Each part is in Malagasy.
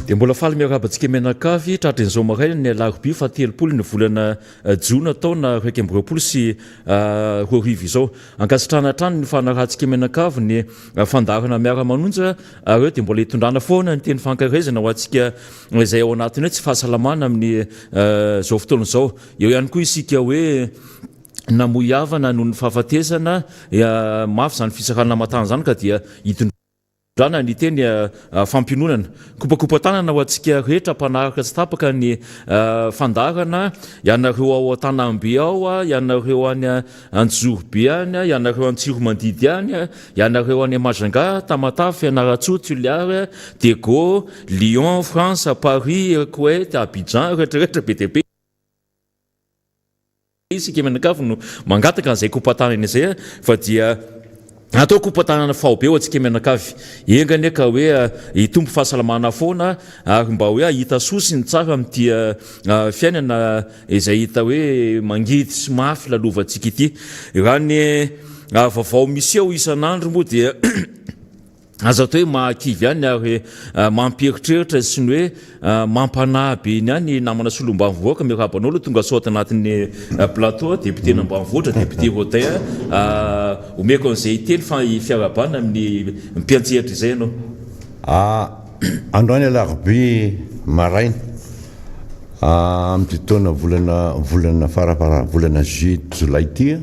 Dia mbola faly miarabantsika menakavy tratran'izao maraina ny alarobia fa 3 ny volana jona taona 2020 sy 2020 izao. Ankasitrana hatrany ny fanarahantsika menakavy ny fandarana miara-manonja ireo dia mbola hitondrana foana ny teny fankarazana ho antsika izay ao anatiny hoe tsy fahasalamana amin'ny izao fotoana izao. Eo ihany koa isika hoe namoiavana noho ny fahafatesana mafy izany fisarana matana izany ka dia hitondrana ny teny fampinonana kopakopa-tanana ho antsika rehetra mpanaraka sy tapaka ny fandarana ianareo ao Tanambe ao ianareo any Anjorobe any ianareo Antsiromandidy any ianareo any Majunga Tamatave Fianaratsoa Toliara Dego Lyon France Paris Koweït Abidjan rehetrarehetra be dia be isika menakavy no mangataka an'izay kopa-tanana izay fa dia atao kopa-tanana faobe ho antsika menakavy engany ka hoe hitombo fahasalamana foana ary mba hoe hita sosiny tsara amin'ity fiainana izay hita hoe mangidy sy mafy lalovantsika ity. Raha ny vaovao misy eo isan'andro moa dia azo atao hoe mahakivy ihany ary mampieritreritra sy ny hoe mampanahy iny ihany namana solom-banivoaka miaraban'olo tonga sao tanatin'ny plateau député ambanivohitra député Rotin omeko an'izay teny fa fiarabana amin'ny mpiantsehatra izay ianao. Androany alarobia maraina amin'ity taona volana farafara volana juillet jolay ity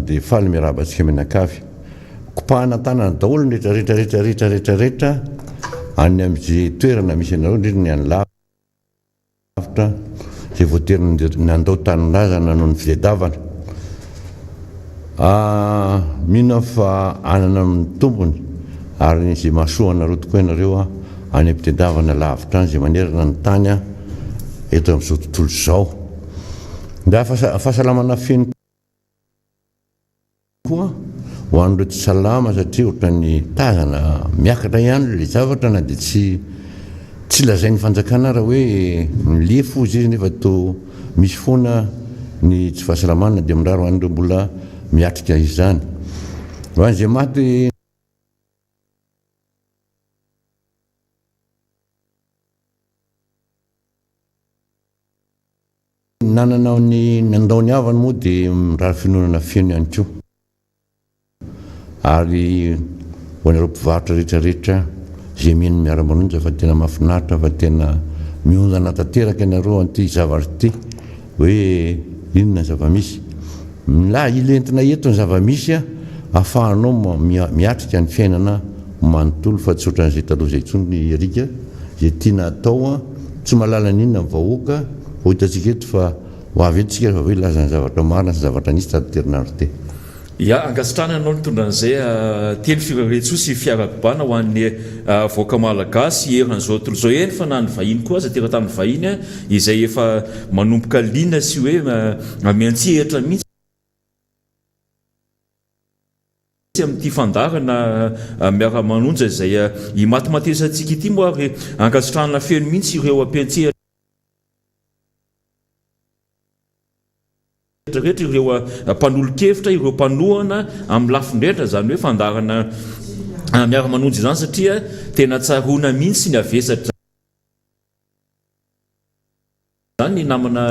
dia faly miarabantsika menakavy kopahana tanana daholo ny rehetrarehetra any amin'izay toerana misy anareo indrindra ny any lavitra izay voatery nandao taninrazana noho ny fitadiavana mino fa anana amin'ny tombony ary izay mahasoa anareo tokoa ianareo any am-pitadiavana lavitra any izay manerana ny tany eto amin'izao tontolo izao. Da fahasalamana feno koa ho an'ireo tsy salama satria ohatra ny tazana miakatra ihany le zavatra na dia tsy lazain'ny fanjakana raha hoe milefo izy nefa to misy foana ny tsy fahasalamana dia miraro an'ireo mbola miatrika izany. Ho an'izay maty nanana ny nandaony avany moa dia mirary finonana feno ihany koa. Ary ho an'ireo mpivarotra rehetrarehetra izay mino miara-manonja fa tena mahafinaritra fa tena mionjana tanteraka ianareo an'ity zavatra ity hoe inona zava-misy ilentina eto ny zava-misy ahafahanao miatrika ny fiainana manontolo fa tsy ohatran'izay taloha izay intsony ny erika izay tiana atao tsy mahalala n'inona ny vahoaka ho hitantsika eto fa ho avy etontsika fa hoe lazany zavatra marina sy zavatra nisy tato-terinandro ty. Ya angasitrana anao nitondra an'izay teny firaretso sy fiara-pibana ho an'ny voaka malagasy eran'izao tontolo izao eny fa na ny vahiny koa aza teratany vahiny izay efa manomboka lina sy hoe miantsehatra mihitsy amin'ity fandarana miara-manonja izay imatimatesantsika ity moa ary angasitrana feno mihitsy ireo ampiantsehatra rehetra ireo mpanolo-kevitra ireo mpanohana amin'ny lafindrehitra izany hoe fandarana miara-manonja izany satria tena tsaroana mihitsy ny avesatra zany namana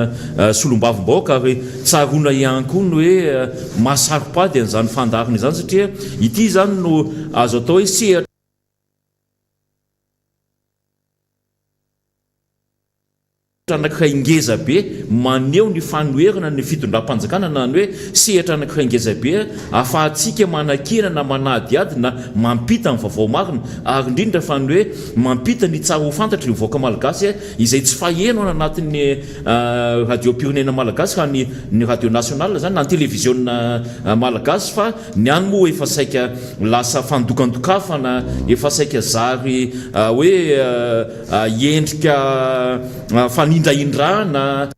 solom-bavim-baoaka ary tsaroana ihany koa ny hoe mahasaropady an'izany fandarana izany satria ity izany no azo atao hoe sehatra anankiray ngeza be maneho ny fanoherana ny fitondram-panjakana na ny hoe sehatra anankiray ngeza be ahafahantsika manakena na manadiady na mampita amin'ny vaovao marina ary indrindra fa ny hoe mampita ny tsara ho fantatra ny voaka malagasy izay tsy faheno ao anatin'ny radio pirenena malagasy ka ny radio national zany na ny télévision malagasy fa ny any moa efa saika lasa fandokandokafana efa saika zary hoe endrika fanindraindrana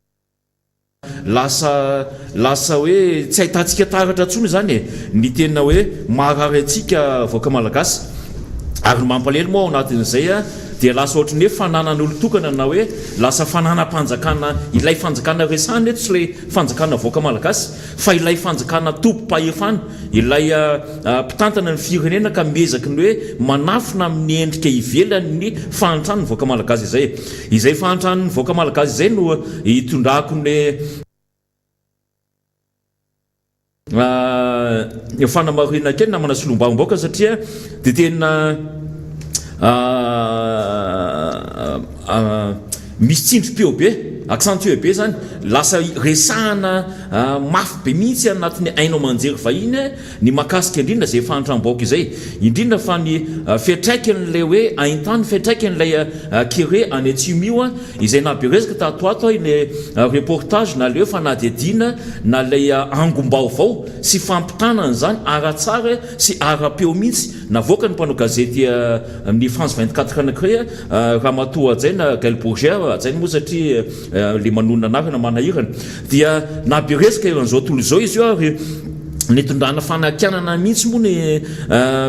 lasa hoe tsy ahitantsika taratra ntsony zany ny tena hoe maharary atsika voaka malagasy ary mampalelo moa ao anatin'izay dia lasa ohatry ny hoe fananan'olo-tokana na hoe lasa fananam-panjakana ilay fanjakana resany eto tsy ilay fanjakana voaka malagasy fa ilay fanjakana tompo-pahefana ilay mpitantana ny firenena ka mezaky ny hoe manafina amin'ny endrika ivelany ny fahantrano ny voaka malagasy izay fahantrano ny voaka malagasy izay no hitondrako ny fanamarina kely namana solombavom-baoaka satria dia tena misy tsindrom-peo be accentue be zany lasa resahana mafy be mihitsy anatin'ny ainao manjery vahiny ny makasika indrindra zay fahantrano-baoaka izay indrindra fa ny fiatraikan'lay hoe aintany fiatraikan'lay kere any atsimo izay naberesaka tatoato ny reportage na le hoe fanadidina na lay angom-baovao sy fampitanana zany ara-tsara sy ara-peo mihitsy navoaka ny mpanao gazety amin'ny France 24 anakirey Ramatoa Adjaina Gaël Bourget Adjaina moa satria le manonona anarana manahirana dia naberesaka iran'izao tontolo izao izy io ary nitondrana fanakianana mihitsy moa ny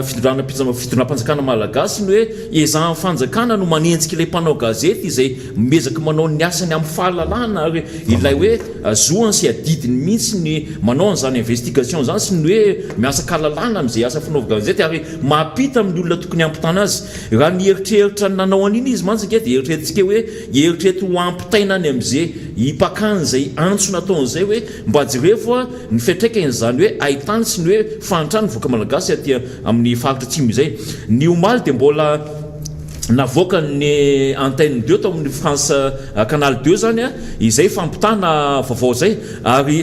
fitondram-panjakana malagasy ny hoe ezahany fanjakana no manenjika ilay mpanao gazety izay mezaky manao ny asany amin'ny fahalalana ary ilay hoe zoany sy adidiny mihitsy ny manao an'izany investigation zany sy ny hoe miasa kalalana amin'izay asa fanaova gazety ary mampita amin'ny olona tokony ampitana azy raha ny eritreritra nanao an'iny izy mantsika dia eritreretintsika hoe eritrereto ampitaina any amin'izay hipakany zay antso nataon'izay hoe mba jerefo ny fiatraikan'izany hoe ahitany sy ny hoe fahantrano voaka malagasy aty amin'ny faritra atsimo izay ny omaly dia mbola navoaka ny antenne 2 tao amin'ny France canal 2 zany izay fampitana vaovao zay ary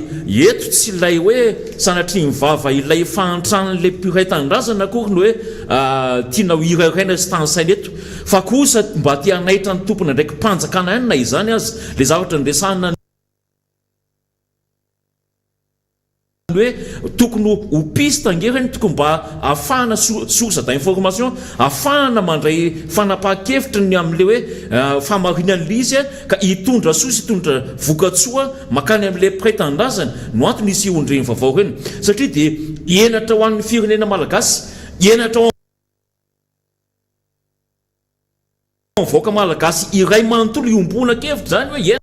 eto tsy ilay hoe sanatry mivava ilay fahantranon'le piray-tanindrazana akory ny hoe tiana ho iraraina sy tansaina eto fa kosa mba tia hanaitra ny tompona ndraiky mpanjakana ihany na izany azy le zavatra nresahana hoe tokony ho pisy tangerany tokony mba ahafahana source d'information ahafahana mandray fanapahan-kevitra ny amin'le hoe fahamarinan'le izy ka hitondra sosa hitondra vokatsoa makany amin'le piray-tanindrazana no antony isy ondreny vaovao reny satria dia hienatra ho an'ny firenena malagasy hienatra voaka malagasy iray manontolo iombona-kevitra zany hoe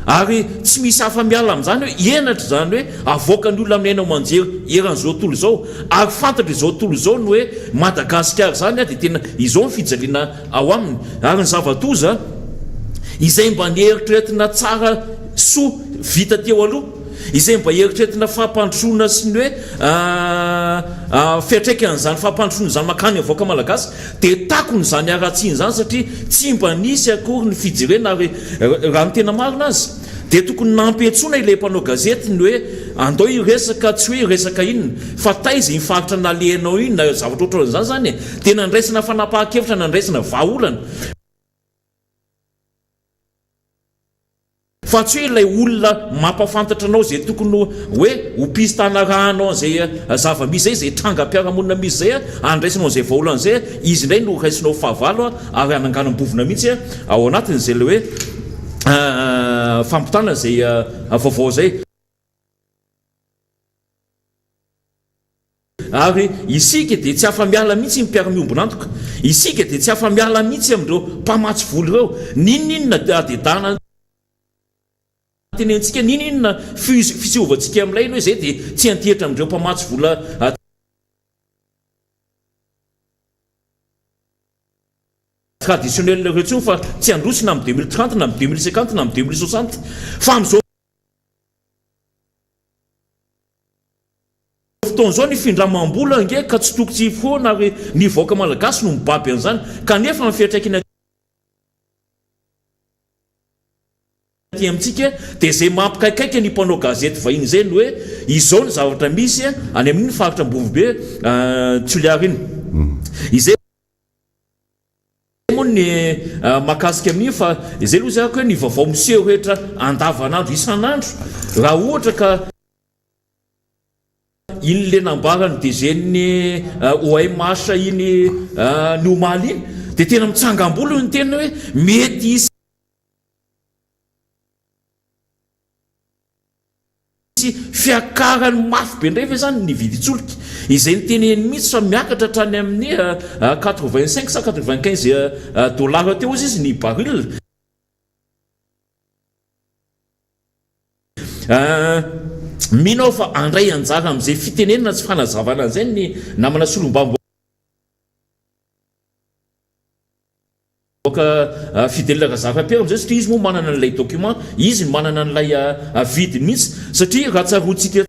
ary tsy misy hafa-miala amin'izany hoe enatra zany hoe avoaka ny olona amin'ny ainao manjery eran'izao tontolo izao ary fantatra izao tontolo izao no hoe Madagasikara zany dia tena izao ny fijaliana ao aminy ary ny zavatoza izay mba nieritriretina tsara soa vita teo aloha izay mba eritreretina fahampandrosoana sy ny hoe fiatraikan'izany fahampandrosoana zany makany avoaka malagasy dia takony zany aratsiany zany satria tsy mba nisy akory ny fijerena ary raha ny tena marina azy dia tokony nampetsona ilay mpanao gazety ny hoe andao iresaka tsy hoe iresaka inona fa taiza mifaritra nalehanao iny na zavatra ohatran'izany zany tena ndraisana fanapahan-kevitra na ndraisana vahaolana fa tsy hoe ilay olona mampafantatra anao zay tokony hoe hopisy tanarahanao zay zava-misy zay zay tranga-piarahamonina misy zay andraisinao zay vahaolan'izay izy indray no raisinao fahavalo ary ananganam-bovona mihitsy ao anatin'izay le hoe fampitana zay vaovao zay ary isika dia tsy afa-miala mihitsy mpiara-miombonantoka isika dia tsy afa-miala mihitsy amin'ireo mpamatsy volo ireo ninonina adedana tenentsika ninonina fisiovantsika amin'ilay iny hoe zay dia tsy antihatra amin'ireo mpamatsy vola traditionnel reo tsony fa tsy androsina amin'ny 2030 na amin'ny 2050 na amin'ny 2060 fa amin'izao fotoan'izao ny findramam-bola nge ka tsy tokotsy foana ary ny vaoaka malagasy no mibaby an'izany kanefa ny fiatraikana amintsika dia zay mampikaikaika ny mpanao gazety vahiny zay ny hoe izao ny zavatra misy any amin'iny faritra Ambovobe Tsoliary iny izay moa ny makasika amin'iny fa izay aloha zay hoe ny vaovao miseho rehetra andavanandro isan'andro raha ohatra ka iny le nambarany DG-ny OMH iny ny omaly iny dia tena mitsangam-bolo ny tena hoe mety fiakarany mafy be ndray ve zany ny viditsoloky izay ny teneny mihitsy fa miakatra hatrany amin'ny 85 sa 95 dollars teo izy ny baril. Minao fa andray anjara amin'izay fitenenina tsy fanazavana an'izay ny namana solombambo fidelaka zava-piara am'izay satria izy moa manana an'ilay document, izy manana an'ilay vidiny mihitsy satria raha tsaroantsika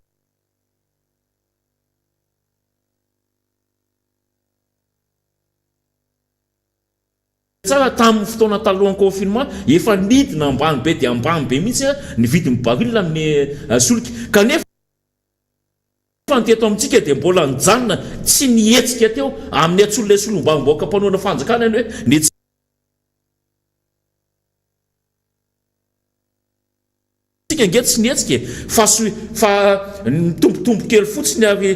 tsara tamin'ny fotoana talohan'ny confinement efa nidina ambany be dia ambany be mihitsy ny vidin'ny baril amin'ny solika kanefa teto amintsika dia mbola nijanona tsy nihetsika teo amin'ny atsololay solombamboaka mpanoana fanjakana ny hoe nge tsy nihetsika fa nitombotombo kely fotsiny ary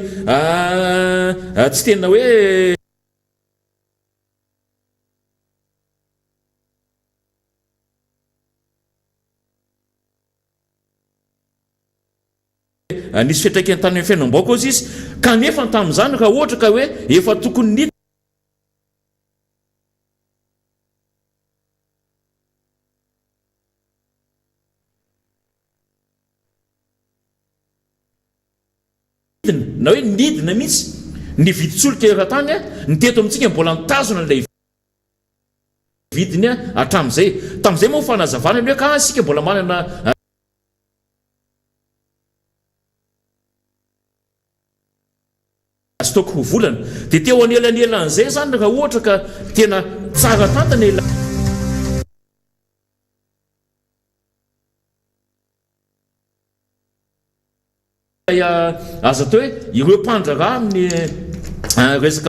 tsy tena hoe nisy fiatraikany tany amin'ny fiainam-baoaka ozy izy kanefa tamin'izany raha ohatra ka hoe efa tokony nidina na hoe nidina mihitsy ny viditsoloka raha tany ny teto amintsika mbola nitazona n'ilay vidiny hatramin'izay tamin'izay moa fanazavana ny hoe ka sika mbola manana stock ho volana dia teo anelanelan'izay zany raha ohatra ka tena tsara tantana aza atao hoe ireo mpandrara amin'ny resaka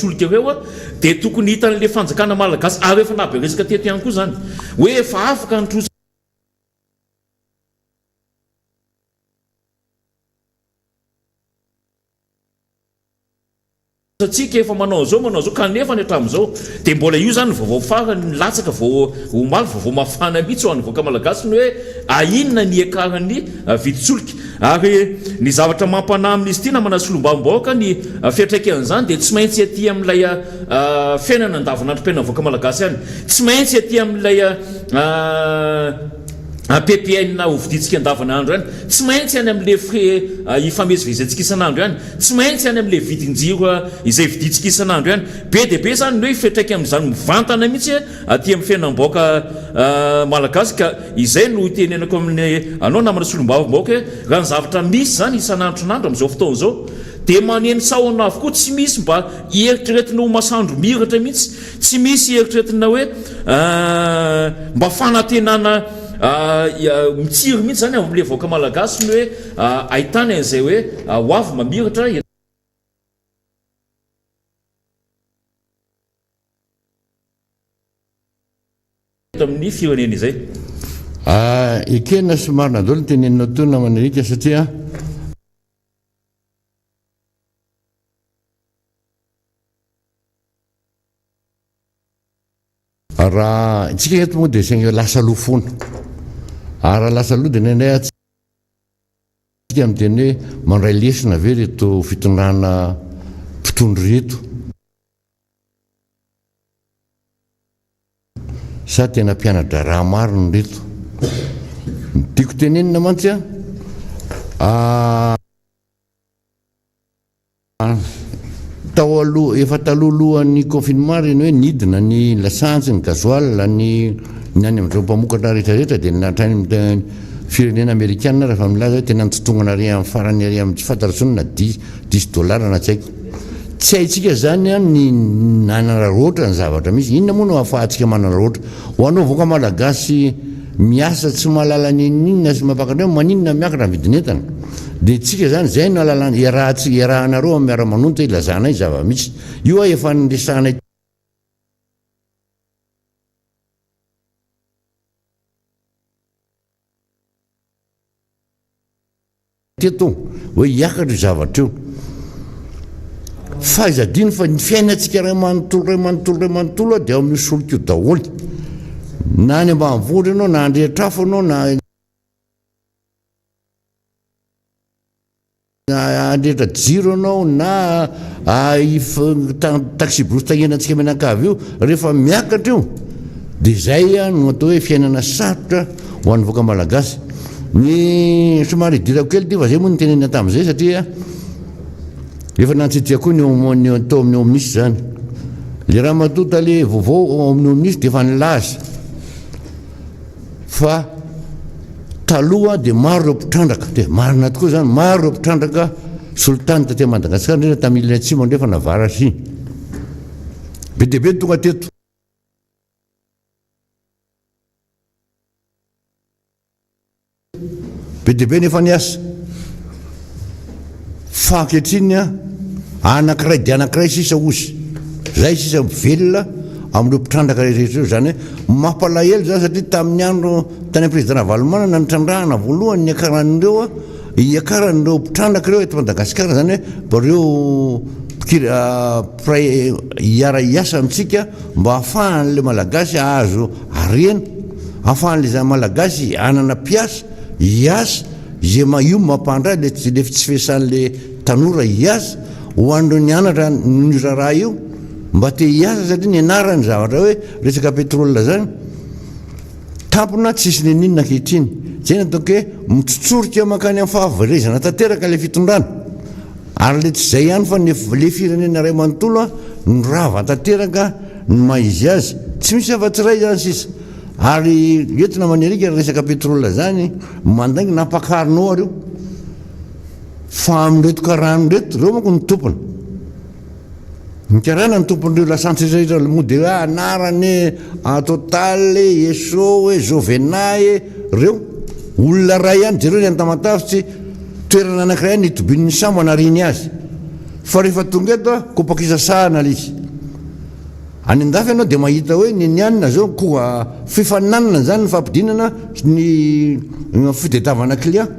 solika ireo dia tokony hitan'le fanjakana malagasy ary efa nabe resaka teto ihany koa zany hoe efa afaka nitrosa tsika efa manao zao kanefa ny hatramin'izao dia mbola io zany vaovao farany latsaka vao omaly vaovao mafana mihitsy ho an'ny voaka malagasy ny hoe ainona ny ekarany viditsolika ary ny zavatra mampanahy amin'izy ity namana solombamboaka ny fiatraikan'izany dia tsy maintsy aty amin'ilay fiainana andavanandrom-piainana voaka malagasy ihany tsy maintsy aty amin'ilay PPN ho viditsika andavanandro ihany tsy maintsy any amin'le frais ifamezivezentsika isan'andro ihany tsy maintsy any amin'le vidin-jiro izay viditsika isan'andro ihany be dia be zany ny hoe fiatraika amin'izany mivantana mihitsy aty amin'ny fiainam-baoaka malagasy ka izay no tenenako amin'ny anao namana solombamboaka raha ny zavatra misy zany isan'andronandro amin'izao fotoana izao dia maneny sahona avokoa tsy misy mba hieritriretina ho masandro miratra mihitsy tsy misy hieritriretina hoe mba fanantenana mitsiry mihitsy zany amin'le voaka malagasy ny hoe ahitana an'izay hoe ho avy mamiratra amin'ny firenena izay ekena somarina dolo ny tenenina to namanarika satria raha tsika eto moa dia sainga lasa lofona raha lasa loha dia nendray tsika amin'ny teny hoe mandray lesina ve reto fitondrana mpitondro reto sa tena mpianatra raha maro ny reto tiako tenenina mantsy tao aloha efa talohalohan'ny confinement reny hoe nidina ny lasantsy ny gazoal ny any amin'izao mpamokatra rehetrarehetra dia natrany amin'ny firenena amerikana rehefa milaza hoe tena nitotongana ary amin'ny farany ary amin'ny tsy fantatrasonina 10 dollars na tsy haiko tsy haitsika zany ny nanana roatra ny zavatra misy inona moa no ahafahantsika manana roatra ho anao voaka malagasy miasa tsy mahalala ninina sy mampakatra maninona miakatra ny vidinentana dia tsika zany zay no alalana iarahanareo amin'ny miara-manonta ilazanay zava-misy io efa niresahanay teto hoe hiakatra io zavatra io fahaizadino fa ny fiainantsika ray manontolo dia ao amin'ny solika io daholy na ny ambanivohitra ianao na andrehitrafo anao na andrehitra jiro anao na taxi brosy tagnenatsika menakavy io rehefa miakatra io dia zay no atao hoe fiainana sarotra ho an'ny voaka malagasy. Ny somary dirako kely ty fa zay moa nytenena tamin'izay satria efa nantsitia koa ny atao amin'ny omisy zany le raha matota le vaovao amin'ny omisy dia efa nilaza fa taloha dia maro ireo mpitrandraka dia marina tokoa zany maro ireo mpitrandraka solitany taty Madagasikara ndrena tamin'ny ilany atsimo ndrefa navara sy be dia be tonga teto be dia be nefa niasa fa ankehitriny anankiray dia anankiray sisa ozy zay sisa velona amin'ireo mpitrandraka rehetra io zany hoe mampalahelo zany satria tamin'ny andro tany président Valomana nitrandrahana voalohany iakaran'ireo iakaran'ireo mpitrandraka ireo eto Madagasikara zany hoe ireo hiara hiasa amitsika mba hahafahan'le malagasy azo arena hahafahan'le zany malagasy anana mpiasa hiasa zay io mampandra le tsy fesan'le tanora hiasa ho andro ny anatra ny raha io mba te hiasa satria ny anarany zavatra hoe resaka pétrole zany tampona tsisy neninona ankehitriny zay ny ataoko hoe mitsotsorika makany amin'ny fahavarezana tanteraka le fitondrana ary le tsy zay ihany fa le firenena ray manontolo ny rava tanteraka ny maizy azy tsy misy afa-tsiray zany sisa ary entina manerika resaka pétrole zany mandaingy napakarinao areo fa amin'reto karano reto reo manko ny tompony mikarana ny tompon'ireo lasantsy moa dia anarany Total Esso Jovena reo olona ray ihany jereo ny antamatavitsy toerana anankiray ny itobin'ny sambo anariny azy fa rehefa tonga eto kopakisasahana lizy any andafy ianao dia mahita hoe nianina zao koa fifaninanana zany ny fampidinana ny fitadiavana client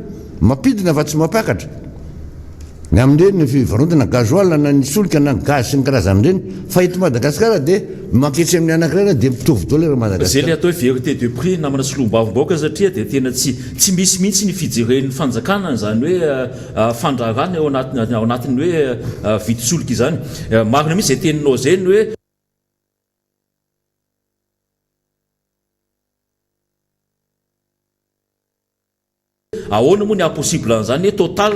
mampidina fa tsy mampiakatra ny amin'ireny fivarotana gazoil na ny solika na gaz sy ny karazan'ireny fa eto Madagasikara dia manketsy amin'ny anankiray dia mitovy dolera Madagasikara. Zay le atao hoe vérité de prix namana solom-bavim-baoaka satria dia tena tsy misy mihitsy ny fijeren'ny fanjakana zany hoe fandraharana ao anatin'ny hoe vity solika izany marina mihitsy zay teninao zay ny hoe ahoana moa ny impossible an'izany hoe Total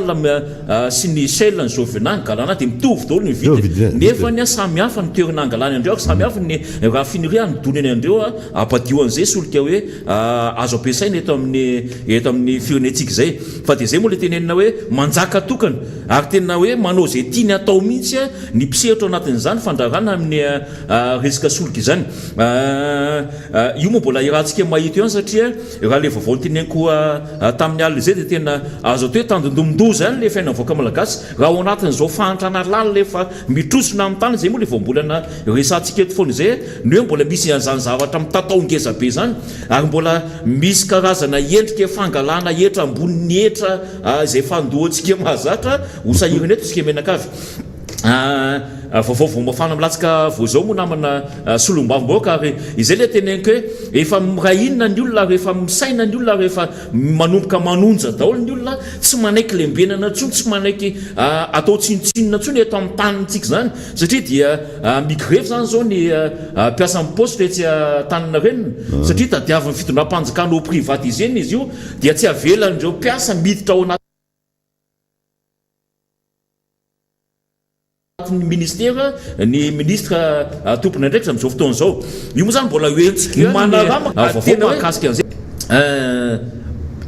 sy ny Shell ny Jovena ny galana dia mitovy daholo ny vita nefa ny samy hafa ny toerana angalany andreo ako samy hafa ny raha finiria ny donany andreo ampadio an'izay solika hoe azo ampiasaina eto amin'ny firenentsika zay fa dia zay moa le tenenina hoe manjaka tokana ary tena hoe manao zay tiany atao mihitsy ny mpisehatra anatin'izany fandrarana amin'ny resaka solika izany io moa mbola irahantsika mahita io any satria raha le vaovao teneniko tamin'ny alina zay dia tena azo atao hoe tandondomondo zany le fiainana voaka malagasy raha ao anatin'izao fahantrana lala lefa mitrosona amin'ny tany zay moa le voambolana resantsika eto foana zay ny hoe mbola misy an'izany zavatra mitatao ngeza be zany ary mbola misy karazana endrika fangalana etra ambonin'ny etra zay fandohantsika mahazatra ho sahirana eto isika menakavy vaovao vao mafana milatsaka vao zao moa namana solom-bavim-baoaka ary izay le teneniko hoe efa mirahinina ny olona rehefa misaina ny olona rehefa manomboka manonja daholo ny olona tsy manaiky lembenana ntsony tsy manaiky atao tsinotsinona ntsony eto amin'ny tanintsika zany satria dia migrevy zany zao ny mpiasa amin'ny poste etsy tanina renina satria tadiavin'ny fitondram-panjakana ho privatisena izy io dia tsy avelan'ireo mpiasa miditra ao anaty ny ministera ny ministre tompony ndraiky amin'izao fotoana zao io moa zany mbola hoentsika manarama mahakasika an'izay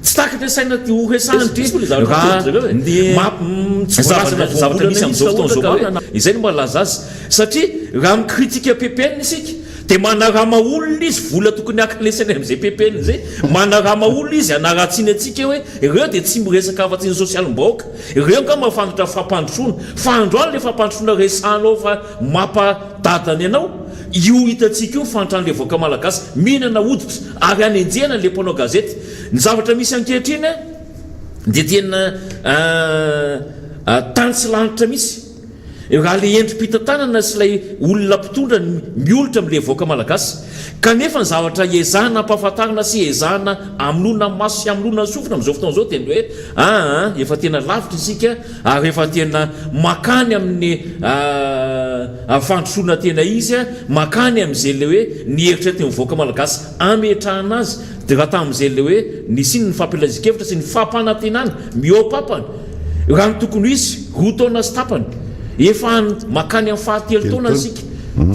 tsy takatra saina ho resahany zavatra misy amin'izao fotoana zao izay no malaza azy satria raha mikritika PPN isika dia manarama olona izy vola tokony akalesany amin'izay PPN zay manarama olona izy anaratsiny atsika hoe ireo dia tsy miresaka afa-tsiny sosialim-baoaka ireo ka mahafantatra fampandrosoana fa androany le fampandrosoana resanao fa mampadadany ianao io hitatsika io fantrany le voaka malagasy mihinana hoditra ary anenjehana le mpanao gazety ny zavatra misy ankehitriny dia tena tany tsy lanitra misy raha le endrim-pitantanana sy ilay olona mpitondra miolotra amin'ilay voaka malagasy kanefa ny zavatra ezahana ampahafantarana sy ezahana amin'olona maso sy amin'olona sofina amin'izao fotoana izao tena hoe efa tena lavitra isika ary efa tena makany amin'ny fandrosoana tena izy makany amin'izay le hoe nieritra teny voaka malagasy ametrahana azy dia raha tamin'izay le hoe nisiny ny fampielazikevitra sy ny fampanantenana miopapany raha ny tokony izy roa taona sy tapany efa makany amin'ny fahatelo taona sika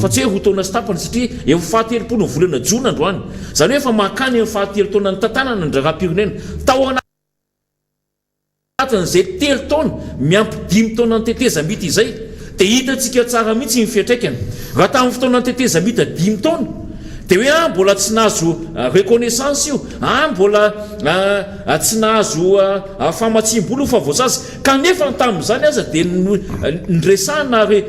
fa tsy hoe roa taona sy tapany satria efa fahatelopolo ny volana jona androany zany hoe efa makany amin'ny fahatelo taona ny tantanana ny raram-pirenena tao anatin'izay telo taona miampy 5 taona ny tetezamity izay dia hitantsika tsara mihitsy ny fiatraikany raha tamin'ny fotoana ny tetezamita 5 taona dia hoe mbola tsy nahazo reconnaissance io mbola tsy nahazo famatsiam-bolo fa voasazy kanefa tamin'izany aza dia nyresahana ary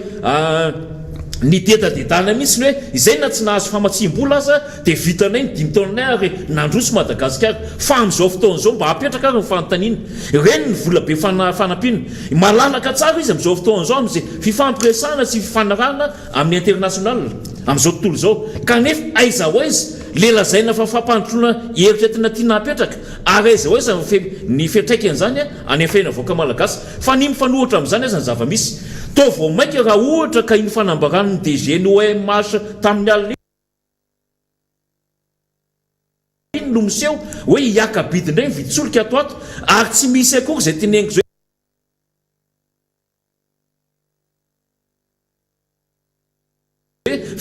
nidedadedana mihitsy ny hoe izay na tsy nahazo famatsiam-bolo aza dia vitanay ny 5 taonanay ary nandroso Madagasikara fa amin'izao fotoana izao mba hapetraka ary ny fanontaniana ireny ny vola be fanampina malalaka tsara izy amin'izao fotoana izao amin'izay fifampiresahana sy fifanarahana amin'ny international amin'izao tontolo izao kanefa aiza ho aiza le lazaina fa fampandrosoana heritra tena tiana hapetraka ary aiza ho aiza ny fiatraikany zany any afaina voaka malagasy fa ny mifanohitra amin'izany aza ny zava-misy to vao mainka raha ohatra ka iny fanambarano ny DGNOMH tamin'ny alina no miseho hoe hiaka-bidy indray ny vitsolika ato ato ary tsy misy akory izay teneniko zao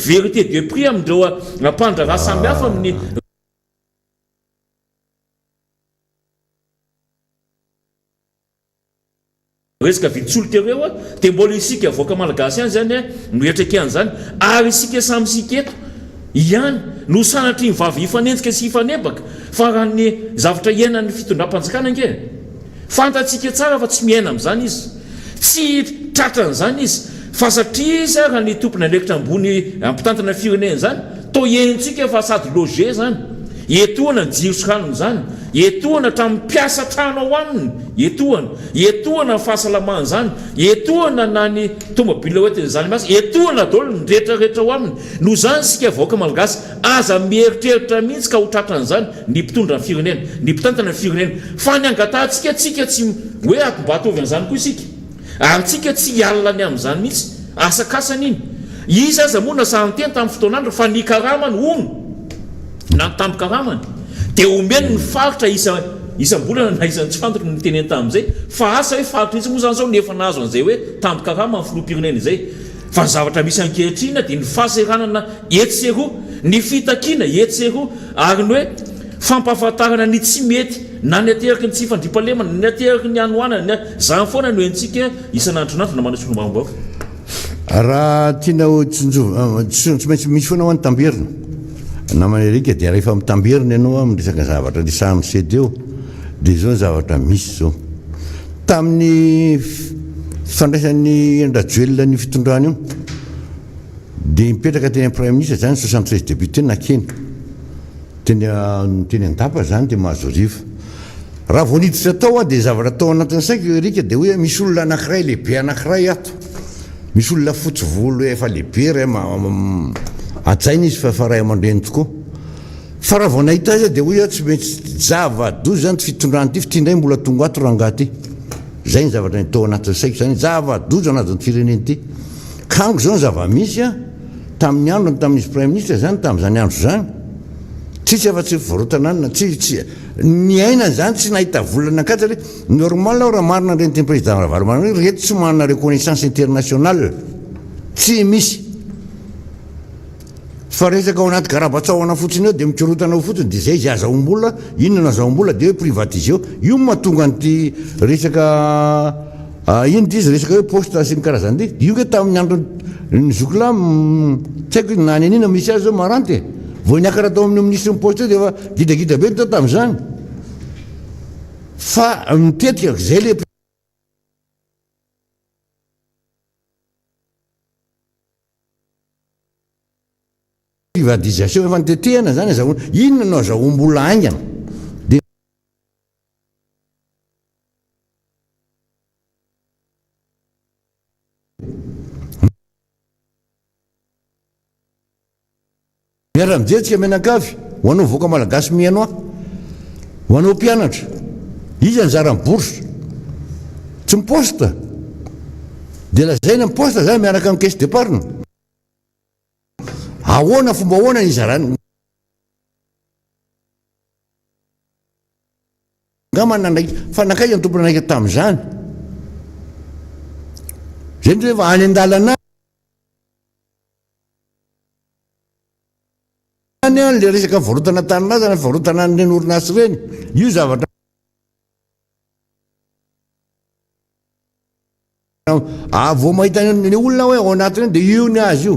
vérité de prix amin'ireo mpandraraha samy hafa amin'ny resaka vitsolika ireo dia mbola isika voaka malagasy ihany zany no etraka an'izany ary isika samy sika eto ihany no sanatry ny vavy hifanenjika sy hifanebaka fa raha ny zavatra iainan'ny fitondram-panjakana ange fantatsika tsara fa tsy miaina amin'izany izy tsy tratran'izany izy fa satria izy raha ny tompony andraikitra ambony ampitantana firenena zany to entsika fa sady loger zany etohana ny jiro soranony zany etohana hatramin'ny mpiasa trano ao aminy etohana ny fahasalamana zany etohana na ny tomobile hoentiny zany masy etohana daholo ny rehetrarehetra ao aminy no zany sika vahoaka malagasy aza mieritreritra mihitsy ka ho tratran'izany ny mpitondra ny firenena ny mpitantana ny firenena fa ny angatahntsika tsika tsy hoe atomba atovy an'izany koa isika ary tsika tsy hialina ny amin'izany mihitsy asakasany iny izy aza moa nasahanteny tamin'ny fotoanandro fa ny karamany ono na tamin'ny karamany dia omeny ny faritra isam-bolana na isan'ny tsy fantoko ny teneny tamin'izay fa asa hoe faritra izy moa zany zao nefa nahazo an'izay hoe tamin'ny karama ny filoham-pirenena izay fa ny zavatra misy ankehitrina dia ny fahaseranana etseroa ny fitakiana etseroa ary ny hoe fampahafantarana ny tsy mety na ny ateraky ny tsy fandripalemana ny ateraky ny anoanana zany foana no entsika isan'andronandro na manasolombambaoka raha tiana tsy maintsy misy foana ho any tamberina namanarika dia rehefa mitamberina ianao amin'ny resaka zavatra lisahany sedy eo dia zao ny zavatra misy zao tamin'ny fandraisan'ny andrajoelona ny fitondrana io dia mipetraka teny premier ministre zany 73 député nakeny teny andapa zany dia mahazo riva raha vao niditra tao dia zavatra tao anatin'ny saiko rika dia hoe misy olona anankiray lehibe anankiray ato misy olona fotsy volo efa lehibe ray ajaina izy fa ray aman-dreny tokoa fa raha vao nahita azy dia hoe tsy maintsy zava-doza zany ty fitondrana ty fitindray mbola tonga ato rangaha ty zay ny zavatra ny tao anatin'ny saiko zany zava-doza anazony fireneny ty kango zao ny zava-misy tamin'ny andro tamin'izy premier ministre zany tamin'izany andro zany tsisy afa-tsy voarotananina tsy ny aina zany tsy nahita volana akatsy re normal aho raha marina reny teny président ravalomana reto tsy manana reconnaissance internationale tsy misy fa resaka ao anaty garabatsaoana fotsiny eo dia mikorotana ho fotsiny dia zay izy azaombola inona no azaombola dia hoe privatise io mahatonga nyty resaka ino ty izy resaka hoe poste sy ny karazany ty io hoe tamin'ny andro ny zokola tsy haiko nany anina misy azy zao maranty vao niakara tao amin'ny ministre ny poste dia efa gidagida be tao tamin'izany fa mitetika zay le privatisation efa nitetehana zany azahoana inona no azahoam-bola aingana dia miara-mijetrika menakavy ho anao voaka malagasy mihaino aho ho anao mpianatra izy anjara miborsa tsy miposta dia lazaina miposta zany miaraka amin'ny caisse d'épargne ahoana fomba ahoana izarany ngamana fanakaiza ny tompony anaiky tamin'izany zay ndre rehefa any an-dalana any le resaka varotana taninazy na varotana an'ireny orinasy ireny io zavatra vao mahita ny olona hoe ao anatiny dia io ny azy io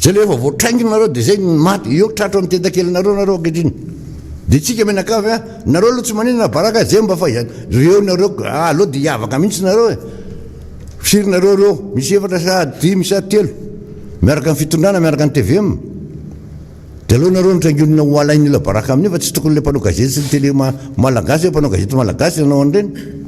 zay le efa voatrainginareo dia zay maty eo tratro amin'ny tentakely-nareo nareo ankehitriny dia tsika menakavy a nareo aloha tsy maninana baraka zay mba fa reo nareo aloha dia hiavaka mihitsy nareo e firinareo reo misy efatra sa dimy sa telo miaraka amin'ny fitondrana miaraka ny TVM dia aloha nareo nitraingonina ho alain'ila baraka amin'io fa tsy tokony le mpanao gazety sy ny télé malagasy hoe mpanao gazety malagasy nanao an'ireny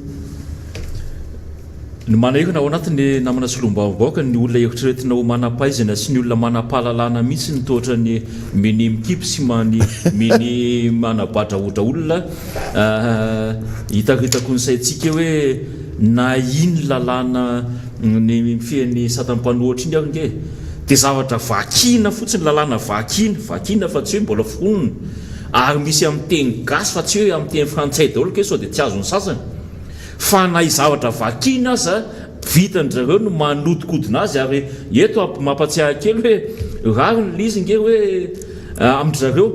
ny manahirana ao anatiny namana solombaovaoka ny olona eritreretina ho manam-pahaizana sy ny olona manam-pahalalana mihitsy ny tohatra ny miny mikipy sy miny manabatra ohatra olona hitaritako ny saintsika hoe na iny lalàna ny fiany satam-panoatra iny aho nge dia zavatra vakina fotsiny lalàna vakina fa tsy hoe mbola fonona ary misy amin'ny teny gasy fa tsy hoe amin'ny teny frantsay daholo ke sao dia tsy azony sasany fa na izavatra vakina aza vitany-zareo no manodikodina azy ary eto mampatsiahy kely hoe rary ny lizy nge hoe amin'ny zareo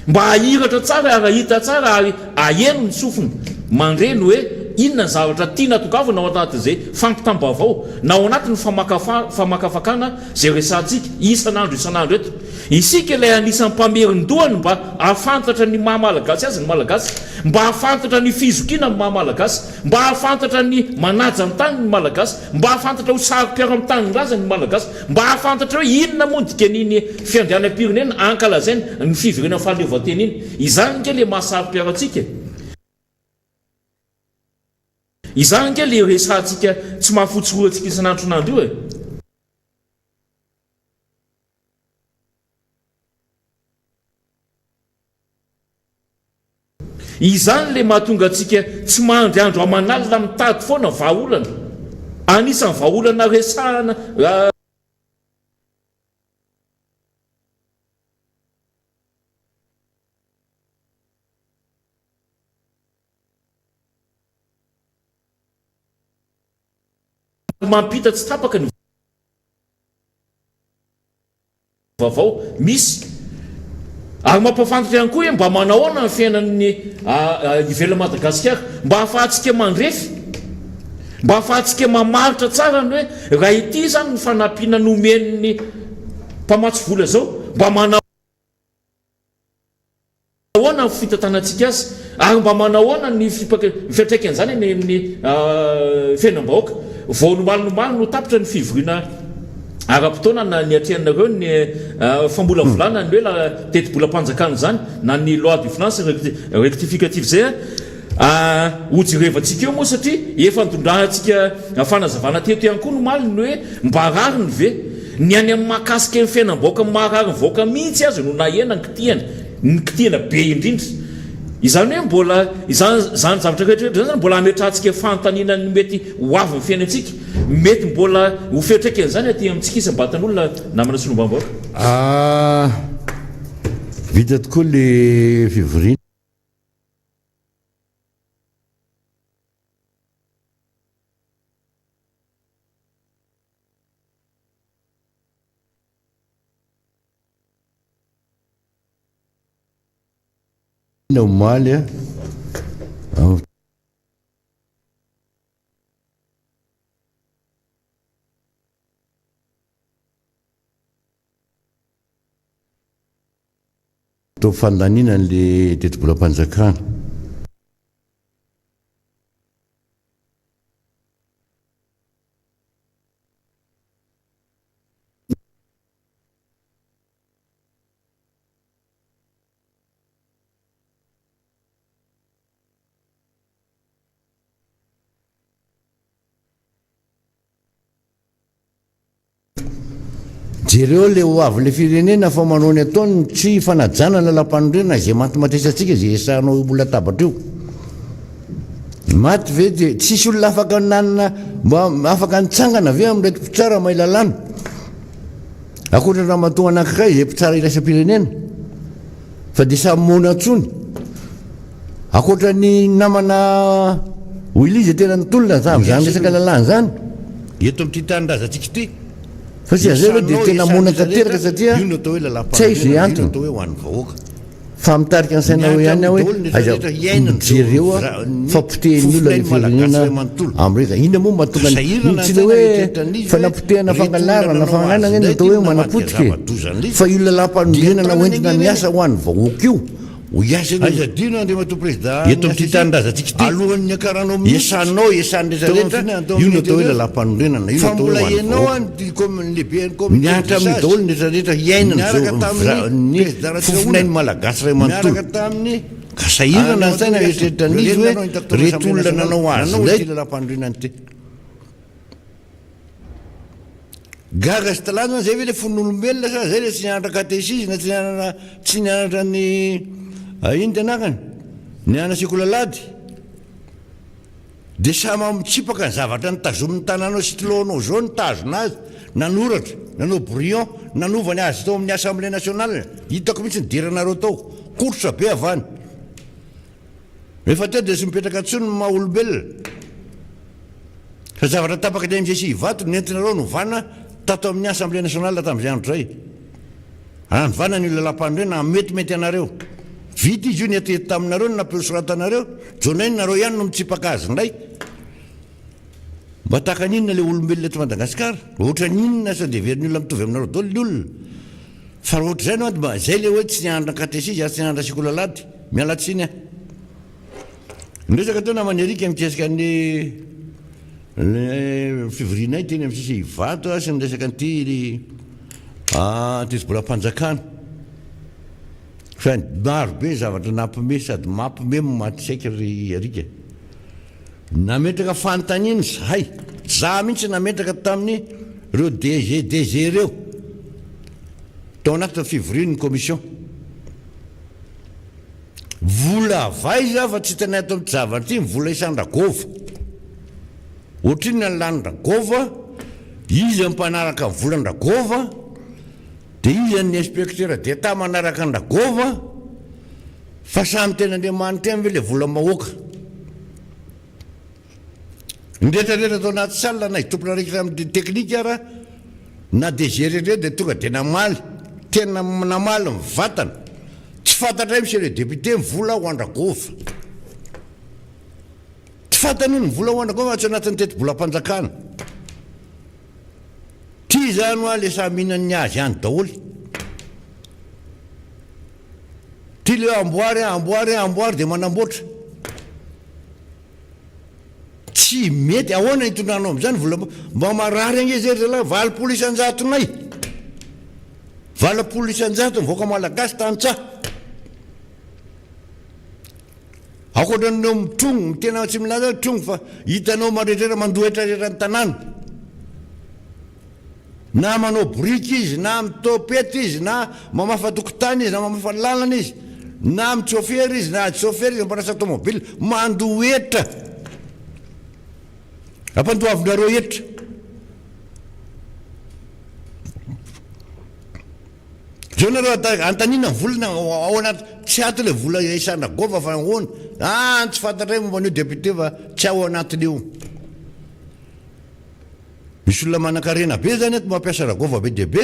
mba ahiratra tsara ary ahita tsara ary aheno ny sofiny mandreny hoe inona ny zavatra tiana tokavina ao anatin'izay fampitambavao na ao anatin'ny famakafakana zay resantsika isan'andro eto isika ilay anisan'ny mpameriny-dohany mba ahafantatra ny mahamalagasy azy ny malagasy mba ahafantatra ny fizokiana ny mahamalagasy mba ahafantatra ny manaja amin'ny tany ny malagasy mba ahafantatra ho sary-piaro amin'ny tany raza ny malagasy mba ahafantatra hoe inona mondika niny fiandrianam-pirenena ankalazainy ny fivirena fahaleovatena iny izany nge le mahasary-piaro atsika izany nge le resantsika tsy mahafotsoroantsika isan'andronandro io e izany le mahatonga atsika tsy mandry andro amanalina mitady foana vahaolana anisan'ny vahaolana resahana mampita tsy tapaka ny vaovao misy ary mampafantatra ihany koa hoe mba manahoana ny fiainan'ny ivela Madagasikara mba ahafahantsika mandrefy mba ahafahantsika mamaritra tsara ny hoe raha ity zany ny fanampiana nomen'ny mpamatsy vola zao mba manahoana ny fitantanantsika azy ary mba manahoana ny fiatraikany zany ny amin'ny fiainam-bahoaka vaonomalinomaly no tapitra ny fivoriana ara-potoana na ny atrehanareo ny fambola-volana ny hoe la teti-bola-panjakana zany na ny loi de finance rectificative zay hojerevantsika eo moa satria efa nitondrantsika fanazavana teto ihany koa no maliny hoe mba rariny ve ny any amin'ny mahakasika ny fiainam-bahoaka maharary vahoaka mihitsy azy no nahena ny kitihana be indrindra izany hoe mbola zany zavatra rehetrarehetra zany mbola ametrahantsika fanontaniana ny mety ho avy ny fiainantsika mety mbola ho fiatraikany zany aty amintsika isam-batan'olona namana solombavam-bahoaka vita tokoa le fivoriana omaly a to fandanina le teti-bola-panjakana jereo le ho avy le firenena fa manao ny ataony tsy fanajana lalam-panondrenana zay mantomatresa atsika zay esahanao mbola tabatra io maty ve dia tsisy olona afaka nanina mba afaka nitsangana ve amin'irety mpitsara mahay lalàna akoatra raha matoa anankiray izay mpitsara iraisam-pirenena fa dia samy mona antsony akoatra ny namana Willy tena nitolona amin'izany resaka lalàna zany eto amin'ity tanindrazantsika ity fa tsy azay aloha dia tena mona tanteraka satria io no atao hoe tsy hay izay antony atao hoe ho an'ny vahoaka fa mitarika ny saina hoe ihany aho hoe aiza mijereo a fampotehany olona ny firenena amin'ireza ina moa mahatonga tsy le hoe fanapotehana fangalarana fananana eny atao hoe manapotika fa io lalam-panorenana hoentina miasa ho an'ny vahoaka io aiza dino andea mato président eto amin'ity tanindrazantsika ity alohan'ny akaranao esanao esan'ny rehetrarehetra io no atao hoe lalam-panorenana io no atao hoe ianao mianatra amin'ny daholo ny rehetrarehetra hiainany fofinainy malagasy ray manontolo ka sahirana ny saina eritreretra n'izy hoe reto olona nanao azy ndray lalam-panorenana ty gaga sy talana zay ve le fon'olombelona sa zay le tsy nianatra katesisina tsy nianatra ny ino tenakany niana sikolalady dia sama mitsipaka ny zavatra ny tazomin'ny tanànao styloanao zao ny tazona azy nanoratra nanao brouillon nanovany azy tao amin'ny assemblée nationale hitako mihitsy ny diranareo tao kotrotra be avany rehefa teo dia sy mipetraka ntsony maha olombelona fa zavatra tapaka dia amin'izay sy hivato nentinareo novana tato amin'ny assemblée nationale tamin'izay andro zay anivana ny lalam-panorenana metimety anareo vita izy io ny atety taminareo ny nampiosoratanareo jonainy nareo ihany no mitsipaka azy indray mba tahaka ninona le olombelona eto Madagasikara ohatra ninona sao dia veriny olona mitovy aminareo daholo ny olona fa raha ohatra zay no mba zay le hoe tsy niandra katesisy ary tsy niandra sikolalady mialatsiny a ndresaka teo namany arika mikesika ny fivorianay teny amin'ny sisy hivato sy ny resaka nyty tezbolam-panjakana fa maro be zavatra nampime sady mampime maty saika ry arika nametraka fantaniny zahay za mihitsy nametraka tamin'ny reo DG reo tao anaty fivorian'ny commission vola avaiza fa tsy tanay ato amin'ty zavatra ty mivola isan-dragova ohatriny na lanin-dragova izy ampanaraka ny volan-dragova dia izy ny inspecteur d'etat manaraka ny dragova fa samy ten'Andriamanitra amy ve le vola mahoaka ndretrarehetra atao anaty salina na itompona raikitra amin'ny teknika ara na DG rehetra dia tonga dia namaly tena namaly mivatana tsy fantatra misy le député mivola ho an-dragova tsy fantany ny vola ho an-dragova tsy anatin'ny teti-bolam-panjakana ty zany hoa le samihinan'ny azy any daholy ty le amboary dia manamboatra tsy mety ahoana hitondranao amin'izany vola mba marary ange zay ry zalahy valopolo isan-jatonay valopolo isan-jato mivoaka malagasy tantsaha akoatra nao mitrongo mitena tsy milaza trongo fa hitanao maretrera mandohetrarera ny tanàna na manao briky izy na mitopety izy na mamafa tokotany izy na mamafa lalana izy na mitsofery izy na tsofery izy mpanasa tomobily mandohetra ampandoavinareo hetra zao nareo antanina volana ao anaty tsy ato le vola isan-dragova fa ahoana tsy fantatray momba an'io député fa tsy ao anatin'io misy olona manan-karena be zany eto mampiasa ragova be dia be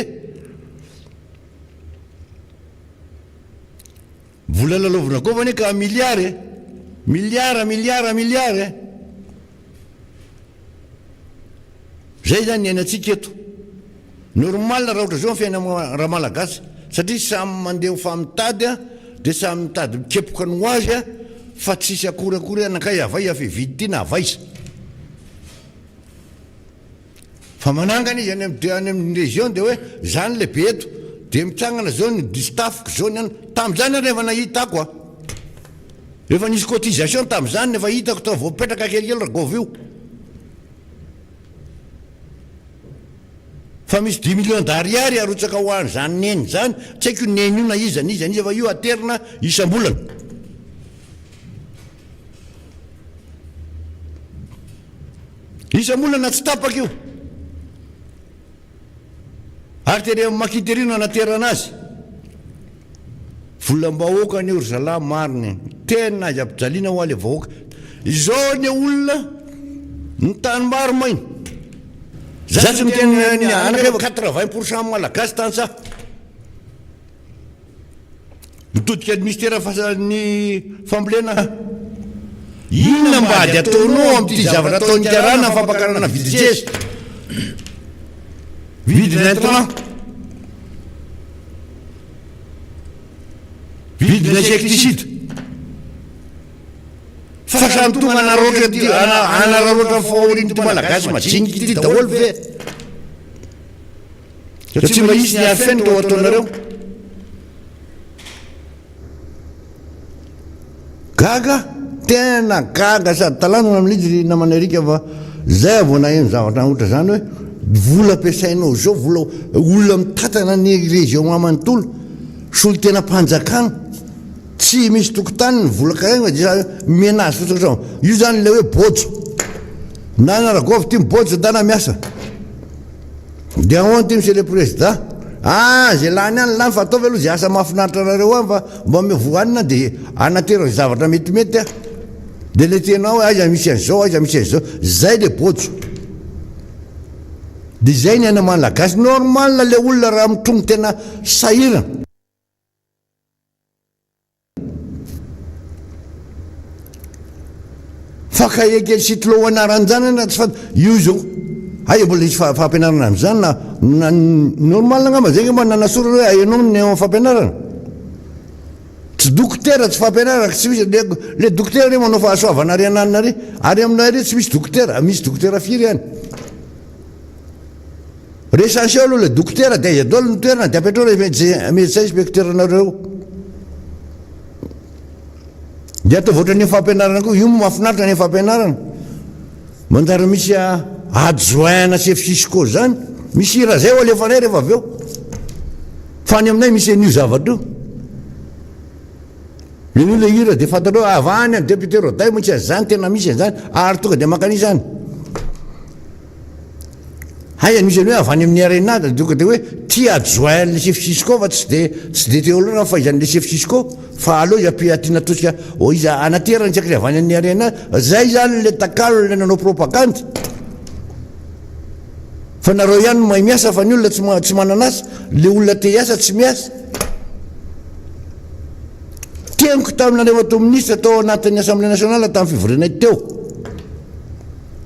vola lalaovin-dragova ane ka miliary zay zany ny ainatsika eto normal raha ohatra zao fiaina raha malagasy satria samy mandeha famitady a dia samy mitady mikepoka ny ho azy a fa tsisy akorakory anakay avay afividy ty na avaisa fa manangana izy any amin'ny région dia hoe zany lehibe eto dia mitsangana zao ny distafiko zao ny any tamin'izany a rehefa nahitako a rehefa nisy cotisation tamin'izany nefa hitako tao voapetraka kelikely ragova io fa misy 10 millions d'ariary arotsaka ho any zany neny zany tsy haiko neny io na izy fa io aterina isam-bolana isamolana tsy tapaka io ary tere makiterino anaterana azy volam-bahoaka ny ry zalahy mariny tena azy ampijaliana ho ale vahoaka izao ny olona ny tany maro mainy za tsy miteny anaka 80% malagasy tany sa mitodika administera ny fambolena inona mba ady ataonao am'ty zavatra ataony tiarana ny fampakarana vidijezy vidina intrant vidina insecticide fa samy tonga anararoatra fahoriny ty malagasy majiniky ty daholo ve satria mba isy ny arfeny tao ataonareo gaga tena gaga sady talanana amilizy namana arika fa zay avona eno zavatra ohatra zany hoe vola ampiasainao zao vola olona mitatana ny région amanontolo solo tena mpanjakana tsy misy tokotany ny vola karaigna menazy fotsiny io zany le hoe bojo na naragôvy ty mibojo dana miasa dia ahoana ty monsieur le président zay lany any lany fa ataovy aloha zay asa mahafinaritra anareo any fa mba mivoanina dia anatera zavatra metimety a dia le tenao aiza misy an'izao aiza misy an'izao zay le bojo dia zay ny aina malagasy normalna le olona raha mitrongo tena sahirana fa kaekely sitilo anaran'izany na tsy fa io zao ay mbola isy fampianarana am'izany na normal ngamba zay mba nanasora hoe ayanao ny fampianarana tsy dokotera tsy fampianarana tsy misy le dokotera re manao fahasoavana ary ananina re ary aminay re tsy misy dokotera firy any recensé aloha le dokotera dia izy adolo ny toerana dia apetrao le médecin inspecteur anareo dia atao voatra ny fampianarana koa io mahafinaritra ny fampianarana manjary misy adjoint chef Cisco zany misy ira zay ho alefanay rehefa avy eo fa ny aminay misy an'io zavatra io io le ira dia fantareo avany any député roday moa tsy azany tena misy an'izany ary tonga dia makan'izany hay misy hoe avany amin'ny arenada tonga dia hoe ty adjoint le chef Cisco fa tsy dia teo loha raha fahaizan'le chef Cisco fa aleo izy ampiatiana tosika izy anaterany tsaky le avany amin'ny arenada zay zany le takalo le nanao propagande fa nareo ihany mahay miasa fa ny olona tsy mananasa le olona te hiasa tsy miasa teniko taminareo atao ministre tao anatin'ny assemblée nationale tamin'ny fivorianay teo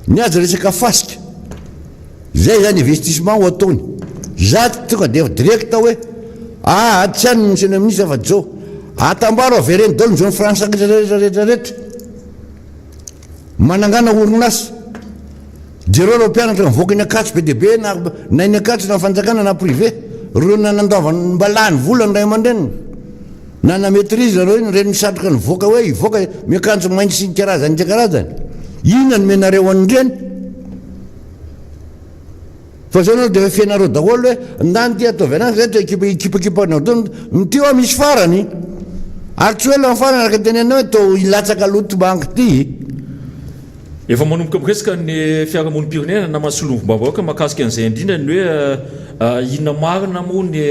ny azy resaka fasika zay zany investissement ho ataony za tonga dia directa hoe tsy any monsieur le ministre fa zao atambaro avereny dolo zao ny fransa rehetrarehetra manangana orinasa jereo reo mpianatra mivoaka ny akatso be dia be na ny akatso na fanjakana na privé reo nanandovany mba lany volany ray aman-dreniny na maîtrise nareo iny reny misatroka ny voaka hoe ivoaka miakanjo mainty sy ny karazany tsy karazany inona ny menareo an'ireny fa zao nao dia fianareo daholo hoe ndany ty ataovy anazy zay ekipakipanao ty oa misy farany ary tsy hoe la farany araka tenenao hoe tao ilatsaka loto banky ty efa manomboka miresaka ny fiarahamonim-pirenena na mahasolom-bahoaka mahakasika an'izay indrindra ny hoe inona marina moa ny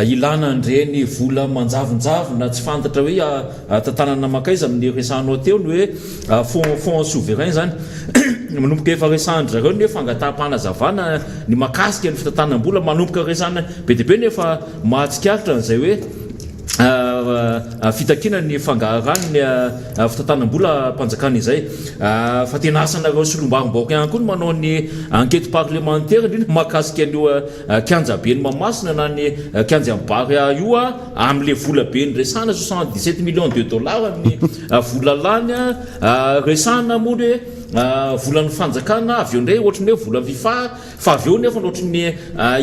ilana andreny vola manjavonjavona tsy fantatra hoe tantanana makaiza amin'ny resanao teo ny hoe fond souverain zany manomboka efa resahany zareo ny hoe fangataham-panazavana ny makasika ny fitantanam-bola manomboka resana be dia be nefa mahatsikaritra n'izay hoe fitakina ny fangaharany ny fitantanam-bola mpanjakana izay fa tena asanareo solombarom-bahoaka ihany koa ny manao ny enquête parlementaire indrindra mahakasika an'io kianja be ny mamasina na ny kianja mibary io amin'le vola be ny resana 77 millions de dollars amin'ny vola lany resana moa ny volan'ny fanjakana avy eo ndray ohatrany hoe vola vifa fa avy eo nefa ohatrany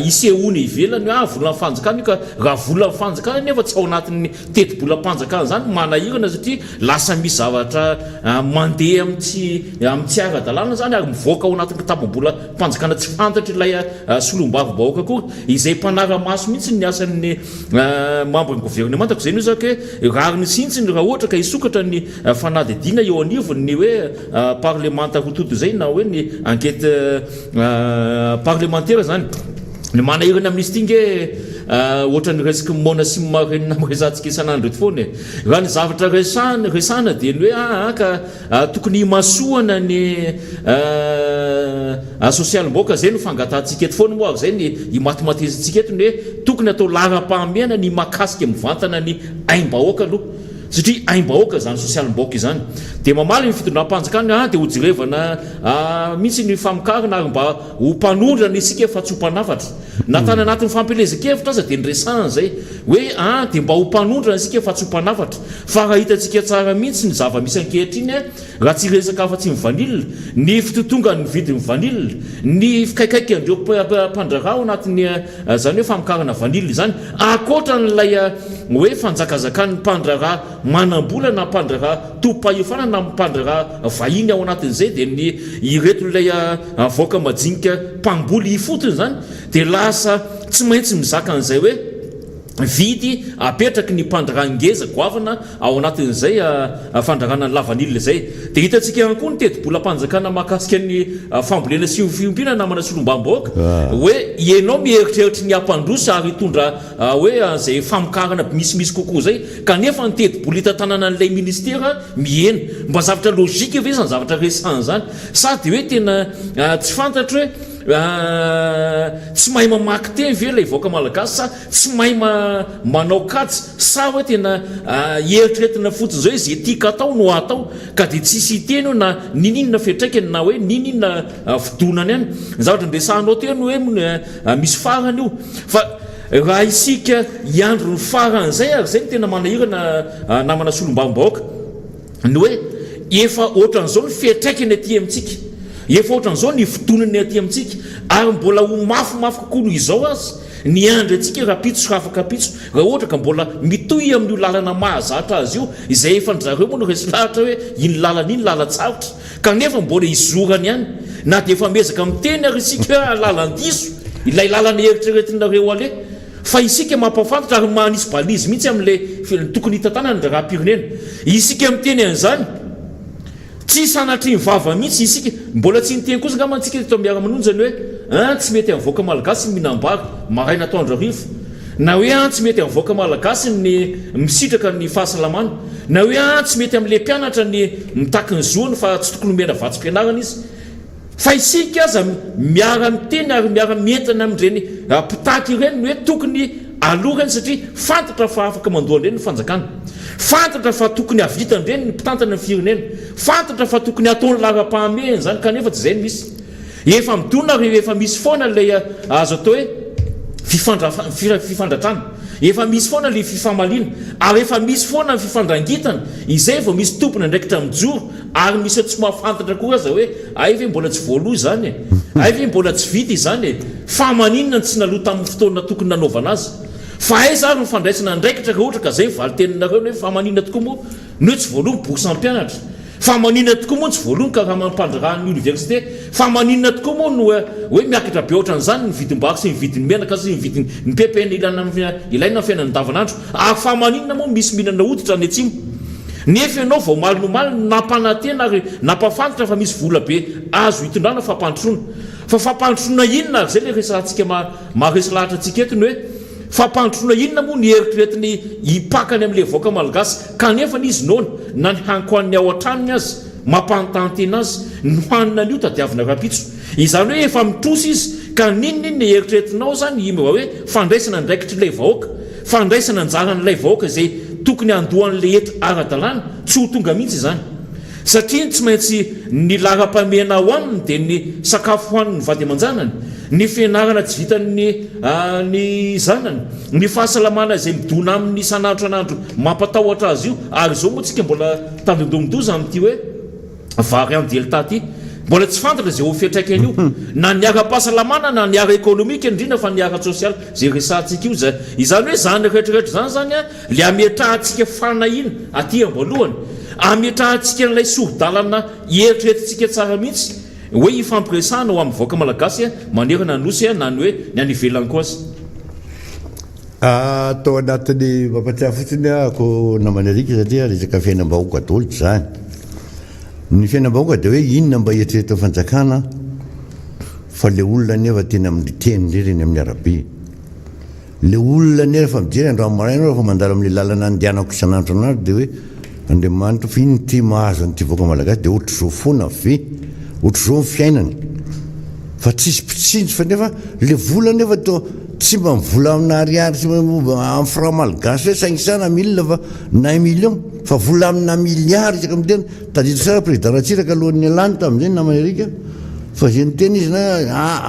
isehoany ivelany volan'ny fanjakana io ka raha volan'ny fanjakana nefa tsy ao anatin'ny teti-bola mpanjakana zany manahirana satria lasa misy zavatra mandeha amin'ny ara-dalàna zany ary mivoaka ao anatin'ny kitapo-bola mpanjakana tsy fantatra ilay solom-bavo-bahoaka koa izay mpanara-maso mihitsy ny asan'ny membre ny gouvernementako zay no zaka hoe rariny sintsiny raha ohatra ka isokatra ny fanadidina eo anivony ny hoe parlement mantarototo zay na hoe ny enquête parlementaire zany ny manahirana amin'izy ty nge ohatrany resaka mona sy marenina miresantsika isan'andro eto foana raha ny zavatra resana dia ny hoe ka tokony masoana ny sosialim-baoka zay no fangatantsika eto foana moa zay ny imatimatizintsika eto ny hoe tokony atao lara-pahamiana ny makasika mivantana ny aim-bahoaka aloha satria aim-bahoaka zany sosialim-baoka izany dia mamaly ny fitondram-panjakana dia hojerevana mihitsy ny famokarana ary mba ho mpanondrana isika fa tsy ho mpanafatra natana anatin'ny fampelezan-kevitra aza dia nyresana zay hoe dia mba ho mpanondrana isika fa tsy ho mpanafatra fa raha hitantsika tsara mihitsy ny zava-misy ankehitriny raha tsy resaka afa-tsy mivanilina ny fitotonga ny vidy mivanilina ny fikaikaiky andreo mpandrarao anatin'ny zany hoe famokarana vanilina zany akoatra n'ilay hoe fanjakazakany mpandrara manam-bola na mpandrara tom-pahefana na mpandrara vahiny ao anatin'izay dia ny ireto ilay voaka majinika mpamboly ifotony zany dia lasa tsy maintsy mizaka an'izay hoe vidy apetraky ny mpandrarangeza goavana ao anatin'izay fandrarana ny lavanilina zay dia hitantsika ihany koa ny teti-bolam-panjakana mahakasika ny fambolena sy fiompiana namana solom-bambaoaka hoe ianao mieritreritra ny ampandrosa ary hitondra hoe zay famokarana misimisy kokoa zay kanefa ny teti-bola hitantanana n'ilay ministera mihena mba zavatra logika ve zany zavatra resana zany sady hoe tena tsy fantatra hoe tsy mahay mamaky teny ve lay voaka malagasy sa tsy mahay manao katsy sa hoe tena eritreretina fotsiny zao hoe zay tiaka atao no atao ka dia tsisy teny na nininona fetraikany na hoe nininona fidonany any ny zavatra nresahanao teny hoe misy farany io fa raha isika iandro ny faran'izay ary zay ny tena manahirana namana solom-bambaoaka ny hoe efa ohatran'izao ny fetraikany aty amintsika efa ohatran'izao ny fidonany aty amintsika ary mbola ho mafimafy kokoa noho izao azy ny andro antsika raha pitso raha afaka pitso raha ohatra ka mbola mitohy amin'io lalana mahazatra azy io izay efa ndrareo moa no resy lahatra hoe iny lalana iny lalatsarotra kanefa mbola izorany ihany na dia efa mezaka miteny ary isika hoe lalandiso ilay lalana eritreretinareo ale fa isika mampafantatra ary manisy balizy mihitsy amin'ilay tokony hitantanany raha pirenena isika miteny an'izany tsy sanatry ny vava mihitsy isika mbola tsy niteny kosa nga mantsika eto miara manonjany hoe tsy mety avoaka malagasy minambary maraina atoandro arivo na hoe tsy mety avoaka malagasy ny misitraka ny fahasalamana na hoe tsy mety amin'le mpianatra ny mitaky ny zoany fa tsy tokony mena vatsim-pianarana izy fa isika aza miara miteny ary miara mientana amin'ireny mpitaky ireny hoe tokony alohany satria fantatra fa afaka mandohan'ireny ny fanjakana fantatra fa tokony avitandreny ny mpitantana ny firenena fantatra fa tokony ataony lara-pahamehany zany kanefa tsy zay ny misy efa midona ary efa misy foana lay azo atao hoe fifandratrana efa misy foana le fifamalina ary efa misy foana ny fifandrangitana izay vao misy tompony ndraikitra mijoro ary misy tsy mahafantatra koa aza hoe ay ve mbola tsy voaloha zany ay ve mbola tsy vita izany fa maninona tsy naloha tamin'ny fotoana tokony nanaovana azy fa aiza ary mifandraisana ndraikitra ka ohatra ka zay valiteninareo hoe fa maninona tokoa moa no hoe tsy voaloha boky sampianatra fa maninona tokoa moa tsy voaloha ka raha mampandrarany université fa maninona tokoa moa no hoe miakatra be ohatran'izany ny vidim-bako sy ny vidiny menaka sy ny vidiny ny pepena ilaina amin'ny fiainany davanandro ary fa maninona moa misy mihinana hoditra ny atsimo nefa ianao vao malinomalina nampanantena ary nampafantatra fa misy vola be azo hitondrana fampantroana fa fampantroana inona ary zay le resantsika maharesy lahatra antsika etony hoe fampantroana inona moa ny eritreretiny hipakany amin'le voaka malagasy kanefa n'izy noana na ny hankohan'ny ao an-tranony azy mampanontantena azy ny hoanina an'io tadiavina rapitso izany hoe efa mitrosa izy ka ninoniny ny eritreretinao zany mba hoe fandraisana ndraikitra ilay vahoaka fandraisana anjaran'ilay vahoaka zay tokony andohan'le etra ara-dalàna tsy ho tonga mihitsy izany satria tsy maintsy ny lara-pamena ao aminy dia ny sakafo hoaniny vady aman-janany ny fianarana tsy vitany ny zanany ny fahasalamana izay midona amin'ny isan'andro an'andro mampatahotra azy io ary zao moa tsika mbola tandondomondoza amin'ity hoe vary an-delta ty mbola tsy fantatra zay ho fiatraikany io na ny ara-pahasalamana na ny ara-ekônomika indrindra fa ny ara-sosialy zay resantsika io izany hoe zany rehetrarehetra zany zany le ametrahantsika fanahina aty amboalohany ametrahantsika n'ilay soro-dalana eritreretintsika tsara mihitsy hoe ifampiresana ho amin'ny voaka malagasy manerana nosy na ny hoe ny any ivelany koa azy atao anatin'ny mampatsiahy fotsiny ako namany arika satria resaka fiainam-bahoaka atolotra zany ny fiainam-bahoaka dia hoe inona mba eritreretao fanjakana fa le olona nefa tena amin'ny teny reny amin'ny arabe le olona nefa mijery andramaraina rehefa mandalo amin'ny lalana andehanako isan'andro an'andro dia hoe andriamanitra fa iny ty mahazo an'ity vahoaka malagasy dia ohatra zao foana ve ohatra zao ny fiainany fa tsisy mpitsinjo fa nefa le vola nefa to tsy mba mivola amina ariary sy amin'ny franc malgasy hoe 500 mille fa 9 millions fa vola amina milliard isaka mitena tadidro sara président Ratsiraka alohan'ny alany tamin'izay namany Erika fa zay niteny izy na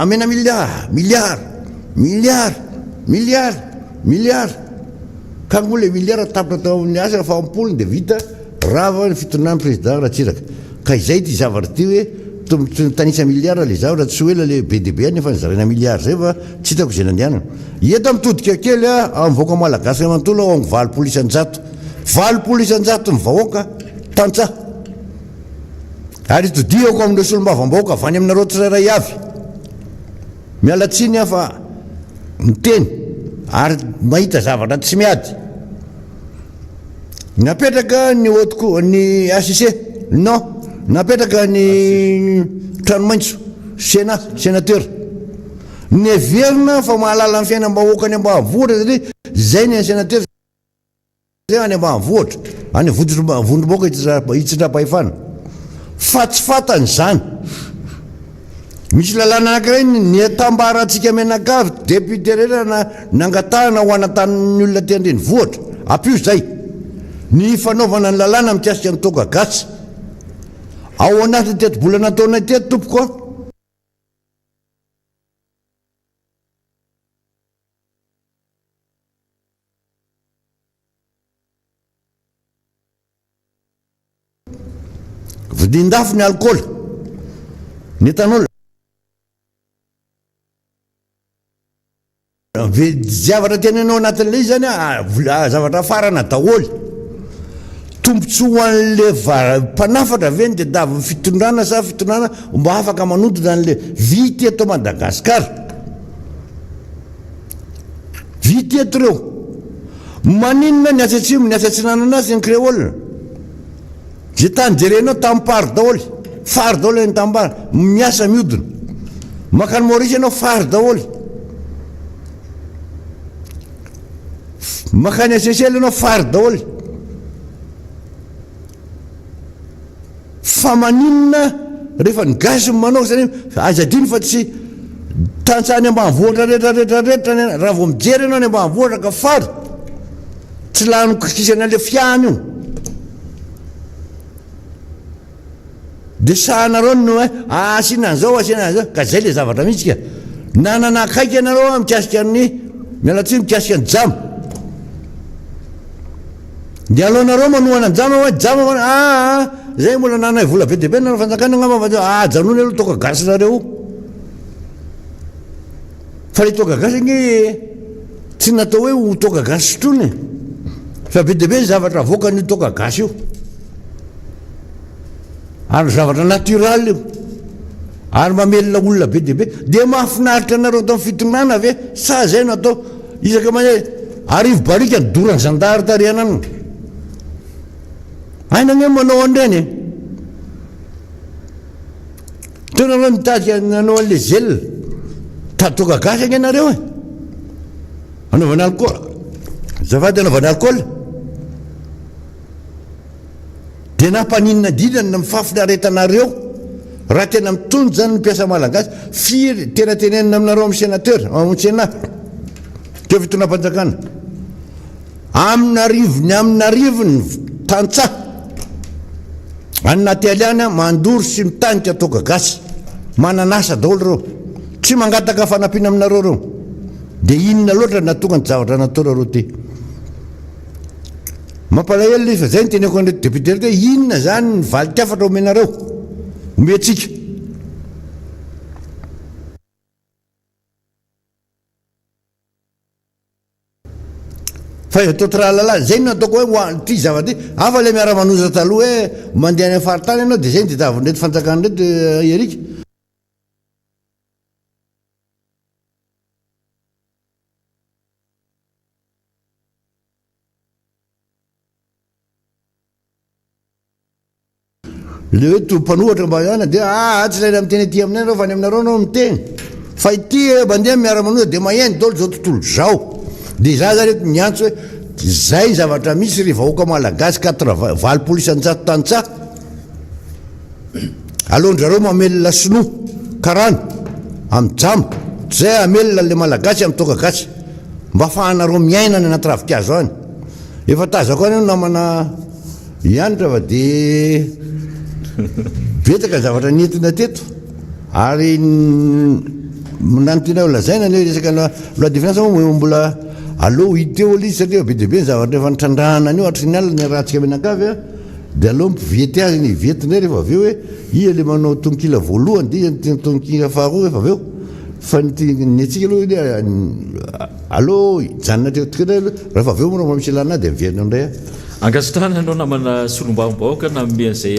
amena milliard ka moa le milliard tapitra tao amin'ny asa fa ampolony dia vita rava ny fitondrany président Ratsiraka ka izay ty zavatra ty hoe tanisa milliard le zavatra tsy hoe le BDB nefa nizaraina milliard zay fa tsy hitako zay nandehanana eto mitodika kely amin'ny vahoaka malagasy manontolo ao amin'ny 20 isan-jato ny vahoaka tantsaha ary itodiako amin'ireo solombavam-bahoaka avy any aminareo tsirairay avy mialatsiny fa miteny ary mahita zavatra tsy miady napetraka ny otiko ny ACC non napetraka ny tranomaintso sénateur ny everina fa mahalala ny fiainam-bahoaka any ambanivohitra satria zay ny sénateur zay any ambanivohitra any vondrom-bahoaka hitsindram-pahefana fa tsy fatany zany misy lalàna anankiray ny atambaratsika menakavy député rena nangatahana ho anatanin'ny olona ty andrenivohitra ampio zay ny fanaovana ny lalàna mikasika ny toaka gasy ao anaty teto-bolana taona teto tompoko a vidin-dafo ny alcool ny etanol zavatra tenenao anatin'ilay izy zany zavatra farana daholy tombotsy ho an'le mpanafatra veny dia davy fitondrana sa fitondrana mba afaka manodina an'le vity eto Madagasikara vity eto reo maninona ny asatsimo ny asatsinana azy ny créole zay tany jerenao tampary daholy fary daholy ny tampary miasa miodina makany Maurice ianao fary daholy makany ACCL ianao fary daholy fa maninona rehefa ny gasy manao zany azadiny fa tsy tantsany ambanivohitra rehetrarehetrarehetra raha vao mijery ianao any ambanivohitra ka fary tsy lany kikisana le fiahany io dia sahanareo no hoe asina an'izao ka zay le zavatra mihitsy ka nananakaiky ianareo mikasika ny mialatsiny mikasika ny jama dia alohanareo manohana ny jama hoe jama zay mbola nanay vola be dia be nanao fanjakana angamba janony aloha toka gasy nareo fa le toka gasy nge tsy natao hoe ho toka gasy sotrony fa be dia be zavatra voakany toka gasy io ary zavatra natoraly io ary mamelona olona be dia be dia mahafinaritra anareo tao fitondrana ave sa zay no atao isaka mane arivo barika ny dorany zandary tarianana aina nge manao an'ireny tonareo mitadika nanao an'le zel toka gasy ange nareo anaovana alcool zafady anaovana alcool dia nampanina dinana mifafinaretanareo raha tena mitonjo zany ny mpiasa malagasy firy tena tenenina aminareo amin'ny sénateur amin'ny sénat teo fitondram-panjakana aminarivony tantsaha anynaty aliana mandoro sy mitanika toka gasy mananasa daholo reo tsy mangataka fanampiana aminareo reo dia inona loatra natonga ny zavatra nataorareo ty mampalahelo fa zay ny teneko an'ireo député hoe inona zany ny valikafatra omenareo omentsika fa etotra lalà zay no ataoko hoe ty zavatra ty afa le miara-manoza taloha hoe mandeha any faritany ianao dia zay ny tadiavin'reto fanjakana reto Erika le hoe tompanohatra mba ihana dia tsy ilaina miteny aty aminay anao fa any aminareo anao miteny fa ity mandeha miara-manoa dia mahainy dolo zao tontolo zao dia za zany eto miantso hoe zay zavatra misy ry vahoaka malagasy 80 isan-jato tantsa alohandrareo mamelona sinoa karano amijamo zay amelona le malagasy amin'ny toka gasy mba afahanareo miainana anaty ravikazo any efa tazako any namana ianitra fa dia betaka zavatra nentina teto ary nanontena ho lazaina le resaka loi de finance moa mbola aloha hiteo aloha izy satria be dia be ny zavatra efa nitrandrahana anio atry ny alina ny rahantsika menakavy a dia aloha mivety azy ny vetindray rehefa avy eo hoe ia le manao tononkila voalohany dia ny tononkila faharoa rehefa avy eo fa ny atsika aloha aloha janona teo tokoa rehefa avy eo moa misy lana dia miverina indray ankasitrana anao namana solombavam-bahoaka na mian'izay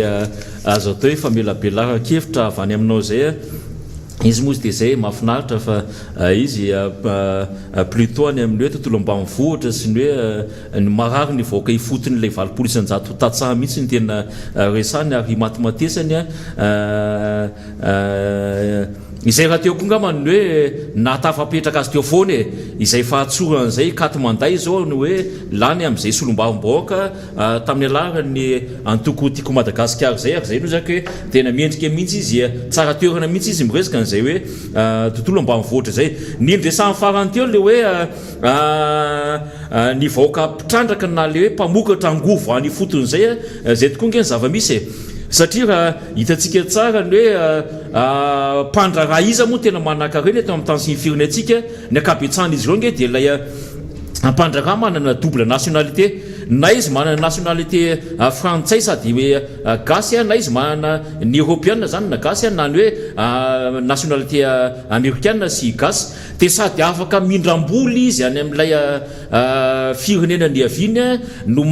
azo atao hoe famelabelaka kevitra avy any aminao zay izy moa izy dia zay mahafinaritra fa izy plutôt any amin'ny hoe tontolo ambanivohitra sy ny hoe ny marary ny vahoaka ifotony ilay 20 isan-jato tatsaha mihitsy ny tena resany ary matimatesany izay raha teo koa ngamany hoe natafapetraka azy teo foana izay fahatsoran'izay katy manday zao ny hoe lany amin'izay solombavam-bahoaka tamin'ny alarany antoko tiako Madagasikara zay ary zay no zaka hoe tena miendrika mihitsy izy tsara toerana mihitsy izy miresaka n'izay hoe tontolo ambanivohitra zay ny indresany farany teo le hoe ny vahoaka mpitrandraka na le hoe mpamokatra angovo any fotony zay zay tokoa nge ny zava-misy satria raha hitantsika tsara ny hoe mpandraraha iza moa tena manankareny eto amin'ny tany sy ny firenentsika ny akabetsahana izy ireo nge dia ilay mpandraraha manana double nationalité na izy manana nationalité frantsay sady hoe gasy na izy manana ny européenne zany na gasy na ny hoe nationalité américaine sy gasy dia sady afaka mindramboly izy any amin'ilay firenena ny aviany no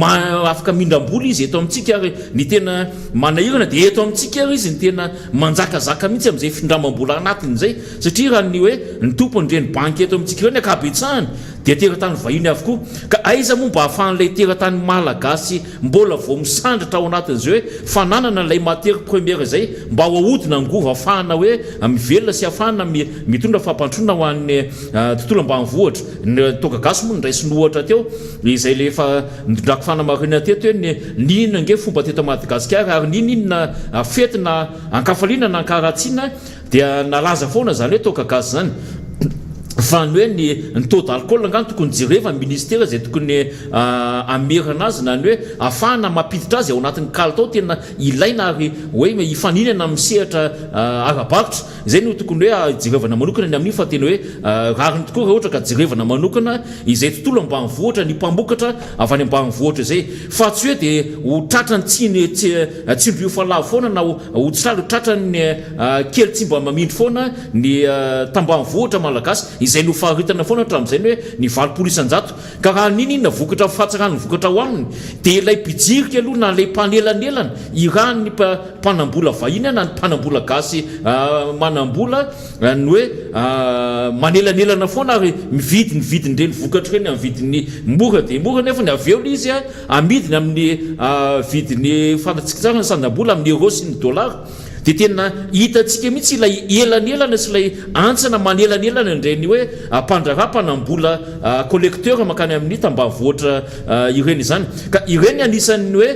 afaka mindramboly izy eto amintsika ary ny tena manahirana dia eto amintsika ary izy ny tena manjakazaka mihitsy amin'izay findramam-bola anatiny zay satria raha ny hoe ny tompony reny banky eto amintsika ireo ny akabetsahany dia teratany vahiny avokoa ka aiza moa mba ahafahan'ilay teratany malagasy mbola vao misandratra ao anatin'izay hoe fananana ilay matière première zay mba ho ahodina angova ahafahana hoe mivelona sy ahafahana mitondra fampandrona ho an'ny tontolo ambanivohitra ny toka gasy moa nyraisin'ny ohatra teo izay le efa nitondrako fanamarinana teto hoe ninona nge fomba teto Madagasikara ary ninona fety na ankafaliana na ankaratsiana dia nalaza foana zany hoe toka gasy zany fa ny hoe ny taux d'alcool ngany tokony jereva ministère zay tokony amerana azy na ny hoe ahafahana mampiditra azy ao anatin'ny kalitao tena ilaina ary hoe ifaninana misehatra arabaritra zay no tokony hoe jerevana manokana ny amin'iny fa tena hoe rariny tokoa raha ohatra ka jerevana manokana izay tontolo ambanivohitra ny mpamokatra avy any ambanivohitra zay fa tsy hoe dia ho tratrany tsindrio falavo foana na ho tratrany kely tsy mba mamindry foana ny tambanivohitra malagasy izay no faharitana foana hatramin'izay ny hoe ny 20 isan-jato ka raha ninina vokatra fahatsarany vokatra ho aminy dia ilay mpijirika aloha na ilay mpanelanelana irahany mpanambola vahiny na ny mpanambola gasy manambola ny hoe manelanelana foana ary mividiny reny vokatra reny amin'ny vidiny mora dia mora nefa ny aveo le izy amidiny amin'ny vidiny fantatsika tsara ny sandam-bola amin'ny euro sy ny dollara dia tena hitantsika mihitsy ilay elanelana sy ilay antsana manelanelana ndrany hoe mpandraraha mpanambola collecteur makany amin'ny tambanivohitra ireny izany ka ireny anisan'ny hoe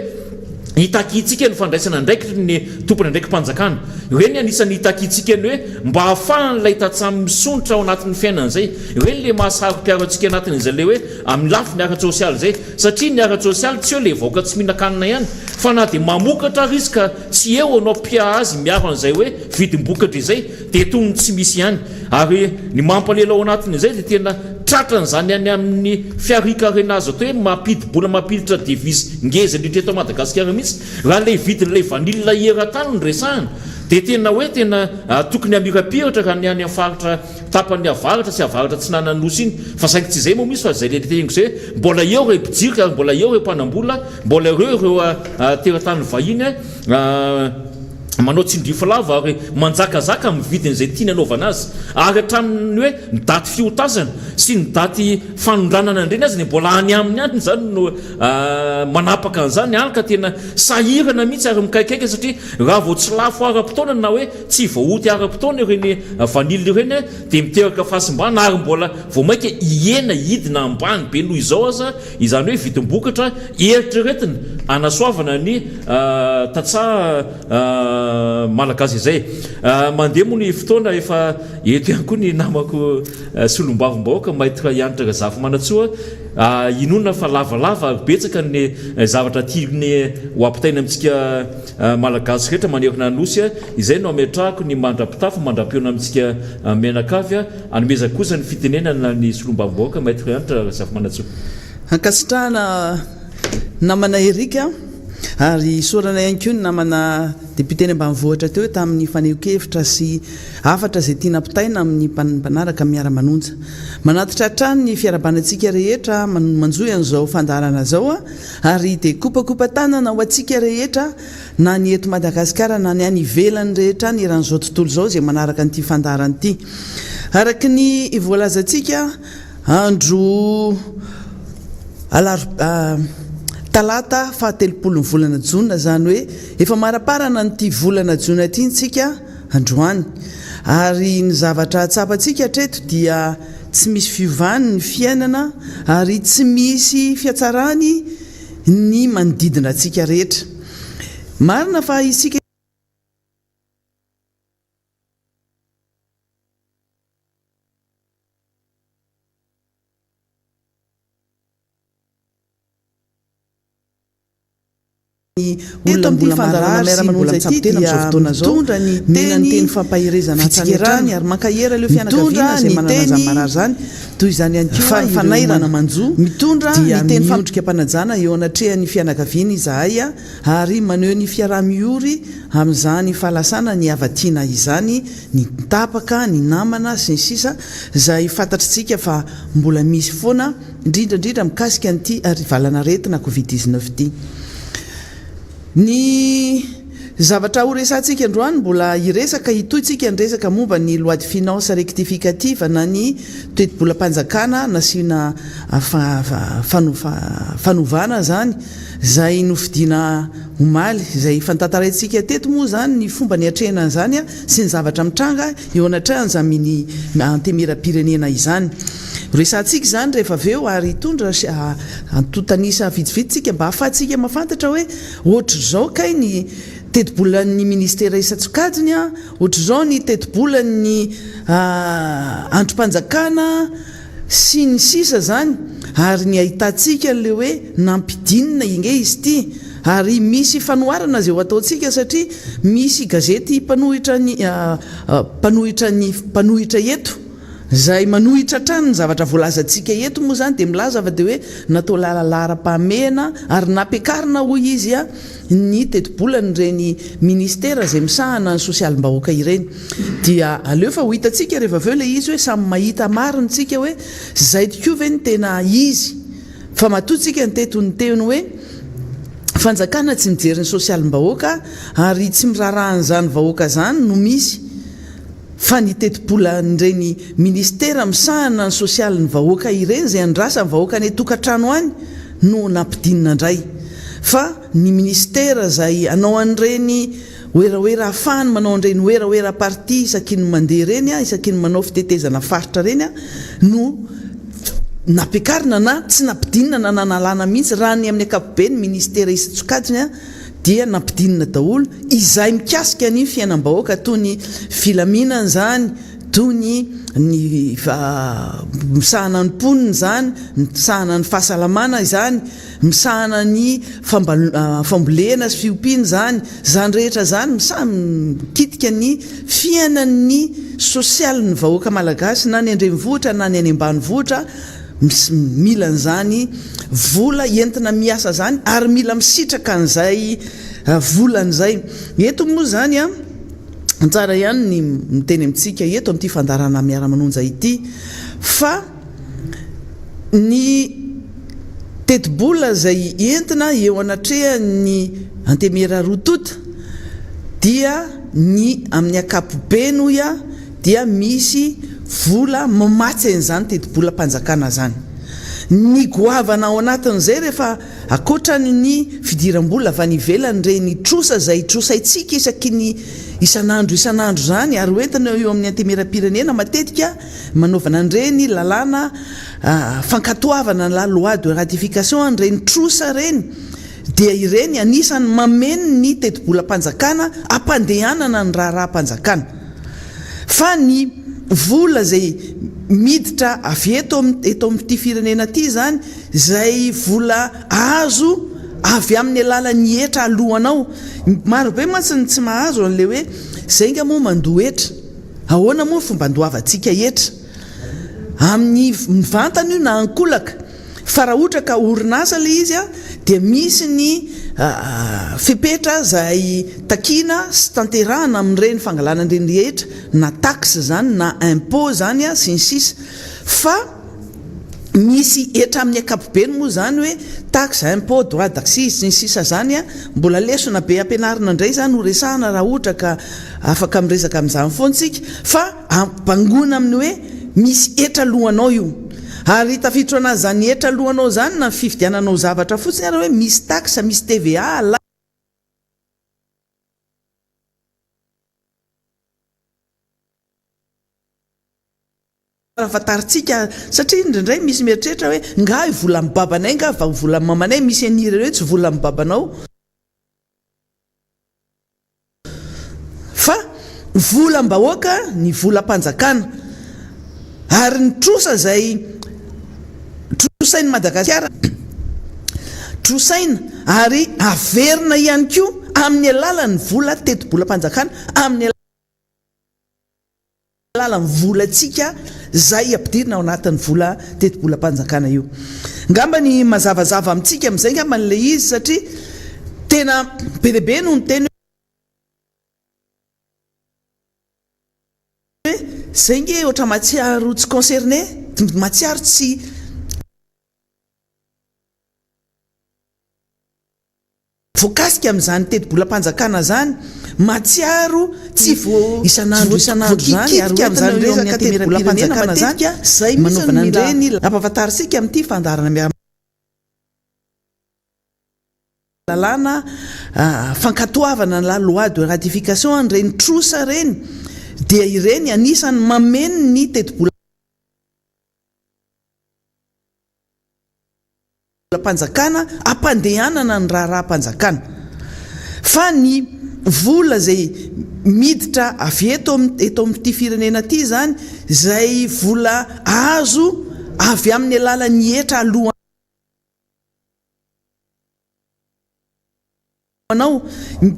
hitakitsika ny fandraisana ndraiky ny tompony ndraiky mpanjakana ireny anisan'ny hitakitsika ny hoe mba ahafahan'ilay tatsamy misondratra ao anatin'ny fiainan'izay ireny le mahasarym-piarantsika anatin'izay le hoe amin'ny lafy ny ara-tsosialy zay satria ny ara-tsosialy tsy eo le vahoaka tsy mihinan-kanina ihany fa na dia mamokatra ary izy ka tsy eo anao pia azy miaro an'izay hoe vidim-bokatra izay dia tony tsy misy ihany ary ny mampalela ao anatin'izay dia tena tratran'izany any amin'ny fiarikarena azy atao hoe mampidi-bola mampiditra devise ngeza indrindra eto Madagasikara mihitsy raha lay vidin'ilay vanila era-tany no resahana dia tena hoe tena tokony amirapiratra raha ny any afaritra tapany avaratra sy avaratra tsy nananosy iny fa saingy tsy izay moa misy fa zay le teniko zay mbola eo reo mpijirika ary mbola eo reo mpanambola mbola eo reo teratany vahiny manao tsindrifalava ary manjakazaka mividin'izay tiany anaovana azy ary hatraminy hoe nidaty fiotazana sy nidaty fanondranana indreny azy ny mbola any amin'ny andriny zany no manapaka an'izany any ka tena sahirana mihitsy ary mikaikaiky satria raha vao tsy lafo ara-potoana na hoe tsy vaoty ara-potoana ireny vanily ireny dia miteraka fahasimbana ary mbola vao maika iena hidina ambany be noho izao aza izany hoe vidim-bokatra eritreretina anasoavana ny tatsaha malagasy izay mandeha moa ny fotoana efa eto ihany koa ny namako solombavim-bahoaka mahita ianitra razafy manatsoa inona fa lavalava ary betsaka ny zavatra tiany ho ampitaina amintsika malagasy rehetra manerina nosy izay no ametrahako ny mandrapitafo mandram-peona amintsika menakavy anomezaka kosa ny fitenenana ny solombavim-bahoaka mahita ianitra razafy manatsoa ankasitrahana namana erika ary sorana ihany koa ny namana deputeny ambanivohitra teo tamin'ny faneho-kevitra sy afatra izay tiana ampitaina amin'ny mpanaraka miara-manonja manatitra hatrany ny fiarabanantsika rehetra manjoy an'izao fandarana zao ary dia kopakopa-tanana ho antsika rehetra na ny eto Madagasikara na ny any ivelany rehetra ny ran'izao tontolo izao izay manaraka n'ity fandarana ity araky ny voalazantsika andro talata fahatelopolo ny volana jona zany hoe efa maraparana nyity volana jona ity ntsika androany ary ny zavatra tsapantsika hatreto dia tsy misy fiovany ny fiainana ary tsy misy fiatsarany ny manodidina antsika rehetra marina fa isika olona mbola mitondra ny teny fampahirezana tsanirany ary mankahera leo fianakaviana izay manana zamarary zany toy izany ihany koa fanairana manjo mitondra ny teny famondrika mpanajana eo anatrehan'ny fianakaviana izahay ary maneho ny fiaraha-miory amin'izany fahalasana ny havatiana izany ny tapaka ny namana sy ny sisa izay fantatritsika fa mbola misy foana indrindrandrindra mikasika an'ity ary valana retina Covid-19 ity ny zavatra ho resantsika androany mbola iresaka itoytsika ny resaka momba ny loi de finance rectificative na ny toetim-bolam-panjakana nasiana fanovana zany zay nofidiana omaly zay fantataraintsika teto moa zany ny fomba ny atrehana zany sy ny zavatra mitranga eo anatrahanyzaminy antemera-pirenena izany resantsika zany rehefa aveo ary hitondra antotanisa vitsivitsitsika mba ahafahantsika mahafantatra hoe ohatra zao kay ny tetibolan'ny ministera isan-tsokajiny ohatra zao ny tetibolan'ny androm-panjakana sy ny sisa zany ary ny ahitantsika le hoe nampidinina inge izy ity ary misy fanoharana zay ho ataontsika satria misy gazety mpanohitra eto zay manohitra trany ny zavatra voalazantsika eto moa zany dia milaza fa dia hoe natao lalalaram-pamena ary nampiakarina hoy izy ny tetibolany ireny ministera zay misahana ny sosialim-bahoaka ireny dia aleo fa ho hitantsika rehefa aveo le izy hoe samy mahita marintsika hoe zay tokoa ve ny tena izy fa matotsika ny tetony teny hoe fanjakana tsy mijery ny sosialim-bahoaka ary tsy mirarahan'izany vahoaka zany no misy fa ny tetibolan'ireny ministera misahana ny sosialin'ny vahoaka ireny zay andrasa ny vahoaka ny tokantrano any no nampidinina indray fa ny ministera zay anao an'ireny oeraoera ahafahany manao an'ireny oeraoera parti isakiny mandeha reny isakiny manao fitetezana faritra reny no nampiakarina na tsy nampidinina na nanalana mihitsy raha ny amin'ny ankapobeny ministera isan-tsokajiny dia nampidinina daholo izay mikasika ny fiainam-bahoaka toy ny filaminana zany toy ny misahana ny mponina zany misahana ny fahasalamana izany misahana ny fambolena sy fiompiana zany rehetra zany mikitika ny fiainan'ny sosialin'ny vahoaka malagasy na ny andrenivohitra na ny any ambanivohitra mila n'izany vola entina miasa zany ary mila misitraka an'izay volan'izay eto moa zany tsara ihany ny miteny amintsika eto amin'ity fandarana miara-manonja ity fa ny tetibola zay entina eo anatrehan'ny antemera rotota dia ny amin'ny akapobeny hoy dia misy vola mamatsy an'izany teti-bolam-panjakana zany. Ny goavana ao anatin'izay rehefa akoatrany ny fidiram-bola avy any ivelany reny trosa zay trosaitsika isaky ny isan'andro zany ary hoentina eo amin'ny antemera-pirenena matetika manaovana an'ireny lalàna fankatoavana la loi de ratification an'ireny trosa reny dia ireny anisany mameno ny teti-bolam-panjakana ampandehanana ny raha-panjakana. Fa ny vola zay miditra avy eto amin'ity firenena ity zany zay vola azo avy amin'ny alalan'ny hetra alohanao. Maro be matsiny tsy mahazo an'le hoe zay nga moa mandoa hetra, ahoana moa fomba andoavantsika hetra amin'ny mivantana io na ankolaka. Fa raha ohatra ka orinasa le izy dia misy ny fepetra zay takina sy tanterahana amin'ireny fangalana an'ireny rehetra na taxe zany na impôt zany sy ny sisa. Fa misy hetra amin'ny akapobeny moa zany hoe taxe, impôt, droit d'accise sy ny sisa zany mbola lesona be ampianarina indray zany ho resahana raha ohatra ka afaka miresaka amin'izany foantsika. Fa ampangona amin'ny hoe misy hetra lohanao io ary tafitro anazy zany hetra lohanao zany na fividiananao zavatra fotsiny ary hoe misy taxe, misy TVA rahafantaritsika satria indraindray misy mieritreritra hoe nga io vola amin'ny babanay nga va vola amin'ny mamanay misy aniry hoe tsy vola amin'ny babanao. Fa volam-bahoaka ny volam-panjakana ary ny trosa zay trosainy Madagasikara trosaina ary averina ihany koa amin'ny alalan'ny vola teti-bolam-panjakana amin'ny alalan'ny volatsika zay ampidirina ao anatin'ny vola teti-bolam-panjakana io. Ngamba ny mazavazava amintsika amin'izay ngamba n'le izy satria tena be deabe no ny teny hoe zay nge ohatra matsiaro tsy concerné, matsiaro tsy voakasika amin'izany teti-bolam-panjakana zany, matsiaro tsy isan'andro zany ary amin'izany resaka teti-bolam-panjakana zany zay manaovana an'ireny ampahafantarisika amin'ity fandarana lalàna fankatoavana la loi de ratification an'ireny trosa reny dia ireny anisany mameno ny teti-bolam-panjakana ampandehanana ny raha-panjakana. Fa ny vola zay miditra avy eto amin'ity firenena ity zany zay vola azo avy amin'ny alalan'ny hetra alohanao.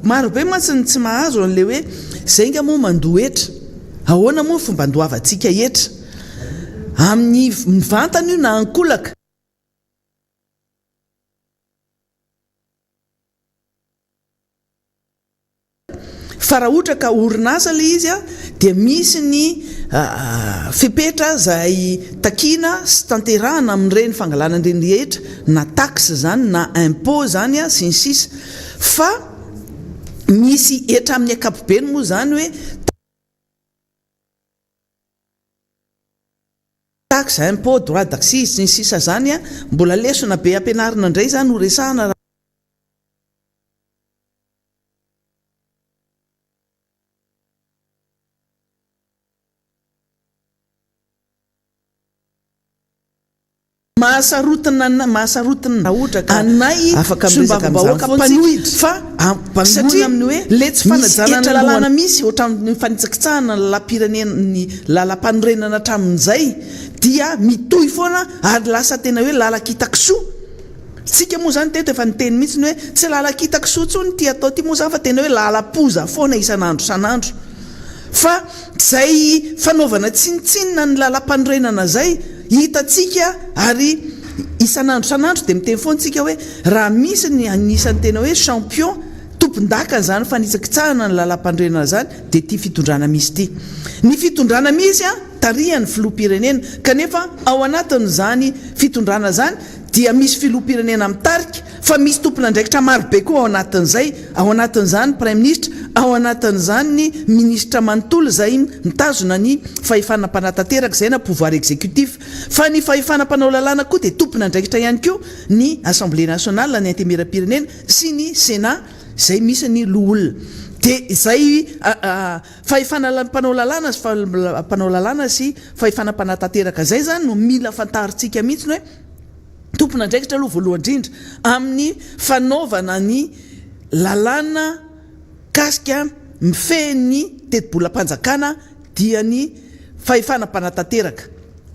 Maro be matsiny tsy mahazo an'le hoe zay nga moa mandoa hetra, ahoana moa fomba andoavantsika hetra amin'ny mivantana io na ankolaka. Fa raha ohatra ka orinasa le izy dia misy ny fepetra zay takina sy tanterahana amin'ireny fangalana an'ireny rehetra na taxe zany na impôt zany sy ny sisa. Fa misy hetra amin'ny akapobeny moa zany hoe taxe, impôt, droit d'accise sy ny sisa zany mbola lesona be ampianarina indray zany ho resahana mahasarotana ohatra ka anay afaka miresaka amin'izany fa satria amin'ny hoe le tsy fanajana lalàna misy ohatran'ny fanitsakitsahana lalam-pirenena lalam-panorenana hatramin'izay dia mitohy foana ary lasa tena hoe lalakitakisoa. Sika moa zany teto efa niteny mihitsy ny hoe tsy lalakitakisoa tsony ty atao ty moa zany fa tena hoe lalapoza foana isan'andro san'andro. Fa zay fanaovana tsinitsinina ny lalam-panorenana zay hitatsika ary isan'andro san'andro dia miteny foantsika hoe raha misy ny anisan'ny tena hoe champion tompon-daka zany fanitsakitsahana ny lalam-panorenana zany dia ty fitondrana misy ty. Ny fitondrana misy tarihan'ny filoham-pirenena kanefa ao anatin'izany fitondrana zany dia misy filoham-pirenena mitarika fa misy tompon'andraikitra marobe koa ao anatin'izay, ao anatin'izany prime ministre, ao anatin'izany ny ministra manontolo izay mitazona ny fahefana mpanatateraka izay na pouvoir exécutif, fa ny fahefana mpanao lalàna koa dia tompon'andraikitra ihany koa ny assemblée nationale, ny antemera-pirenena sy ny sénat izay misy ny loholona. Dia izay fahefana mpanao lalàna sy fahefana mpanatateraka izay zany no mila fantaritsika mihitsy hoe tompon'andraikitra aloha voalohany indrindra amin'ny fanaovana ny lalàna kasika mifehy teti-bolam-panjakana dia ny fahefana mpanatateraka.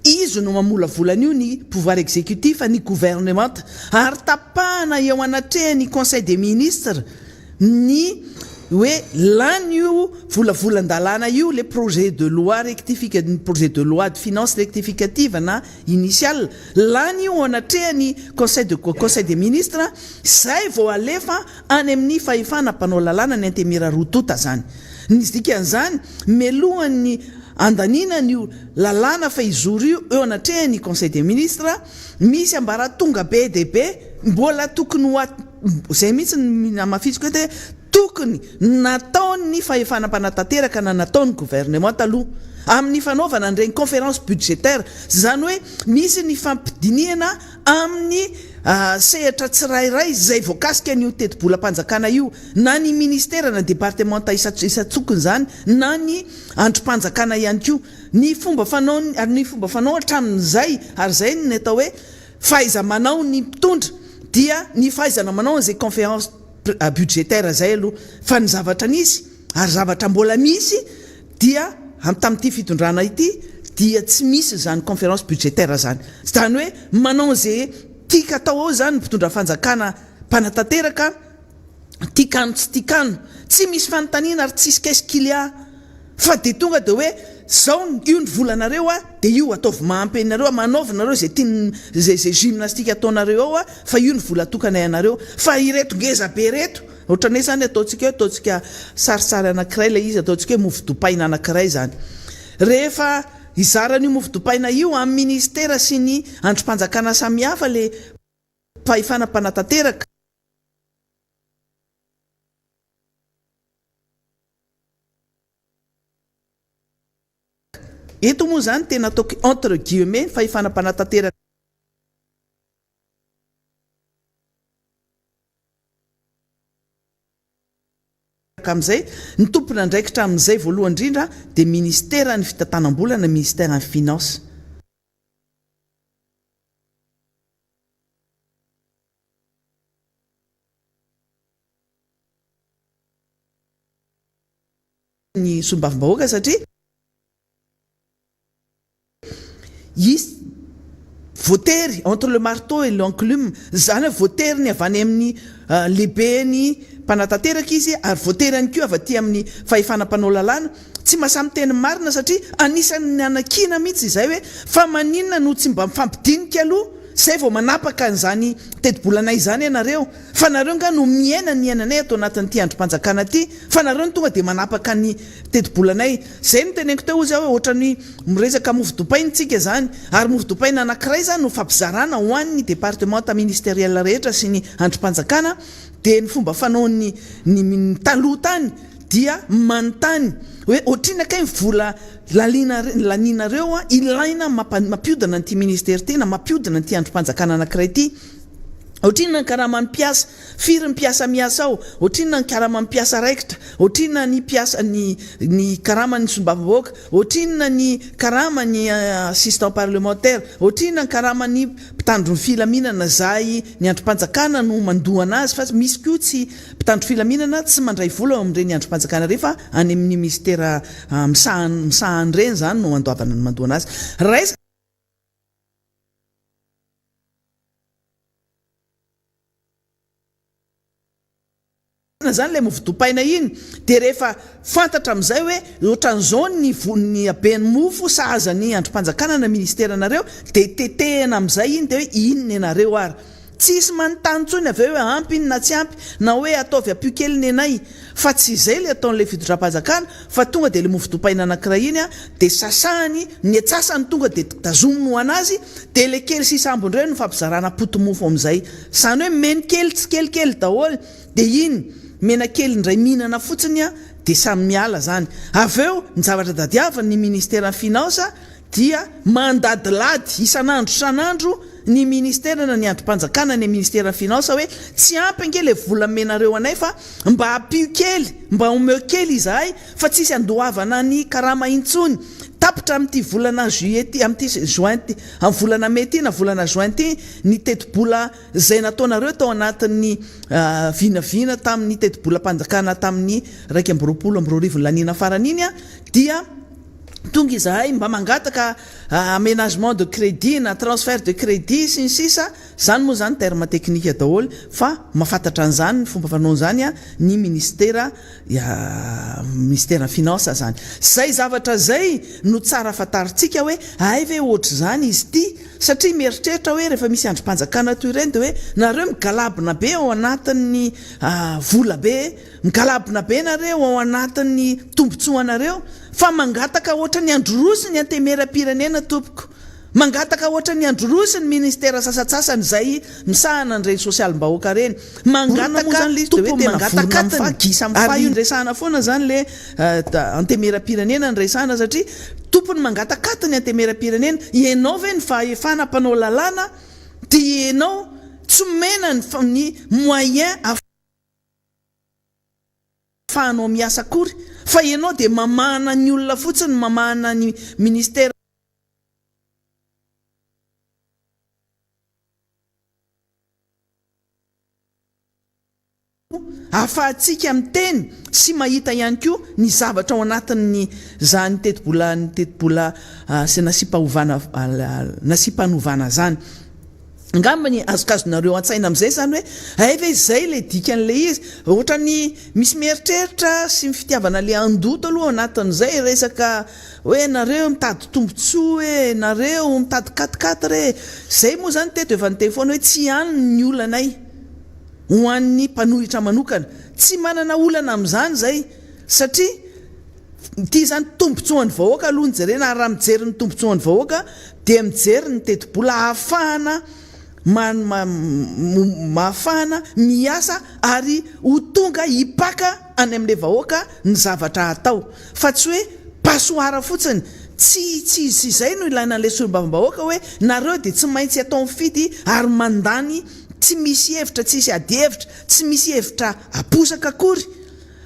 Izy no mamolavolana io ny pouvoir exécutif, ny gouvernement, ary tapahana eo anatrehany conseil des ministres ny hoe lany io volavolan-dalàna io le projet de loi rectificative, projet de loi de finance rectificative na initial, lany io anatrehany conseil des ministres zay vao alefa any amin'ny fahefana mpanao lalàna ny antemera rotota zany. Nisy dikan'izany melohan'ny andaninany io lalàna fa izory io eo anatrehany conseil des ministres misy ambaratonga be de be mbola tokony zay mihitsy namafisiko hoe tokony nataony fahefana mpanatateraka na nataony gouvernement taloha amin'ny fanaovana an'ireny conférence budgétaire, zany hoe misy ny fampidiniana amin'ny sehatra tsirairay zay voakasika an'io teti-bolam-panjakana io, na ny ministère na départementa isatsokony zany na ny androm-panjakana ihany koa, ny fomba fanao hatramin'izay ary zay ny atao hoe faiza manao ny mpitondra dia ny fahaizana manao an'izay conférence budgétaire zay aloha, fa ny zavatra nisy ary zavatra mbola misy dia tamin'ity fitondrana ity dia tsy misy zany conférence budgétaire zany. Zany hoe manao zay tika atao ao zany mpitondra fanjakana mpanatateraka, tikano tsy tikano, tsy misy fanontaniana ary tsisy keskilia, fa de tonga de hoe zao io ny volanareo de io ataovy mahampy anareo, manaovanareo zay gymnastique ataonareo ao fa io ny vola tokana anareo, fa ireto ngeza be reto ohatranay zany ataontsika sarisary anankiray le izy ataontsika hoe mofo dopaina anankiray zany. Rehefa izaran'io mofo dopaina io amin'ny ministère sy ny androm-panjakana samihafa le fahefana mpanatateraka, eto moa zany tena ataoko entre guillemets fahefana mpanatateraka amin'izay ny tompon'andraikitra amin'izay voalohany indrindra dia ministère ny fitantanam-bola na ministère ny finance. Ny sombavim-bahoaka satria izy voatery entre le marteau et l'enclume, zany hoe voatery ny avy any amin'ny lehibe ny mpanatateraka izy ary voatery ihany koa avy aty amin'ny fahefana mpanao lalàna. Tsy mahasamy teny marina satria anisan'ny anakina mihitsy izay hoe fa maninona no tsy mba mifampidinika aloha zay vao manapaka an'izany teti-bolanay izany ianareo, fa nareo nga no miaina ny iainanay atao anatin'ity androm-panjakana ity, fa nareo ny tonga dia manapaka ny teti-bolanay. Zay no teneniko teo izy hoe ohatrany miresaka mofo dopaina tsika zany, ary mofo dopaina anankiray zany no fampizarana ho an'ny départementa ministériel rehetra sy ny androm-panjakana, dia ny fomba fanaony ny taloha tany dia manontany hoe ohatrina kay vola laninareo ilaina mampiodana n'ity ministère ty na mampiodana n'ity androm-panjakana anankiray ty, ohatrina ny karama mampiasa firy mpiasa miasa ao, ohatrina ny karama mampiasa raikitra, ohatrina ny piasa ny karama ny sombavim-bahoaka, ohatrina ny karama ny assistant parlementaire, ohatrina ny karama ny mpitandro ny filaminana zay ny androm-panjakana no mandohana azy, fa misy koa tsy mpitandro filaminana tsy mandray vola amin'ireny androm-panjakana rehefa any amin'ny ministère misahany reny zany no andoavana ny mandohana azy. Zany le mofo dopaina iny dia rehefa fantatra amin'izay hoe ohatran'izao ny aben'ny mofo sahaza ny androm-panjakana na ministère nareo dia tetehana amin'izay iny dia hoe inona ianareo ary tsisy manontany ntsony avy hoe ampy iny na tsy ampy na hoe ataovy ampio kely ny anay, fa tsy izay le ataon'le fitondram-panjakana fa tonga dia le mofodopaina anankiray iny a dia sasahany ny atsasany tonga dia tazomino anazy dia le kely sy sambony ireo no fampizarana potomofo amin'izay izany hoe mena kely tsy kelikely daholo dia iny mena kely indray mihinana fotsiny a dia samy miala zany. Avy eo ny zavatra dadiavany ny ministera ny finansa dia mandadilady isan'andro ny ministera na ny androm-panjakana ny ministera ny finansa hoe tsy ampy ange le volamenareo anay fa mba apio kely mba omeo kely izahay fa tsisy andohavana ny karama intsony tapitra amin'ity volana juillet ty amin'ity juin ty amin'ny volana mai ty na volana juin ty ny teti-bola zay nataonareo tao anatin'ny vinavina tamin'ny teti-bolam-panjakana tamin'ny 2020 lanina farany iny a dia tonga izahay mba mangataka aménagement de crédit na transfert de crédit sy ny sisa zany moa zany terme technique daholo fa mahafantatra an'izany ny fomba fanaon'izany a ny ministera finance zany. Zay zavatra zay no tsara fantaritsika hoe ay ve ohatry zany izy ity satria mieritreritra hoe rehefa misy androm-panjakana toy ireny dia hoe nareo migalabina be ao anatin'ny vola be migalabina be nareo ao anatin'ny tombotsoanareo fa mangataka ohatra ny androrosy ny antemera-pirenena tompoko mangataka ohatra ny androrosy ny ministera sasatsasany zay misahana ny reny sosialim-bahoaka reny mangatakatompo resahana foana zany le antemera-pirenena ny resahana satria tompony mangatakata ny antemera-pirenena ianao ve ny fahefana mpanao lalàna dia ianao tsy mena ny moyen ahafahanao miasa akory fa ianao dia mamahana ny olona fotsiny mamahana ny ministera ahafahantsika amin'ny teny sy mahita ihany koa ny zavatra ao anatin'ny zany teti-bola sy nasimpanovana zany angambany azokazonareo an-tsaina amin'izay zany hoe ay ve izay le dikan'le izy ohatra ny misy mieritreritra sy ny fitiavana le andoto aloha anatin'izay resaka hoe nareo mitady tombotsoa hoe nareo mitady katikaty re zay moa zany teto efa nyteny foana hoe tsy ihany ny olanay ho an'ny mpanohitra manokana tsy manana olana amin'izany zay satria ity zany tombotsoan'ny vahoaka aloha ny jerena ary raha mijery ny tombotsoan'ny vahoaka dia mijery ny teti-bola ahafahana mahafahana miasa ary ho tonga hipaka any amin'le vahoaka ny zavatra atao fa tsy hoe pasoara fotsiny tsy izay no ilaina an'le solombavambahoaka hoe nareo dia tsy maintsy atao mifidy ary mandany tsy misy hevitra tsisy ady hevitra tsy misy hevitra aposaka akory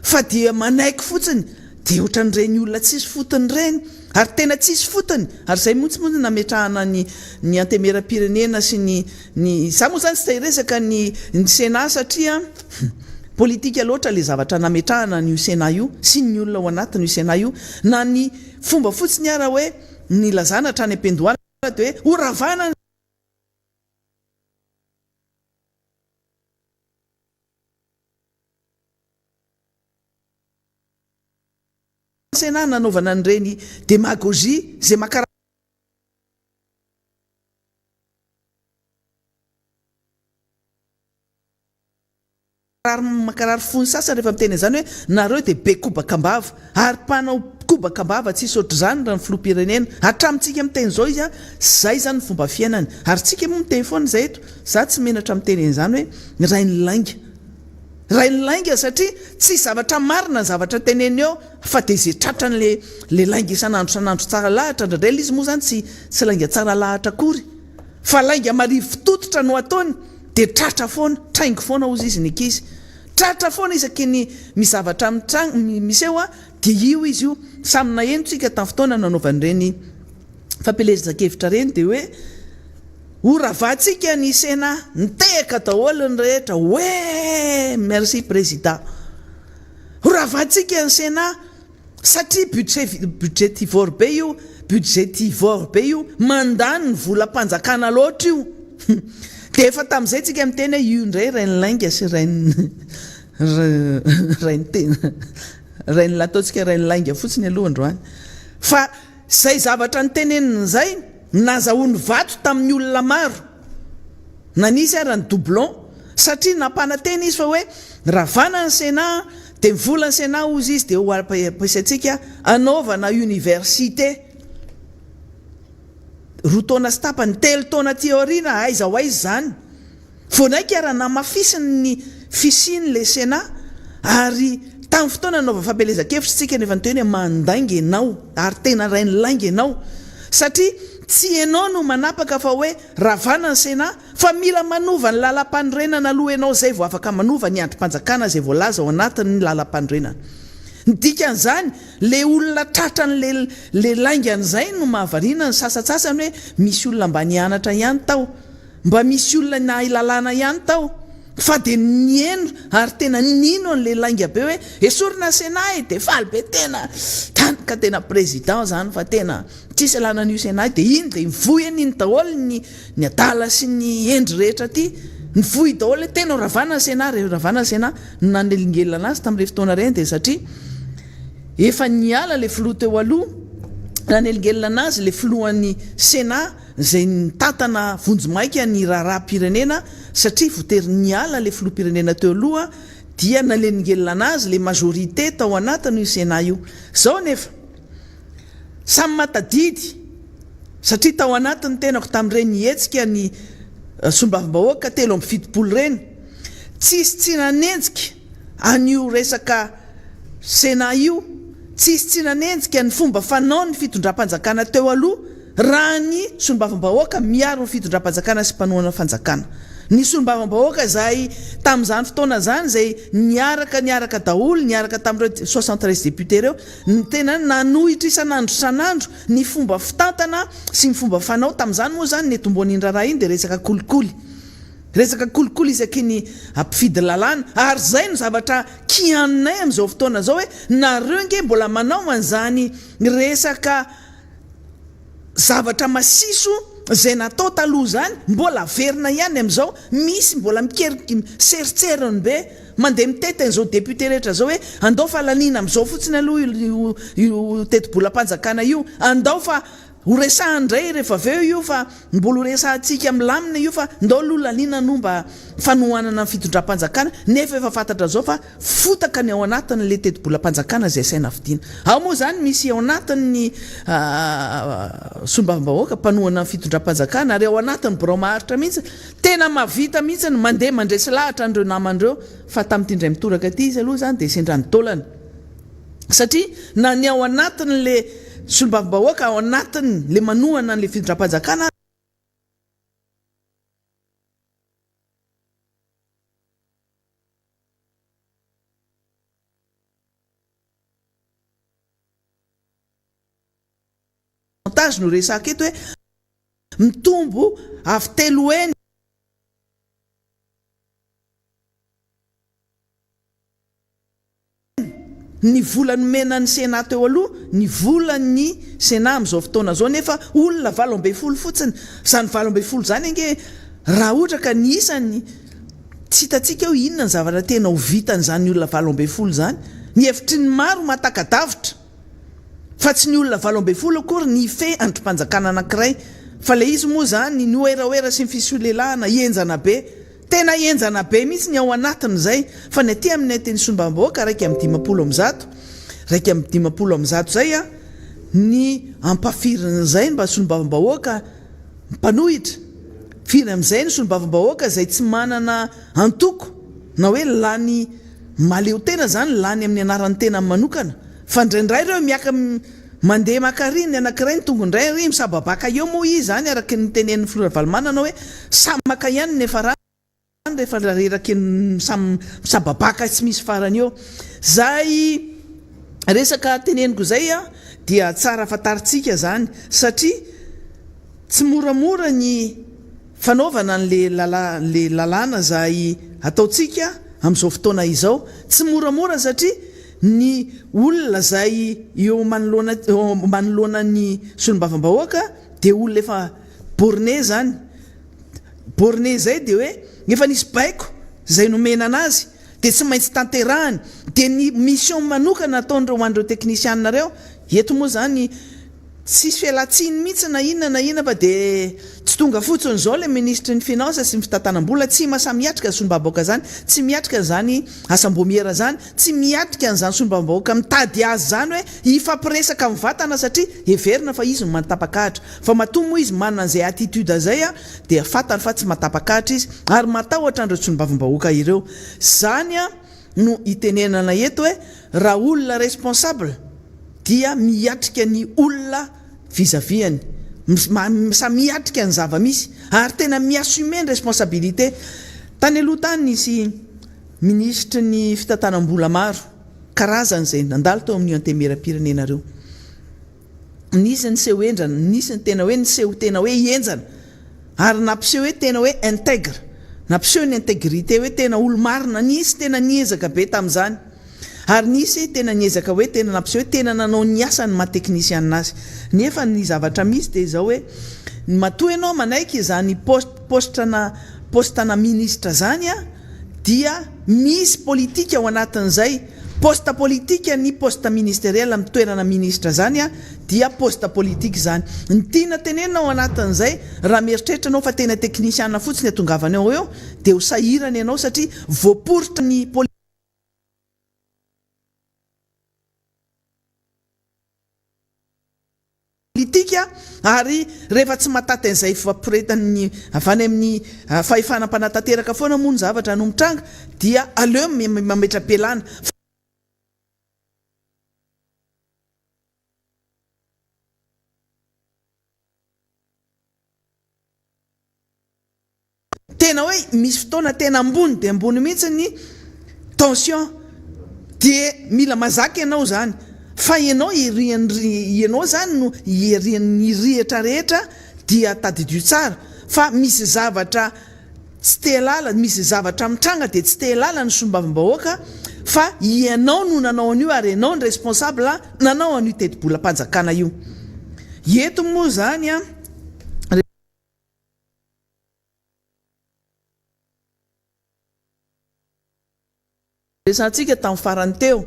fa dia manaiky fotsiny dia ohatran'ireny olona tsisy fotony ireny ary tena tsisy fotony ary zay motsy moa nametrahana ny antemera-pirenena sy ny za moa zany tsy tahiresaka ny Sénat satria politika loatra le zavatra nametrahana ny Sénat io sy ny olona ao anatin'io Sénat io na ny fomba fotsiny ara hoe ny lazana hatrany ampendohana dia hoe horavana Sénat nanaovana an'ireny démagogie zay makarary fony sasany rehefa miteny izany hoe nareo dia be kobakambava ary mpanao kobakambava tsisy ohatr'izany raha ny filoham-pirenena hatramintsika miteny izao izy a zay zany ny fomba fiainany ary tsika moa miteny foana izay eto za tsy menatra miteny izany hoe ray ny lainga ray ny lainga satria tsy zavatra marina ny zavatra teneny eo fa dia izay tratrany le lainga isan'andro tsara lahatra ndraindray izy moa zany tsy lainga tsara lahatra akory fa lainga marivo fotototra no ataony dia tratra foana traingo foana ozy izy ny ankizy tratra foana isaky ny mizavatra misy eo a dia io izy io samy nahenontsika tamin'ny fotoana nanaovan'ireny fampelezan-kevitra reny dia hoe horavatsika ny Sénat nitehaka daholo ny rehetra hoe merci président horavatsika ny Sénat satria budgetivore be io mandany ny volam-panjakana loatra io dia efa tamin'izay tsika miteny hoe io indray rainy lainga sy rainy lataontsika rainy lainga fotsiny aloha androany fa zay zavatra nitenenina zay nazahoany vato tamin'ny olona maro nanisy ary ny doublon satria nampanateny izy fa hoe ravana ny Sénat dia mivola ny Sénat ozy izy dia ho ampasaitsika anaovana université roa taona sy tapany telo taona ty aoriana aiza ho aiza zany vonaika raha namafisiny ny fisiny le Sénat ary tamin'ny fotoana naova fampelezan-kevitra tsika nefa nytoeny hoe mandainga ianao ary tena ray ny lainga ianao satria tsy ianao no manapaka fa hoe ravana ny Sénat fa mila manova ny lalam-panorenana aloha ianao zay vao afaka manova ny androm-panjakana zay voalaza ao anatin'ny lalam-panorenana ny dikan'izany le olona tratran'le laingan'izay no mahavariana ny sasatsasany hoe misy olona mba nianatra ihany tao mba misy olona na ilalana ihany tao fa dia nieno ary tena nino n'le lainga be hoe esorina Sénat dia faly be tena tanika tena président zany fa tena tsisy alana an'io Sénat dia iny dia mivoy an'iny daholo ny adala sy ny endry rehetra ty nivoy daholo tena ravana Sénat re ravana Sénat nanelingelina anazy tamin'irey fotoana reny dia satria efa niala le filoha teo aloha nanelingelina anazy le filohan'ny Sénat zay nitatana vonjomaika ny raharaha-pirenena satria votery niala le filoha-pirenena teo aloha dia nanelingelina anazy le majorité tao anatiny io Sénat io zao nefa samy matadidy satria tao anatiny tenako tamin'ireny nietsika ny sombavim-bahoaka telo amby fitopolo reny tsisy tsy nanenjika an'io resaka Sénat io tsisy tsy nanenjika ny fomba fanao ny fitondram-panjakana teo aloha raha ny solombavim-bahoaka miaro ny fitondram-panjakana sy mpanohana fanjakana ny solombavim-bahoaka zay tamin'izany fotoana zany zay niaraka daholo niaraka tamin'ireo 73 député reo ny tena nanohitra isan'andro san'andro ny fomba fitantana sy ny fomba fanao tamin'izany moa zany ny etomboan'iny raharaha iny dia resaka kolikoly isaky ny ampifidy lalàna ary zay no zavatra kianinay amin'izao fotoana zao hoe nareo nge mbola manao an'izany resaka zavatra masiso zay natao taloha zany mbola verina ihany amin'izao misy mbola mikeriky seritseriny be mandeha mitety an'izao député rehetra zao hoe andao fa lanina amin'izao fotsiny aloha io teti-bolam-panjakana io andao fa ho resahandray rehefa aveo io fa mbola ho resahantsika milamina io fa ndao aloha lalina no mba fanohanana ny fitondram-panjakana nefa efa fantatra zao fa fotaka ny ao anatiny le teti-bolam-panjakana zay saina fidiana ao moa zany misy ao anatin'ny sombavim-bahoaka mpanohana ny fitondram-panjakana ary ao anatin'ny borao maharitra mihitsy tena mavita mihitsy ny mandeha mandresy lahatra andreo namandreo fa tamin'ity ndray mitoraka ty izy aloha zany dia sendrany taolana satria na ny ao anatiny le solombavim-bahoaka ao anatiny le manohana n'le fitondram-panjakana avantage no resaka eto hoe mitombo avy telo eny ny vola nomena ny Sénat teo aloha ny vola ny Sénat amin'izao fotoana zao nefa olona 12 fotsiny zany 12 zany nge raha ohatra ka ny isany tsy hitatsika eo inona ny zavatra tena ho vitan'izany olona 12 zany ny hevitry ny maro matakadavitra fa tsy ny olona 12 akory ny fe androm-panjakana anankiray fa le izy moa zany ny oeraoera sy ny fisolelahana enjana be tena enjana be mihitsy ny ao anatiny zay fa ny aty amin'ny teny sombam-bahoaka raiky amin'ny 50 zay a ny ampafirina zay mba sombam-bahoaka mpanohitra firy amin'izay ny sombam-bahoaka zay tsy manana antoko na hoe lany maleo tena zany lany amin'ny anaran'ny tena manokana fa ndraindray reo miaka mandeha makariny ny anankiray ny tongondray ry misababaka eo moa izy zany araky ny tenen'ny Flora Valmanana hoe samaka ihany nefa raha rehefa reraky misababaka tsy misy farany eo zay resaka teneniko zay a dia tsara fantaritsika zany satria tsy moramora ny fanaovana le lalàna zay ataotsika amin'izao fotoana izao tsy moramora satria ny olona zay eo manoloana ny solombavim-bahoaka dia olona efa borné zany borné zay dia hoe efa nisy baiko zay nomena anazy dia tsy maintsy tanterahany dia ny mission manokana ataondreo hoandreo teknisianareo eto moa zany tsisy fialatsiny mihitsy na inona fa dia tsy tonga fotsiny zao le ministre ny finance sy ny fitantanam-bola tsy mahasamiatrika ny solombabahoaka zany, tsy miatrika zany asam-bomiera zany, tsy miatrika n'izany solombabahoaka mitady azy zany hoe ifampiresaka amin'ny vatana satria heverina fa izy no matapakahatra, fa matoa moa izy manana an'izay attitude zay a dia fatany fa tsy matapakahatra izy ary matahotra andreo solombavam-bahoaka ireo. Zany a no itenenana eto hoe raha olona responsable dia miatrika ny olona vis-à-vis-any, miatrika ny zava-misy ary tena miassume ny responsabilité. Tany aloha tany nisy ministre ny fitantanam-bola maro karazany zay nandalo tao amin'ny antemera-pirenena reo, nisy ny seho endrana, nisy ny tena hoe niseho tena hoe enjana ary nampiseho hoe tena hoe intègre, nampiseho ny intégrité hoe tena olo marina, nisy tena niezaka be tamin'izany ary nisy tena niezaka hoe tena nampiseho hoe tena nanao ny asany maha-teknisianina azy. Nefa ny zavatra misy dia zao hoe matoa ianao manaiky zany postana ministre zany a dia misy politika ao anatin'izay, poste politika ny poste ministériel amin'ny toerana ministre zany a dia poste politique zany. Ny tiana tenena ao anatin'izay raha mieritreritra anao fa tena teknisiana fotsiny atongavany ao eo dia ho sahirana ianao satria voaporitra ny politika ary rehefa tsy mahatate an'izay fampiretan'ny avany amin'ny fahefana mpanatateraka foana moa ny zavatra hanomtranga dia aleo mametra-pialana. Tena hoe misy fotoana tena ambony dia ambony mihitsy ny tension dia mila mazaka ianao zany fa ianao ianao zany no ny rihatra rehetra dia tadidio tsara fa misy zavatra tsy te-lala, misy zavatra mitranga dia tsy te-lala ny solombavam-bahoaka fa ianao no nanao an'io ary ianao ny responsable nanao an'io teti-bola-panjakana io. Eto moa zany a resantsika tamin'ny farany teo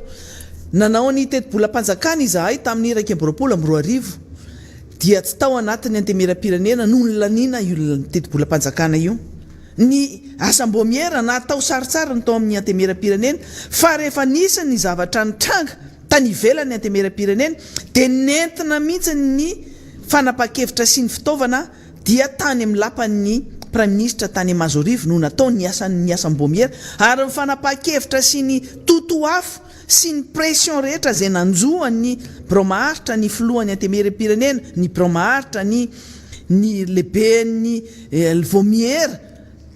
nanao ny teti-bola-panjakana izahay tamin'ny 2024 dia tsy tao anatin'ny antemera-pirenena no nylaniana io teti-bola-panjakana io. Ny asam-bomiera natao saritsara ny tao amin'ny antemera-pirenena fa rehefa nisy ny zavatra nitranga tany ivelany antemera-pirenena dia nentina mihitsy ny fanapa-kevitra sy ny fitaovana dia tany amin'ny lapan'ny prime ministre tany Mazorivo no natao ny asam-bomiera ary ny fanapa-kevitra sy ny totoafo sy ny pression rehetra zay nanjoany bromaharitra ny filohan'ny antemera-pirenena, ny bromaharitra ny lehiben'ny vomiera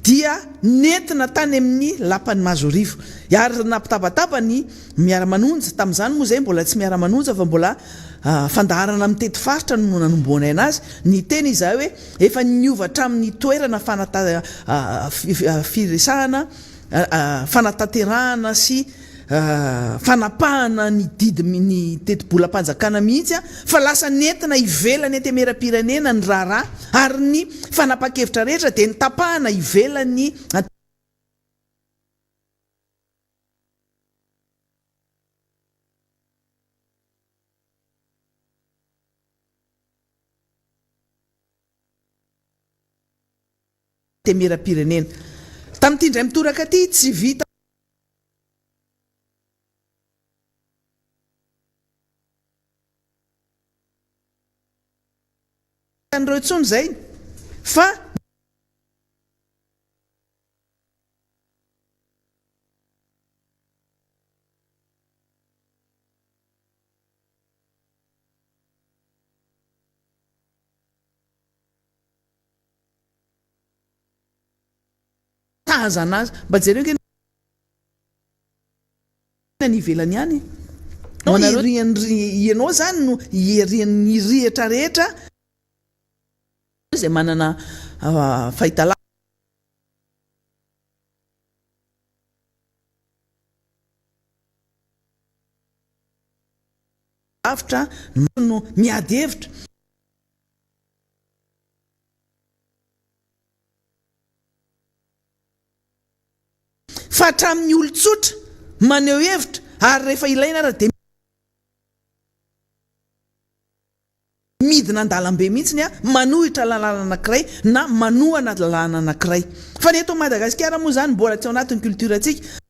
dia nentina tany amin'ny lapan'ny Mazorivo ary napitabataba ny miara-manonja tamin'izany moa zay mbola tsy miara-manonja fa mbola fandaharana amin'ny teti-faritra no nanomboana anazy. Ny teny izahay hoe efa niovatra amin'ny toerana firesahana fanataterahana sy fanapahana ny didiny teti-bola-panjakana mihitsy fa lasa nentina ivelany antemera-pirenena ny raharaha ary ny fanapa-kevitra rehetra dia nitapahana ivelany antemera-pirenena. Tamin'ity indray mitoraka ty tsy vita an'ireo intsony zay fa tazana azy mba jereo ke ny ivelany ihany ianao zany no ny rihatra rehetra zay manana fahitalavitra no miady hevitra fa hatramin'ny olon-tsotra maneho hevitra ary rehefa ilaina ara dia midina an-dalambe mihitsiny a manohitra lalàna anankiray na manohana lalàna anankiray fa ny eto Madagasikara moa zany mbola tsy ao anatin'ny kulturantsika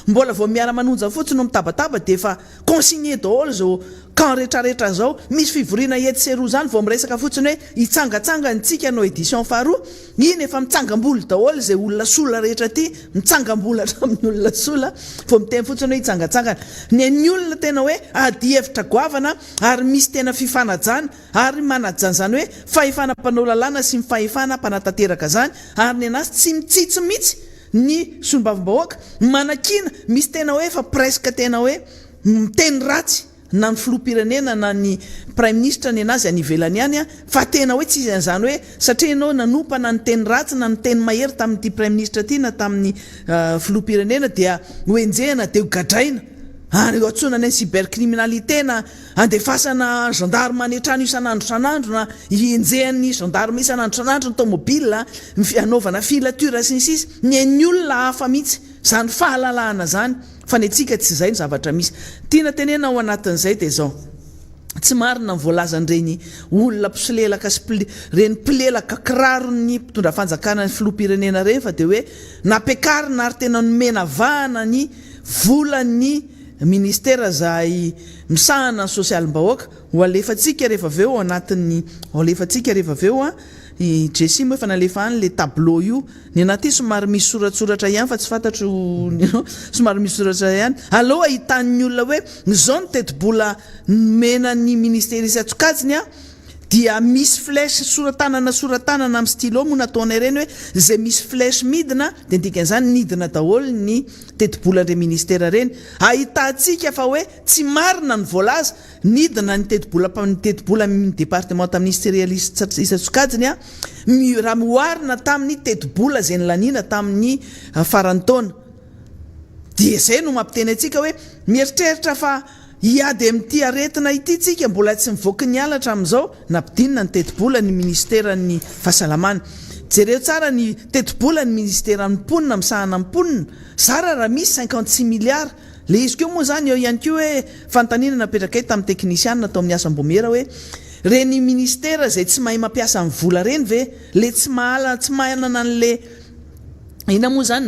mbola vao miara-manonja fotsiny no mitabataba dia efa consigné daholo zao camp rehetrarehetra zao misy fivoriana ety seroa zany vao miresaka fotsiny hoe hitsangatsanganytsika no édition faharoa iny efa mitsangambola daholo zay olona sola rehetra ty mitsangambola hatramin'ny olona sola vao miteny fotsiny hoe hitsangatsangana ny olona tena hoe ady hevitra goavana ary misy tena fifanajana ary manajana zany hoe fahefana mpanao lalàna sy mifahefana mpanatateraka zany ary ny anazy tsy mitsitsy mihitsy ny solombavam-bahoaka manakina misy tena hoe fa presque tena hoe miteny ratsy na ny filoham-pirenena na ny prime ministre ny anazy any ivelany ihany a fa tena hoe tsy izany hoe satria ianao nanompa na ny teny ratsy na ny teny mahery tamin'ity prime ministre ty na tamin'ny filoham-pirenena dia hoenjehana dia ho gadraina ary atsona ny cybercriminalité na andefasana gendarme anetrano isan'andro na enjehan'ny gendarme isan'andro ny tomobile anaovana filature sy ny sisa ny olona hafa mihitsy zany fahalalahana zany fa ny atsika tsy izay ny zavatra misy tiana tenena ao anatin'izay dia zao tsy marina ny voalazan'ireny olona mpisolelaka sy reny mpilelaka kirarony mpitondra fanjakana ny filoham-pirenena reny fa dia hoe nampiakarina ary tena nomena vahana ny volan'ny ministera zay misahana ny sosialim-bahoaka ho alefatsika rehefa aveo ao anatin'ny alefatsika rehefa aveo a i Jessie moa efa nalefa any le tableau io ny anaty somary misy soratsoratra ihany fa tsy fantatro somary misy soratra ihany aloha ahitan'ny olona hoe zao ny teti-bola mena ny ministera isy atsokajiny a dia misy flèche soratanana amin'ny stylo moa nataonay ireny hoe zay misy flèche midina dia dikan'izany nidina daholo ny teti-bolan'ireny ministera ireny ahitantsika fa hoe tsy marina ny voalaza nidina ny teti-bola départemental ministérialiste isatsokajiny a raha mihoarina tamin'ny teti-bola zay nylaniana tamin'ny farantaona dia zay no mampiteny antsika hoe mieritreritra fa iady amin'ity aretina ity tsika mbola tsy mivoaka ny alatra amin'izao nampidinina ny teti-bola ny ministera ny fahasalamana jereo tsara ny teti-bola ny ministera ny mponina misahana mponina zara raha misy 56 milliards le izy keo moa zany eo ihany koa hoe fanontaniana napetraka tamin'ny teknisianina atao amin'ny asam-bomera hoe reny ministera zay tsy mahay mampiasa ny vola reny ve le tsy mahanana an'le ina moa zany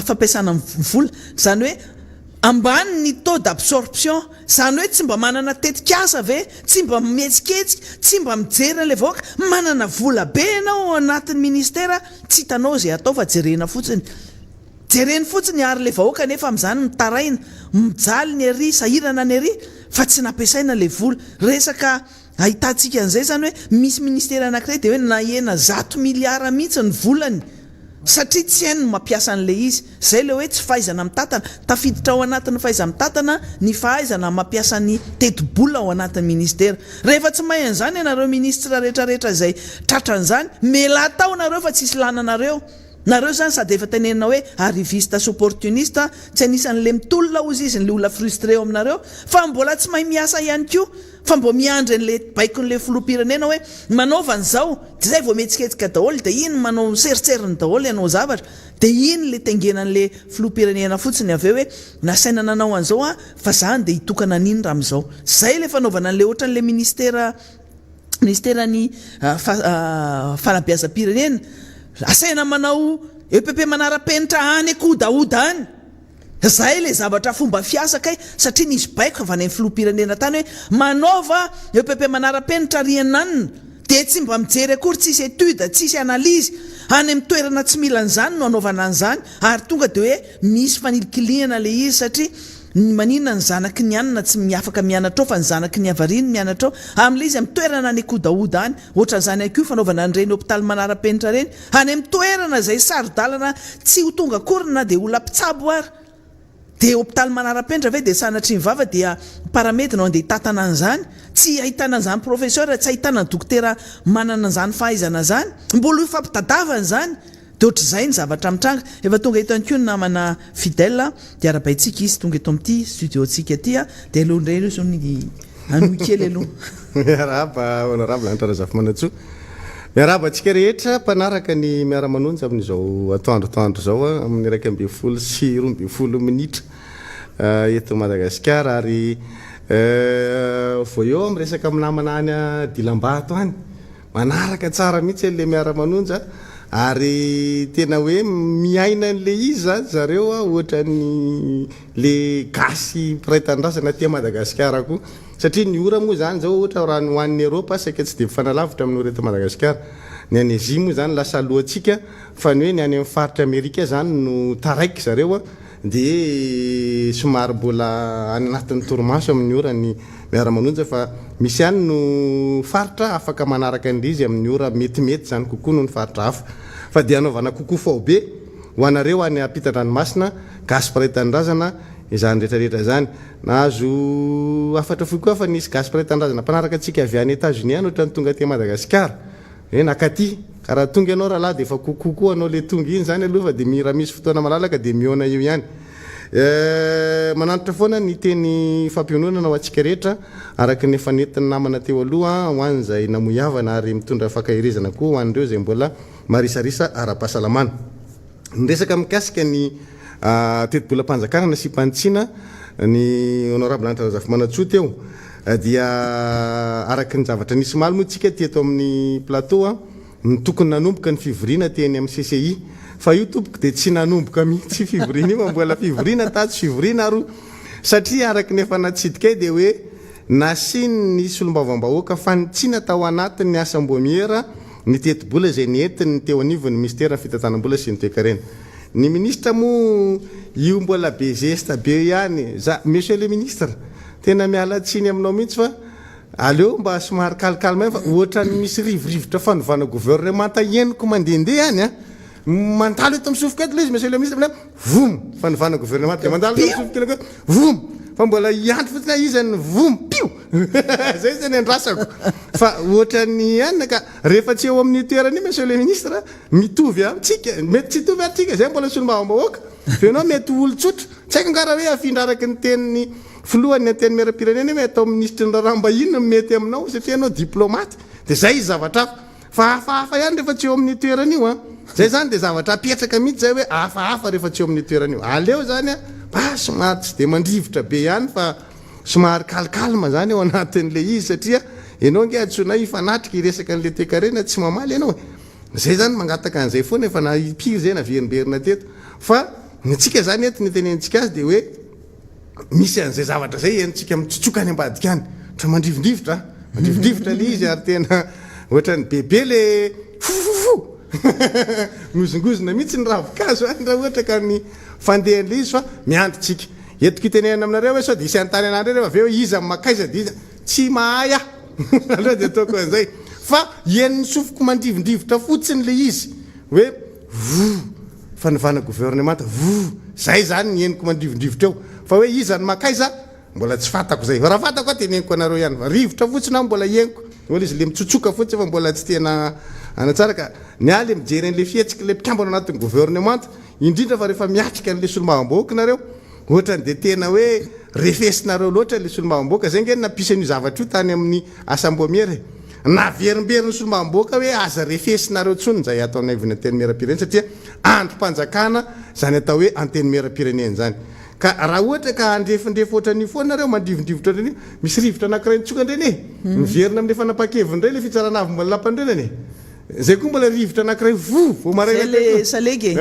fampiasana ny vola zany hoe ambany ny taux d'absorption zany hoe tsy mba manana tetikasa ve tsy mba mihetsiketsika tsy mba mijery le vahoaka manana vola be ianao anatin'ny ministera tsy hitanao zay atao fa jerena fotsiny ary le vahoaka nefa amin'izany mitaraina mijaly ny ery sahirana ny ery fa tsy nampiasaina le vola resaka ahitantsika an'izay zany hoe misy ministera anankiray dia hoe nahena 100 milliards mihitsy ny volany satria tsy hainy mampiasa an'le izy zay le hoe tsy fahaizana mitatana tafiditra ao anatin'ny fahaiza mitatana ny fahaizana mampiasa ny teti-bola ao anatin'ny ministera rehefa tsy mahay an'izany ianareo ministra rehetrarehetra zay tratran'izany mela tao nareo fa tsisy lananareo zany sady efa tenenina hoe arriviste sy opportuniste tsy anisan'le mitolona ozy izy nle olona frustré ao aminareo fa mbola tsy mahay miasa ihany koa fa mbo miandry an'le baikon'le filoham-pirenena hoe manaovany zao zay vao mihetsiketsika daholo dia iny manao seritseriny daholo ianao zavatra dia iny le tengenan'le filoham-pirenena fotsiny aveo hoe nasaina nanao an'izao a fa zany dia hitokana n'iny raha amin'izao zay le fanaovana an'le ohatran'le ministerany fanabeazam-pirenena asaina manao EPP manara-penitra any akodaoda any zay le zavatra fomba fiasa kay satria nisy baiko avy any filoham-pirenena tany hoe manaova EPP manara-penitra riananina dia tsy mba mijery akory tsisy étude tsisy analyse any amin'ny toerana tsy mila an'izany no anaovana an'izany ary tonga dia hoe misy fanilikiliana le izy satria maninona ny zanaky ny anina tsy miafaka mianatra ao fa ny zanaky ny avariny mianatra ao amin'le izy amin'ny toerana ny akodaoda any ohatran'izany ihany koa fanaovana an'ireny hôpitaly manara-penitra reny any amin'ny toerana zay saro-dalana tsy ho tonga akory na dia olona mpitsabo ary dia hôpitaly manara-penitra ve dia sanatry ny vava dia paramety nao andeha hitatana an'izany tsy ahitana an'izany professeur tsy ahitana ny dokotera manana an'izany fahaizana zany mbola fampitadavana zany dia ohatr'izay ny zavatra mitranga efa tonga eto any koa ny namana fidèle dia arabaitsika izy tonga eto amin'ity studio tsika aty a dia aloha indray aloha sony anohy kely aloha miaraba honorable antarazafy manatsoa miaraba atsika rehetra mpanaraka ny miara-manonjy amin'izao atoandrotoandro zao a amin'ny 1:20 sy 2:20 minitra eto Madagasikara ary vo eo am resaka aminamana any a Dilambato any manaraka tsara mihitsy le miara-manonja ary tena hoe miaina n'le izy zany zareo a ohatrany le gasy piraitan-drazana tia Madagasikara koa satria ny ora moa zany zao ohatra raha ny hoan'ny Eropa saika tsy de mifanalavitra amin'ny oreto Madagasikara ny any Asie moa zany lasa lohantsika fa ny hoe ny any amin'ny faritra Amerika zany no taraiky zareo a de somary mbola any anatin'ny torimaso amin'ny ora ny miara-manonja fa misy any no faritra afaka manaraka an'le izy amin'ny ora metimety zany kokoa no ny faritra hafa fa de anaovana kokoa fao be ho anareo any ampita-dranomasina gasy piraitan-drazana izany rehetrarehetra zany nahazo afatra foy koa fa nisy gasy piraitan-drazana mpanaraka antsika avy any États-Unis any ohatrany tonga ty Madagasikara hoe nakaty ka raha tonga ianao rahalahy de efa kokoa koa anao le tonga iny zany aloha fa de mira misy fotoana malalaka de miona io ihany mananitra foana ny teny fampiononana ho antsika rehetra araka ny efa nentin'ny namana teo aloha ho any zay namoiavana ary mitondra fakahirezana koa ho an'ireo zay mbola marisarisa ara-pahasalamana ny resaka mikasika ny teti-bolam-panjakana na simpantsina ny honorable Antarazafy Manatsoa teo dia araka ny zavatra nisy maly moa tsika teto amin'ny plateau a ny tokony nanomboka ny fivoriana teny amin'ny CCI fa io tompoko de tsy nanomboka mihitsy fivoriana io mbola fivoriana tatsy fivoriana aro satria araka ny efa natsidika de hoe nasiny ny solombavam-bahoaka fa nitsina tao anatiny ny asam-bomiera ny teti-bola zay nientiny teo anivon'ny ministera fitantanam-bola sy ny toe-karena ny ministra moa io mbola be geste be ihany za monsieur le ministre tena mialatsiny aminao mihitsy fa aleo mba somary kalikalma fa ohatra ny misy rivorivotra fanovana gouvernement eniko mandehandeha any a mandalo eto misofoka eto le izy monsieur le ministre vom fanovana gouvernement de mandalo eto misofoka eto vom fa mbola iantry fotsiny izy any vom pio zay zany andrasako fa ohatra ny any ka rehefa tsy eo amin'ny toerany monsieur le ministre mitovy amintsika mety tsy hitovy amintsika zay mbola solombavam-bahoaka fa ianao mety olo-tsotra tsy haiko ngara hoe afindra araky ny teniny filohany anteny miara-pirenena hoe atao ministre ny rahamba-inona mety aminao satria ianao diplomate de zay izy zavatra fa hafahafa ihany rehefa tsy eo amin'ny toerana io a zay zany de zavatra apetraka mihitsy zay hoe hafahafa rehefa tsy eo amin'ny toerana io aleo zany a somary tsy de mandrivotra be ihany fa somary kalikalma zany eo anatin'le izy satria ianao nge atsona ifanatrika iresaka an'le toe-karena tsy mamaly ianao zay zany mangataka an'izay foana efa napiry zay na verimberina teto fa nitsika zany ety ny tenentsika azy de hoe misy an'izay zavatra zay entsika mitsotsoka any ambadika any tra mandrivondrivotra le izy ary tena ohatrany bebe le fofofo ngozongozona mihitsy ny ravikazo any raha ohatra ka ny fandehan'le izy fa miandritsika etiko itenena aminareo hoe sao de isy antany anandry rehefa aveo izy amin'ny makaiza de izy tsy mahay ah aloha de ataoko an'izay fa eniny sofoko mandrivondrivotra fotsiny le izy hoe fanovana gouvernement zay zany ny eniko mandrivondrivotra eo fa hoe izy any makaiza mbola tsy fantako zay raha fantako a teneniko anareo ihany fa rivotra fotsiny aho mbola eniko ola izy le mitsotsoka fotsiny fa mbola tsy tena anatsara ka ny aly mijery an'le fietsika le mpikambana anatin'ny gouvernement indrindra fa rehefa miatrika an'le solombavam-bahoaka nareo ohatrany de tena hoe refesinareo loatra le solombavam-bahoaka zay nge nampisy an'io zavatra io tany amin'ny asam-bomiera na verimberiny solombavam-bahoaka hoe aza refesinareo tsony zay atao naivony anteny miara-pirenena satria androm-panjakana zany atao hoe anteny miara-pirenena zany ka raha ohatra ka andrefindrefy ohatran'io foanareo mandrivondrivotra ohatran'io misy rivotra anankiray nitsoka ndreny miverina amin'ny fanapakeviny ndray le fitsaranavy mbola lampandrenany zay koa mbola rivotra anankiray vo maraile salegy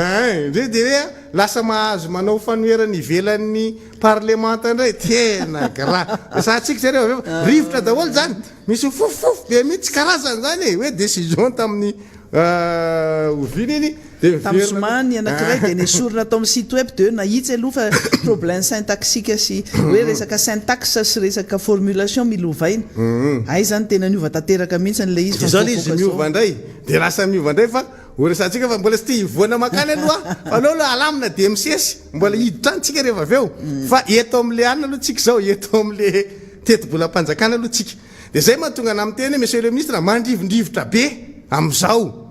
ndre de hoe lasa mahazo manao fanoerany ivelan'ny parlementa ndray tena gra satsika zareo rivotra daholo zany misy fofofofo be mihitsy karazany zany hoe décision tamin'ny oviny iny tamin'ny zomany anankiray de nesorina atao amin'ny site web de nahitsy aloha fa problème syntaxique sy hoe resaka syntaxe sy resaka formulation milovaina ay zany tena niova tanteraka mihitsy n'le izy zao le izy miova ndray de lasa miova ndray fa oresantsika fa mbola sy ty ivoana makany aloha fa aleo la alamina de misesy mbola hiditra antsika rehefa aveo fa eto amin'le anina aloha tsika zao eto amin'le teti-bolam-panjakana aloha tsika de zay mahatonga na amin'ny teny monsieur le ministre mandrivondrivotra be am'izao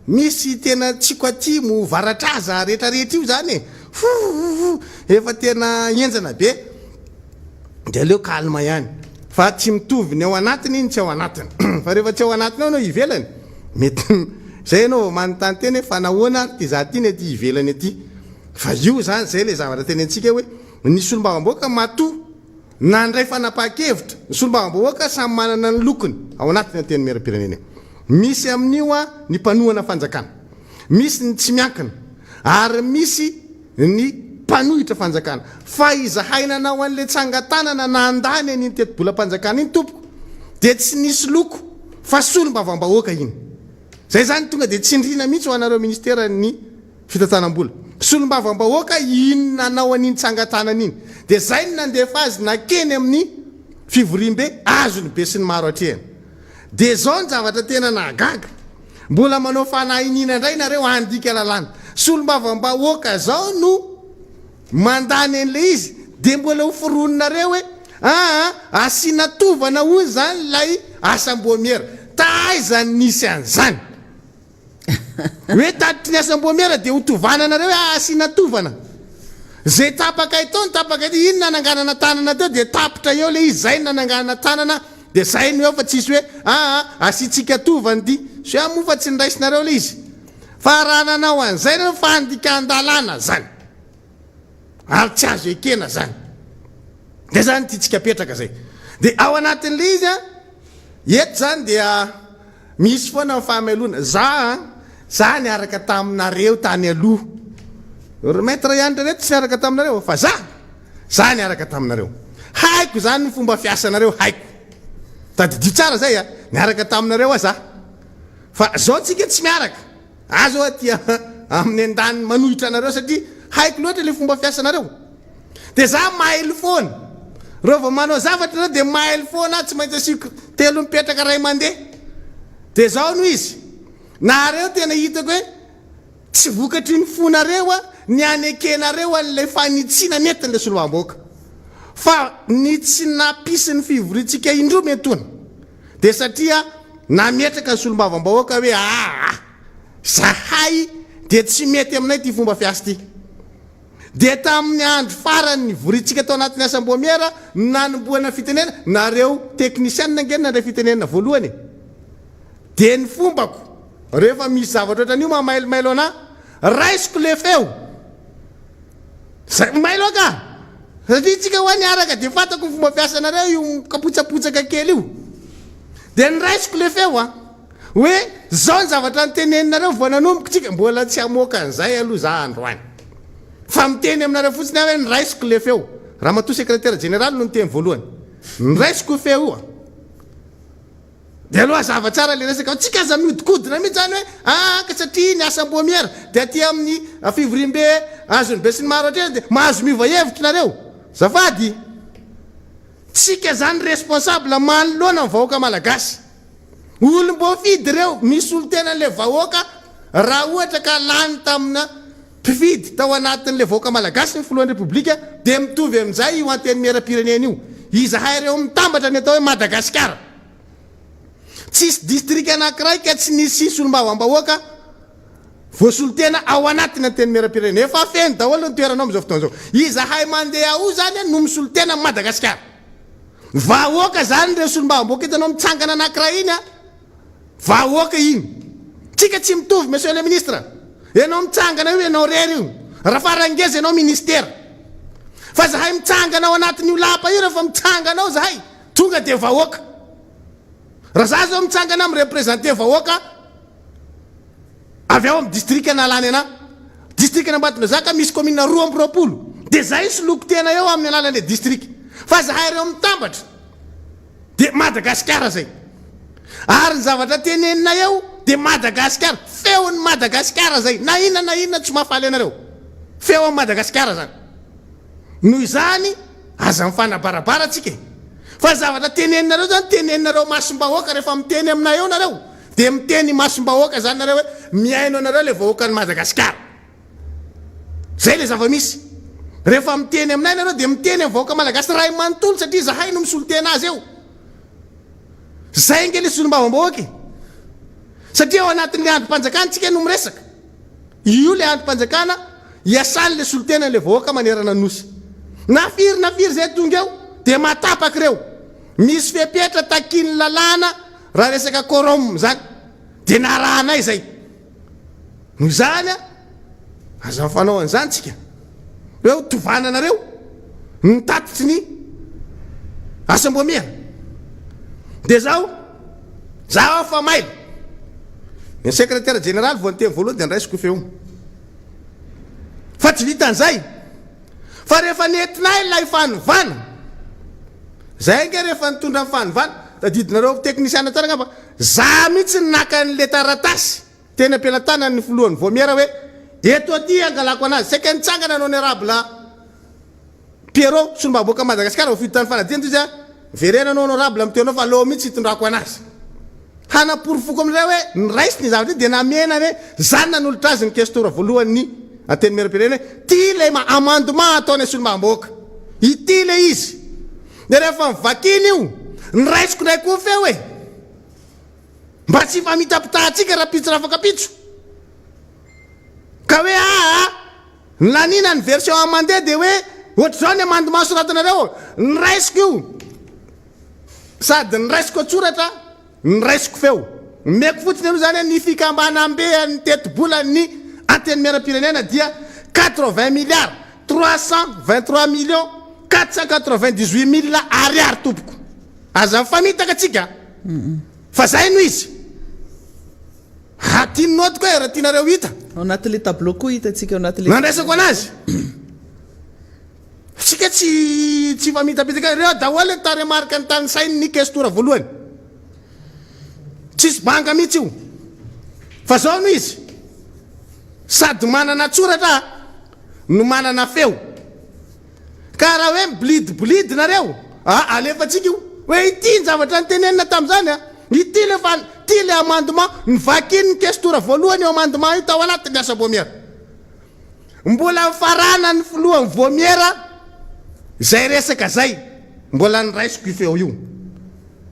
misy tena tsiko atimo varatraza rehetrarehetra io zany efa tena enjana be de aleo kalma ihany fa tsy mitovy ny ao anatiny iny tsy ao anatiny fa rehefa tsy ao anatiny ao anao ivelany mety zay anao manontany teny fa nahoana ty za ty ny aty ivelany aty fa io zany zay le zavatra teny antsika hoe nisy solombavam-bahoaka mato nandray fanapa-kevitra ny solombavambahoaka samy manana ny lokony ao anatin'ny teny miaram-pirenena misy amin'io a ny mpanohana fanjakana, misy ny tsy miankina ary misy ny mpanohitra fanjakana. Fa izahay nanao an'le tsangatanana nandany an'iny tetibolam-panjakana iny tompoko dia tsy nisy loko fa solombavambahoaka iny. Zay zany tonga dia tsindriana mihitsy ho anareo ministera ny fitantanam-bola. Solombavambahoaka iny nanao an'iny tsangatanana iny dia zay ny nandefa azy nakeny amin'ny fivorim-be azony be sy ny maro atrehany. Dia zao ny zavatra tena nahagaga, mbola manao fanahinina indray nareo andika lalàna. Solombavambahoaka zao no mandany an'le izy dia mbola ho foroninareo hoe asiana tovana hoy zany lay asam-boamiera. Taizany nisy an'izany hoe tatry ny asam-boamiera dia ho tovananareo hoe asiana tovana. Zay tapaka ito ny tapaka ito, iny nananganana tanana teo dia tapitra eo le izy, zay nananganana tanana dia zay ny eo fa tsisy hoe asitsika tovany ty so moa fa tsy niraisinareo le izy. Fa raha nanao an'izay reo fa andikan-dalàna zany ary tsy azo ekena zany. Dia zany tiatsika petraka zay. Dia ao anatin'le izy eto zany dia misy foana ny fahamelona. Za niaraka taminareo tany aloha, maître ihany reto tsy niaraka taminareo fa za niaraka taminareo. Haiko zany ny fomba fiasanareo, haiko. Tadidio tsara zay niaraka taminareo za. Fa zao tsika tsy miaraka. Azo aty amin'ny andany manohitra anareo satria haiko loatra le fomba fiasanareo. Dia za mahaelo foana. Reo vao manao zavatra reo dia mahaelo foana, tsy maintsy asiko 3 mipetraka ray mandeha. Dia zao no izy. Nareo tena hitako hoe tsy vokatry ny fonareo ny anekenareo an'ilay fanitsiana nentin'ilay solombavambahoaka. Fa ny tsy napisy ny fivorintsika indro metona. Dia satria nametraka ny solombavambahoaka hoe zahay dia tsy mety aminay ty fomba fiasa ty. Dia tamin'ny andro farany vorintsika tao anatin'ny asam-boamiera nanomboana fitenena, nareo teknisianina angeny nandray fitenena voalohany. Dia ny fombako rehefa misy zavatra ohatran'io mamailomailo ana, raisiko le feo. Mailo ka satria tsika ho niaraka dia fatako ny fomba fiasanareo io kapotsapotsaka kely io. Dia ny raisiko le feo hoe zao ny zavatra nyteneninareo vao nanomboka tsika, mbola tsy hamoaka an'izay aloha za androany. Fa miteny aminareo fotsiny hoe ny raisiko le feo. Ramatoa sekretera général no niteny voalohany. Ny raisiko feo io. Dia aloha zavatsara le resaka tsika aza miodikodina mihitsy zany hoe ka satria ny asam-boamiera dia aty amin'ny fivorim-be azony be sy ny maro atrehany dia mahazo miova hevitra nareo. Zafady tsika zany responsable manoloana ny vahoaka malagasy. Olom-boafidy reo misy olo tena le vahoaka raha ohatra ka lany tamina mpifidy tao anatin'le vahoaka malagasy ny filohan'ny repoblika dia mitovy amin'izay io anteny miaram-pirenena io. Izahay reo mitambatra ny atao hoe Madagasikara. Tsisy district anankiray ka tsy nisy solombavambahoaka voasolotena ao anatiny anteny miaram-pirenena. Efa feno daholo ny toeranao amin'izao fotoana izao. Izahay mandeha ao zany no misolotena Madagasikara. Vahoaka zany reo solombavambahoaka hitanao mitsangana anankiray iny vahoaka iny. Tsika tsy mitovy monsieur le ministre. Ianao mitsangana io ianao rery io. Raha farangeza ianao ministera. Fa zahay mitsangana ao anatin'io lapa io rehefa mitsangana ao zahay tonga dia vahoaka. Raha za zao mitsangana amin'ny représenter vahoaka avy ao amin'ny district analany ana. District Ambatondrazaka misy commune 220. Dia zay soloko tena eo amin'ny alalan'le district. Fa zahay reo mitambatra dia Madagasikara zay. Ary ny zavatra tenenina eo dia Madagasikara, feon'ny Madagasikara zay. Na inona tsy mahafaly anareo. Feo amin'ny Madagasikara zany. Noho izany aza mifanabarabara atsika. Fa zavatra teneninareo zany teneninareo masom-bahoaka rehefa miteny aminay eo nareo. Dia miteny masom-bahoaka zany nareo hoe miaino anareo le vahoaka ny Madagasikara. Zay le zava-misy. Rehefa miteny aminay nareo dia miteny amin'ny vahoaka malagasy ray manontolo satria zahay no misolotena azy eo. Zay nge le solombavambahoaka. Satria ao anatin'le androm-panjakana tsika no miresaka. Io le androm-panjakana iasan'le solotena le vahoaka manerana nosy. Nafiry zay tonga eo dia matapaka reo. Misy fepetra takiny lalàna raha resaka korom zany. Dia narahanay zay. Noho zany aza mifanao an'izany tsika. Reo tovananareo nitatitsy ny asambomia dia zaho fa mailo ny secrétaire général voanteny voalohany dia nraisiko feo fa tsy vitan'izay fa rehefa nentinay lay fanovana zay nge rehefa nitondra ny fanovana tadidinareo teknisiana tsara ngamba za mihitsy naka an'le taratasy teny ampelatana ny folohan'ny vomiera hoe eto aty angalako anazy saika nitsangana anao ny arabla Pierrot solombaboaka Madagasikara ho fiditany fanadina izy a verena anao honorable amitenao fa aleo mihitsy hitondrako anazy hanapurofoko amin'ireo hoe niraisy ny zavatra dia namena hoe zany nanolotra azy ny questora voalohany ateny miara-pirenena ty le amandement ataony solombaboaka ity le izy dia rehefa mivakiny io niraisiko ndray koa feo hoe mba tsy famitapitahantsika raha pitso raha afaka pitso ka hoe lanina ny version amandeha dia hoe ohatra zao ny amandement soratanareo niraisiko io sady niraisiko atsoratra niraisiko feo meko fotsiny aloha zany ny fikambanam-be ny teti-bola ny anteny miara-pirenena dia 80 milliards 323 millions 498 mille ariary tompoko aza mifamitaka atsika fa zay no izy hatininoty koa raha tianareo hita ao anatin'le tableau koa hitatsika ao anatin'le nandraisako anazy sika tsy famitapitaka reo daholo taremarika ny tany sainy ny questora voalohany tsisy banga mihitsy io fa zao no izy sady manana tsoratra no manana feo ka raha hoe miblidiblidy nareo alefatsika io hoe ity ny zavatra nytenenina tamin'izany ity le fa ty le amandement nivakiny ny questora voalohany io amandement io tao anatin'ny asa vomiera mbola farana ny filohan'ny vomiera zay resaka zay mbola niraisiko ifeo io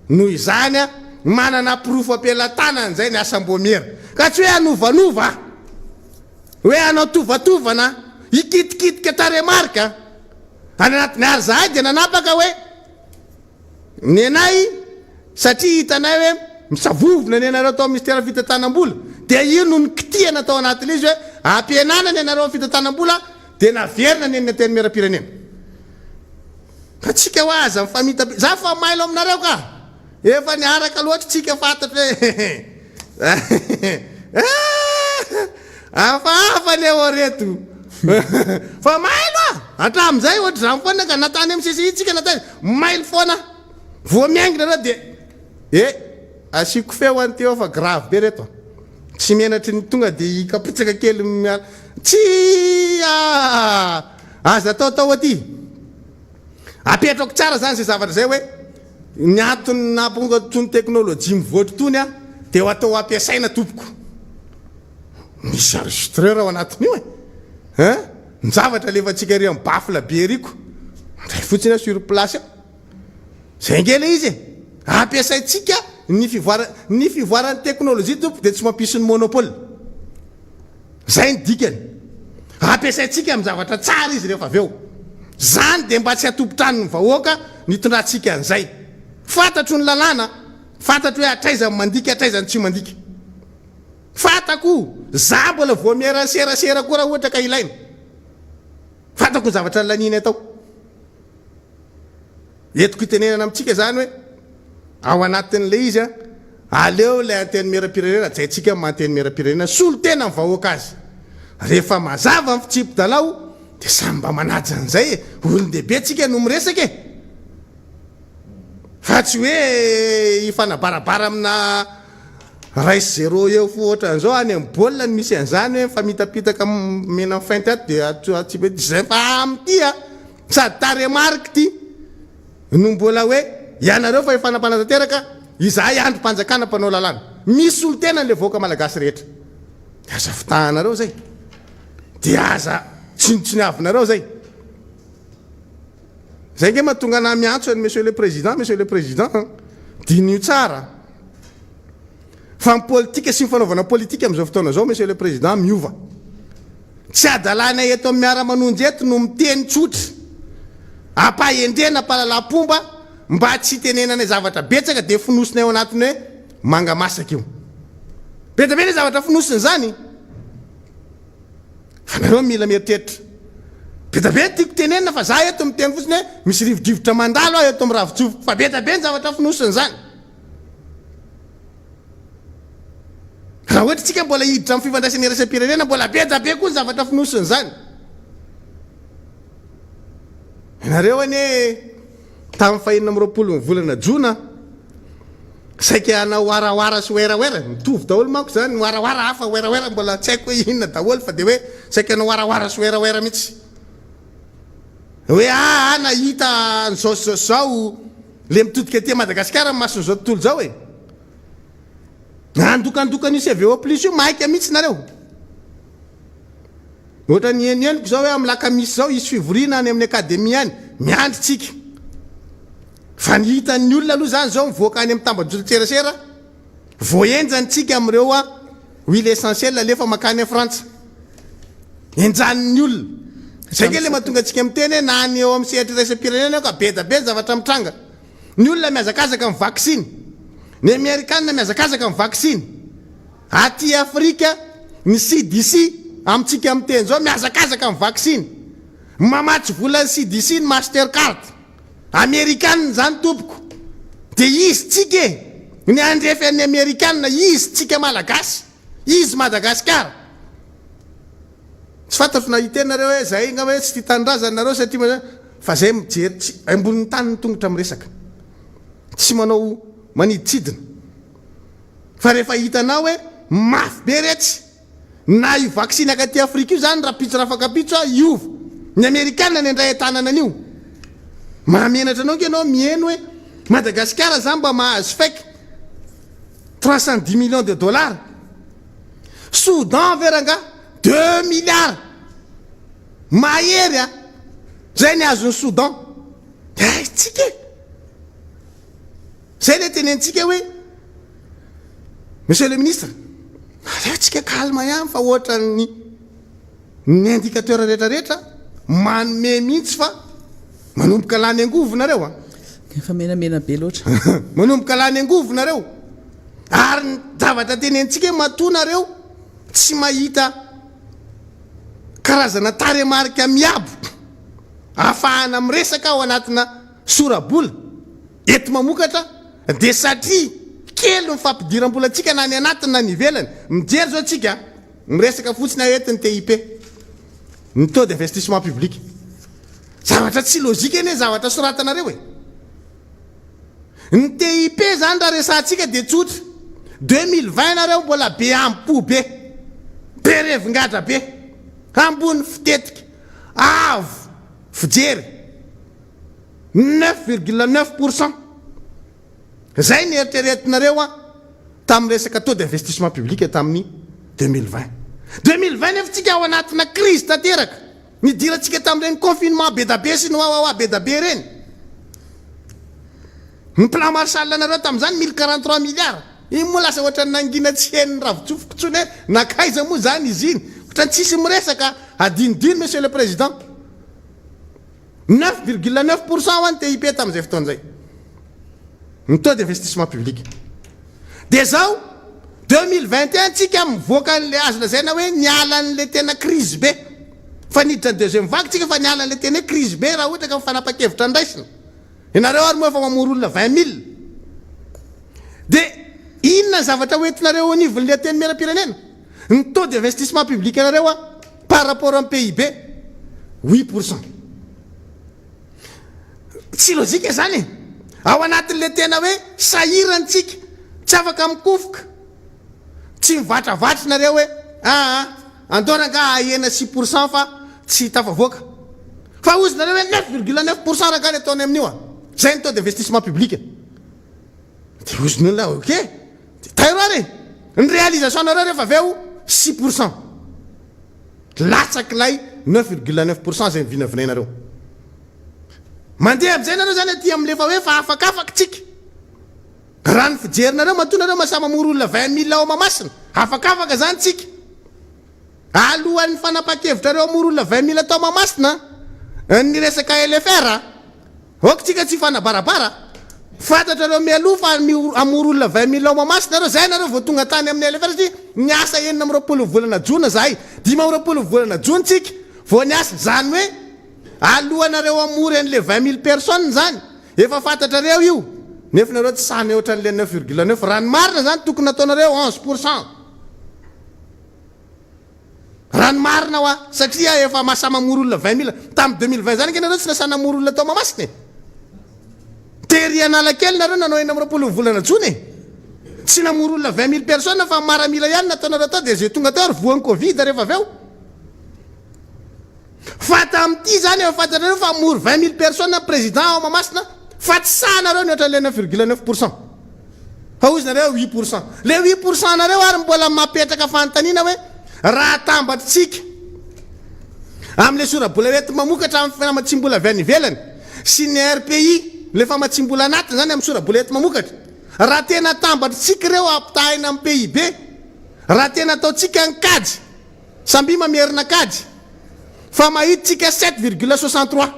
noho izany manana profo ampelantanany zay ny asam-bomiera ka tsy hoe anovanova hoe anao tovatovana ikitikitika taremarika any anatin'ny ary zahay dia nanapaka hoe ny anay satria hitanay hoe misavovona ny anareo atao ministère fitantanam-bola dia ino ny kitihana atao anatin'le izy hoe ampiananany anareo fitantanam-bola dia naverina ny teny miara-pirenena ka tsika ho aza mifamita za fa mailo aminareo ka efa niaraka loatra tsika fantatra hoe afahafa le oreto fa mailo hatram'izay ohatra zany foana ka natany amin'ny CCI tsika natany mailo foana voamiaingina reo dia asiko feo anteo fa grave be reto tsy menatry ny tonga dia ikapitsaka kely tsy aza ataotao aty apetrako tsara zany zay zavatra zay hoe ny antony namponga tony teknôlôjia mivoatra tony dia ho atao ampiasaina tompoko misy enregistreur ao anatin'io ny zavatra lefatsika ry mibafla be riko ndray fotsiny sur place zay ngele izy ampiasaitsika ny fivoaran'ny teknôlôjia tompo dia tsy mampisy ny monopole zay ny dikany ampiasaitsika amin'ny zavatra tsara izy rehefa avy eo zany dia mba tsy hatompotrany ny vahoaka nitondrantsika an'izay fantatro ny lalàna fantatro hoe atraizany mandika atraizany tsy mandika fantako za mbola voamiera serasera koa raha ohatra ka ilaina fantako ny zavatra laniny atao etiko hitenenana amintsika zany hoe ao anatin'le izy aleo lay anteny miara-pirenena zay tsika manteny miara-pirenena solo tena ny vahoaka azy rehefa mazava ny fitsipodalao dia samy mba manaja an'izay olon-dehibe tsika no miresaka fa tsy hoe ifanabarabara amina rais zéro eo fo ohatra an'izao any amin'ny baolina ny misy an'izany hoe famitapitaka mena fainty ato dia tsy be zay fa am'ty sady taremarika ty no mbola hoe ianareo fa ifanampanatanteraka izahay androm-panjakana mpanao lalàna misy olo tena n'le voaka malagasy rehetra dia aza fitahanareo zay dia aza tsinotsiniavinareo zay zay nge mahatonga ana miantso any monsieur le président dinio tsara fa nypolitika sy nyfanaovana politika amin'izao fotoana zao monsieur le président miova tsy adalana eto amin'ny miara-manonjy eto no miteny tsotra ampahendrena mpahalalam-pomba mba tsy tenenana zavatra betsaka dia finosina ao anatiny hoe manga masaka io betabe le zavatra finosiny zany fa nareo mila mieritreritra betabe tiako tenenina fa za eto miteny fotsiny hoe misy rivodrivotra mandalo aho eto amin'ny ravitsofo fa betabe ny zavatra finosiny zany raha ohatra tsika mbola hiditra amin'ny fifandraisany iraisam-pirenena mbola betabe koa ny zavatra finosiny zany nareo ane tamin'ny fahinina amin'ny roapolo ny volana jona saika anao oaraoara sy oeraoera mitovy daholo manko zany oaraoara hafa oeraoera mbola tsy haiko hoe inona daholo fa de hoe saika anao oaraoara sy oeraoera mihitsy hoe nahita zao le mitodika aty Madagasikara masony zao tontolo zao e andokandokany io CVO plus io maika mihitsy nareo ohatra ny eneniko zao hoe amin'ny lakamisy zao isy fivorina any amin'ny akademia any miandry tsika fa ny hitan'ny olona aloha zany zao mivoaka any amin'ny tambajotserasera voenjany tsika am'ireo huile essentiel alefa makany a Frantsa enjan'ny olona zay ke le mahatonga antsika miteny hoe na ny eo amin'ny sehatra iraisam-pirenena ka betabe ny zavatra mitranga ny olona miazakazaka amin'ny vaksiny ny Amerikanina miazakazaka amin'ny vaksiny aty Afrika ny CDC amintsika amin'ny teny zao miazakazaka amin'ny vaksiny mamatsy volan'ny CDC ny Mastercard Amerikanina zany tompoko de izy tsika ny andrefy an'ny Amerikanina izy tsika malagasy izy Madagasikara tsy fantatro na hitenareo hoe zay nga hoe tsy titanindrazany nareo satria fa zay mijery ambonin'ny tany ny tongotra miresaka tsy manao maniditsidina fa rehefa hitanao hoe mafy be retsy na io vaksiny akaty Afrika io zany raha pitso raha fakapitso iova ny Amerikanina ny andray tanana an'io mahamenatra anao ke anao mieno hoe Madagasikara zany mba mahazo faiky 310 millions de dollars Soudan veranga 2 milliards mahery zay ny azon'ny Soudan tsika zay le tenentsika hoe monsieur le ministre aleo tsika calme ihany fa ohatra ny indicateur rehetrarehetra manome mihitsy fa manomboka lany angovo nareo efa menamena be loatra manomboka lany angovo nareo ary ny zavatra tenentsika hoe matonareo tsy mahita karazana taremarika miabo ahafahana miresaka ao anatina sorabola eto mamokatra de satria kely mifampidiram-bola tsika na ny anatiny na ny ivelany mijery zao tsika miresaka fotsiny aetiny TIP ny taux d'investissement public zavatra tsy logika eny zavatra soratanareo e ny TIP zany raha resantsika de tsotra 2020 nareo mbola be ampo be revingatra be ambony fitetika avo fijery 9,9% zay ny eritreretinareo tamin'ny resaka taux d'investissement public tamin'ny 2020 nefa tsika ao anatina crise tanteraka nidirantsika tamin'ireny confinement bedabe sy ny bedabe reny ny plan Marshall nareo tamin'izany 1043 milliards iny moa lasa ohatra nangina tsy heniny ravitsofoko tsony hoe nakaiza moa zany izy iny ohatra tsisy miresaka adinodino monsieur le président 9,9% ho any TIP tamin'izay fotoan'izay ny taux d'investissement public de zao 2021 tsika mivoaka an'le azo lazaina hoe niala an'le tena crise be fa niditra ny deuxième vague tsika fa niala an'le tena hoe crise be raha ohatra ka mifanapa-kevitra andraisina ianareo ary moa efa mamory olona 20 000 de inona zavatra hoentinareo anivon'le teny mera-pirenena ny taux d'investissement public anareo par rapport amin'ny PIB 8%. Tsy logika zany ao anatin'le tena hoe sahirantsika tsy afaka mikofoka tsy mivatravatra nareo hoe andona nga ahena 6% fa tsy tafavoaka fa ozy nareo hoe 9,9% raha gany ataony amin'io zay ny taux d'investissement public de ozy nolona ok tairary ny réalisation nareo rehefa aveo 6% latsaky lay 9,9% zay mivinavinainareo mandeha am'izay nareo zany aty am'lefa hoe fa afakafaky tsika raha ny fijerinareo matonareo mahasahy mamory olona 20 000 ao mamasina afakafaka zany tsika alohan'ny fanapa-kevitrareo amory olona 20 000 atao mamasina ny resaka LFR ok tsika tsy fanabarabara fantatrareo mialoha fa amory olona 20 000 ao mamasina nareo zay nareo vao tonga tany amin'ny LFR sy niasa 9 volana jona zahay 5 volana jona tsika vao niasa zany hoe alohanareo amory an'le 20 000 personnes zany efa fantatrareo io nefa nareo tsy sany ohatran'le 9,9 ranomarina zany tokony ataonareo 11%. Ranomarina hoa satria efa masama amory olona 20 000 tamin'ny 2020 zany nareo tsy nasana amory olona tao Mahamasina. Tery Analakely nareo nanao 40 volana jona tsy namory olona 20 000 personnes fa maramila ihany nataonareo tao dia zay tonga tao ary voan'ny Covid rehefa avy eo. Fa tamin'ity zany efa fantatrareo fa amory 20 000 personnes président ao Mahamasina fa tsy sahanareo ny ohatran'le 9,9%. Fa ozy nareo 8%. Le 8% nareo ary mbola mapetraka fanontaniana hoe raha tambatritsika amin'le sora-bola ety mamokatra amin'ny famatsim-bola avy any ivelany sy ny RPI le famatsim-bola anatiny zany amin'ny sora-bola ety mamokatra. Raha tena tambatritsika reo ampitahina amin'ny PIB, raha tena ataotsika ny kajy samby mamerina kajy fa mahiditsika 7,63.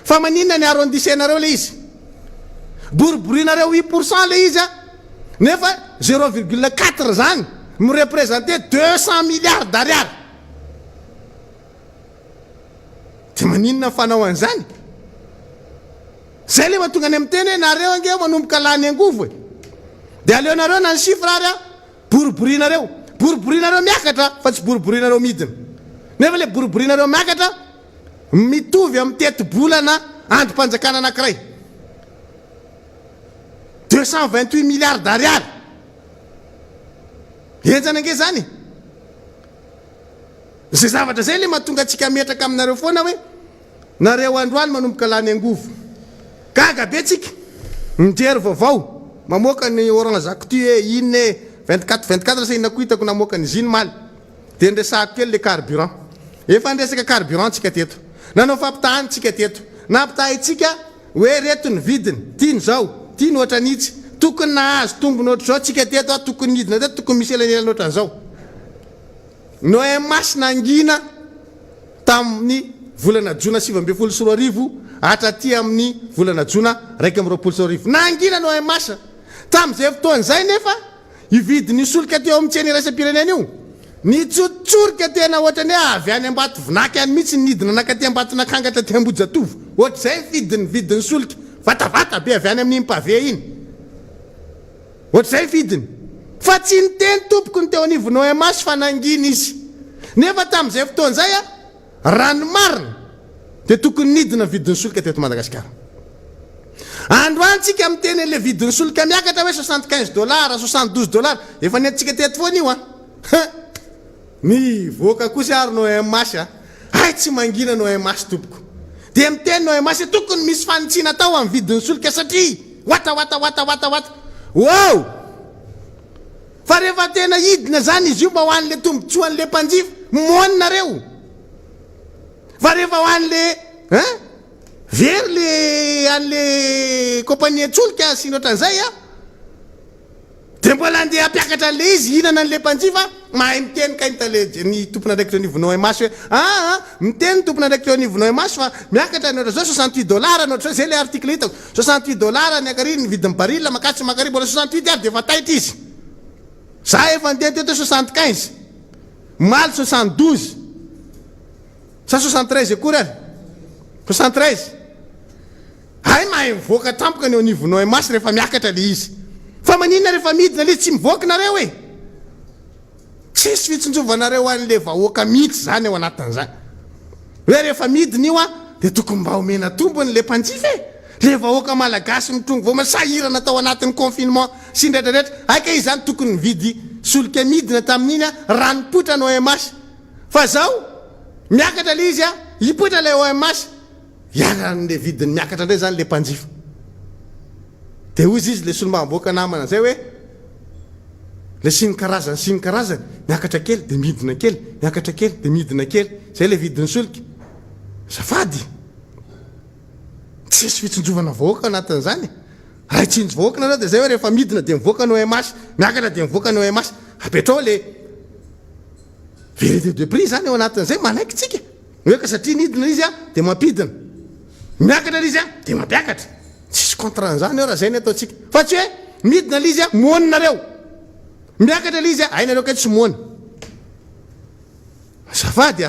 Fa maninona ny arrondissenareo le izy boriborinareo 8% le izy nefa 0,4 zany mireprésente 200 milliards d'ariary. Ty maninona fanao an'izany zay le mahatonga any amin'ny teny hoe nareo ange manomboka lany angovo dia aleonareo na ny chiffre ary boriborinareo miakatra fa tsy boriborinareo midina nefa le boriborinareo miakatra mitovy amin'ny teti-bolana androm-panjakana anankiray 228 milliards d'ariary. Enjana ange zany zay zavatra zay le mahatonga atsika metraka aminareo foana hoe nareo androany manomboka lany angovo gaga be tsika mijery vaovao mamoaka ny Orange Actu iny 24 sa inona koa hitako namoaka ny ziny maly dia ndresako kely le carburant efa ndresaka carburant tsika teto nanao fampitahany tsika teto nampitahintsika hoe reto ny vidiny tiany zao tiany ohatra nitsy tokony nahazo tombony ohatra zao tsika teto tokony nidina teto tokony misy elanelany ohatran'izao. Noemasina angina tamin'ny volana jona 2024 hatraty amin'ny volana jona 2024 nangina Noemasa tamin'izay fotoan'izay nefa ividiny solika teo amin'ny tsena iraisam-pirenena io nitsotsorika tena ohatrany hoe avy any ambato vinaky any mihitsy nidina nakaty ambato nakangatra ty Ambojatovo ohatr'izay vidiny solika vatavata be avy any amin'ny impave iny ohatr'izay vidiny fa tsy niteny tompoko ny teo anivo Noemasy fa nangina izy nefa tamin'izay fotoan'izay ranomarina dia tokony nidina vidiny solika teto Madagasikara. Androany tsika amin'ny teny le vidiny solika miakatra hoe $75 $72 efa nentsika teto foana io mivoaka kosa ary Noemasy ay tsy mangina Noemasy tompoko dia miteny Noemasy tokony misy fanitsiana tao amin'ny vidiny solika satria wata wow fa rehefa tena hidina zany izy io mba ho an'le tombotsoan'le mpanjifa monareo fa rehefa ho an'le very le an'le compagnie tsolika sy ohatran'izay dia mbola andeha ampiakatra an'le izy hinana an'le mpanjifa mahay miteny kainta ny tompona ndraiky teo anivonao Emasy hoe miteny tompona ndraiky teo anivonao Emasy fa miakatra ny ohatran'izao $68 nohatran'izay zay le article hitako $68 ny akariny ny vidin'ny baril makatry makary mbola 68 ary dia efa taitra izy. Za efa andeha teto 75 maly 72 sa 73 akory ary 73 ay mahay mivoaka tampoka ny anivonao Emasy rehefa miakatra le izy fa maninona rehefa midina le tsy mivoaka nareo hoe tsisy fitsinjovanareo an'le vahoaka mihitsy zany ao anatin'izany hoe rehefa midina io dia tokony mba homena tombony le mpanjifa le vahoaka malagasy mitongo vao masahirana tao anatin'ny confinement sy ndraitrarehetra aika izy zany tokony mividy solika midina tamin'iny ranopotra ny Emasy fa zao miakatra le izy hipotra le Emasy iaran'le vidiny miakatra ndray zany le mpanjifa dia ozy izy le solombavam-boaka namana zay hoe le siny karazany miakatra kely dia midina kely miakatra kely dia midina kely zay le vidiny solika zafady tsisy fitsinjovana vahoaka anatin'izany raha hitsinjo vahoaka nareo dia zay hoe rehefa midina dia mivoaka ny Emasy miakatra dia mivoaka ny Emasy apetrao le vérité de prix zany ao anatin'izay manaiky tsika hoe ka satria nidina izy dia mampidina miakatra izy dia mampiakatra tsisy contrat zany eo raha zay ny ataotsika fa tsy hoe midina le izy moninareo miakatra le izy ay nareo ka tsy mony zafady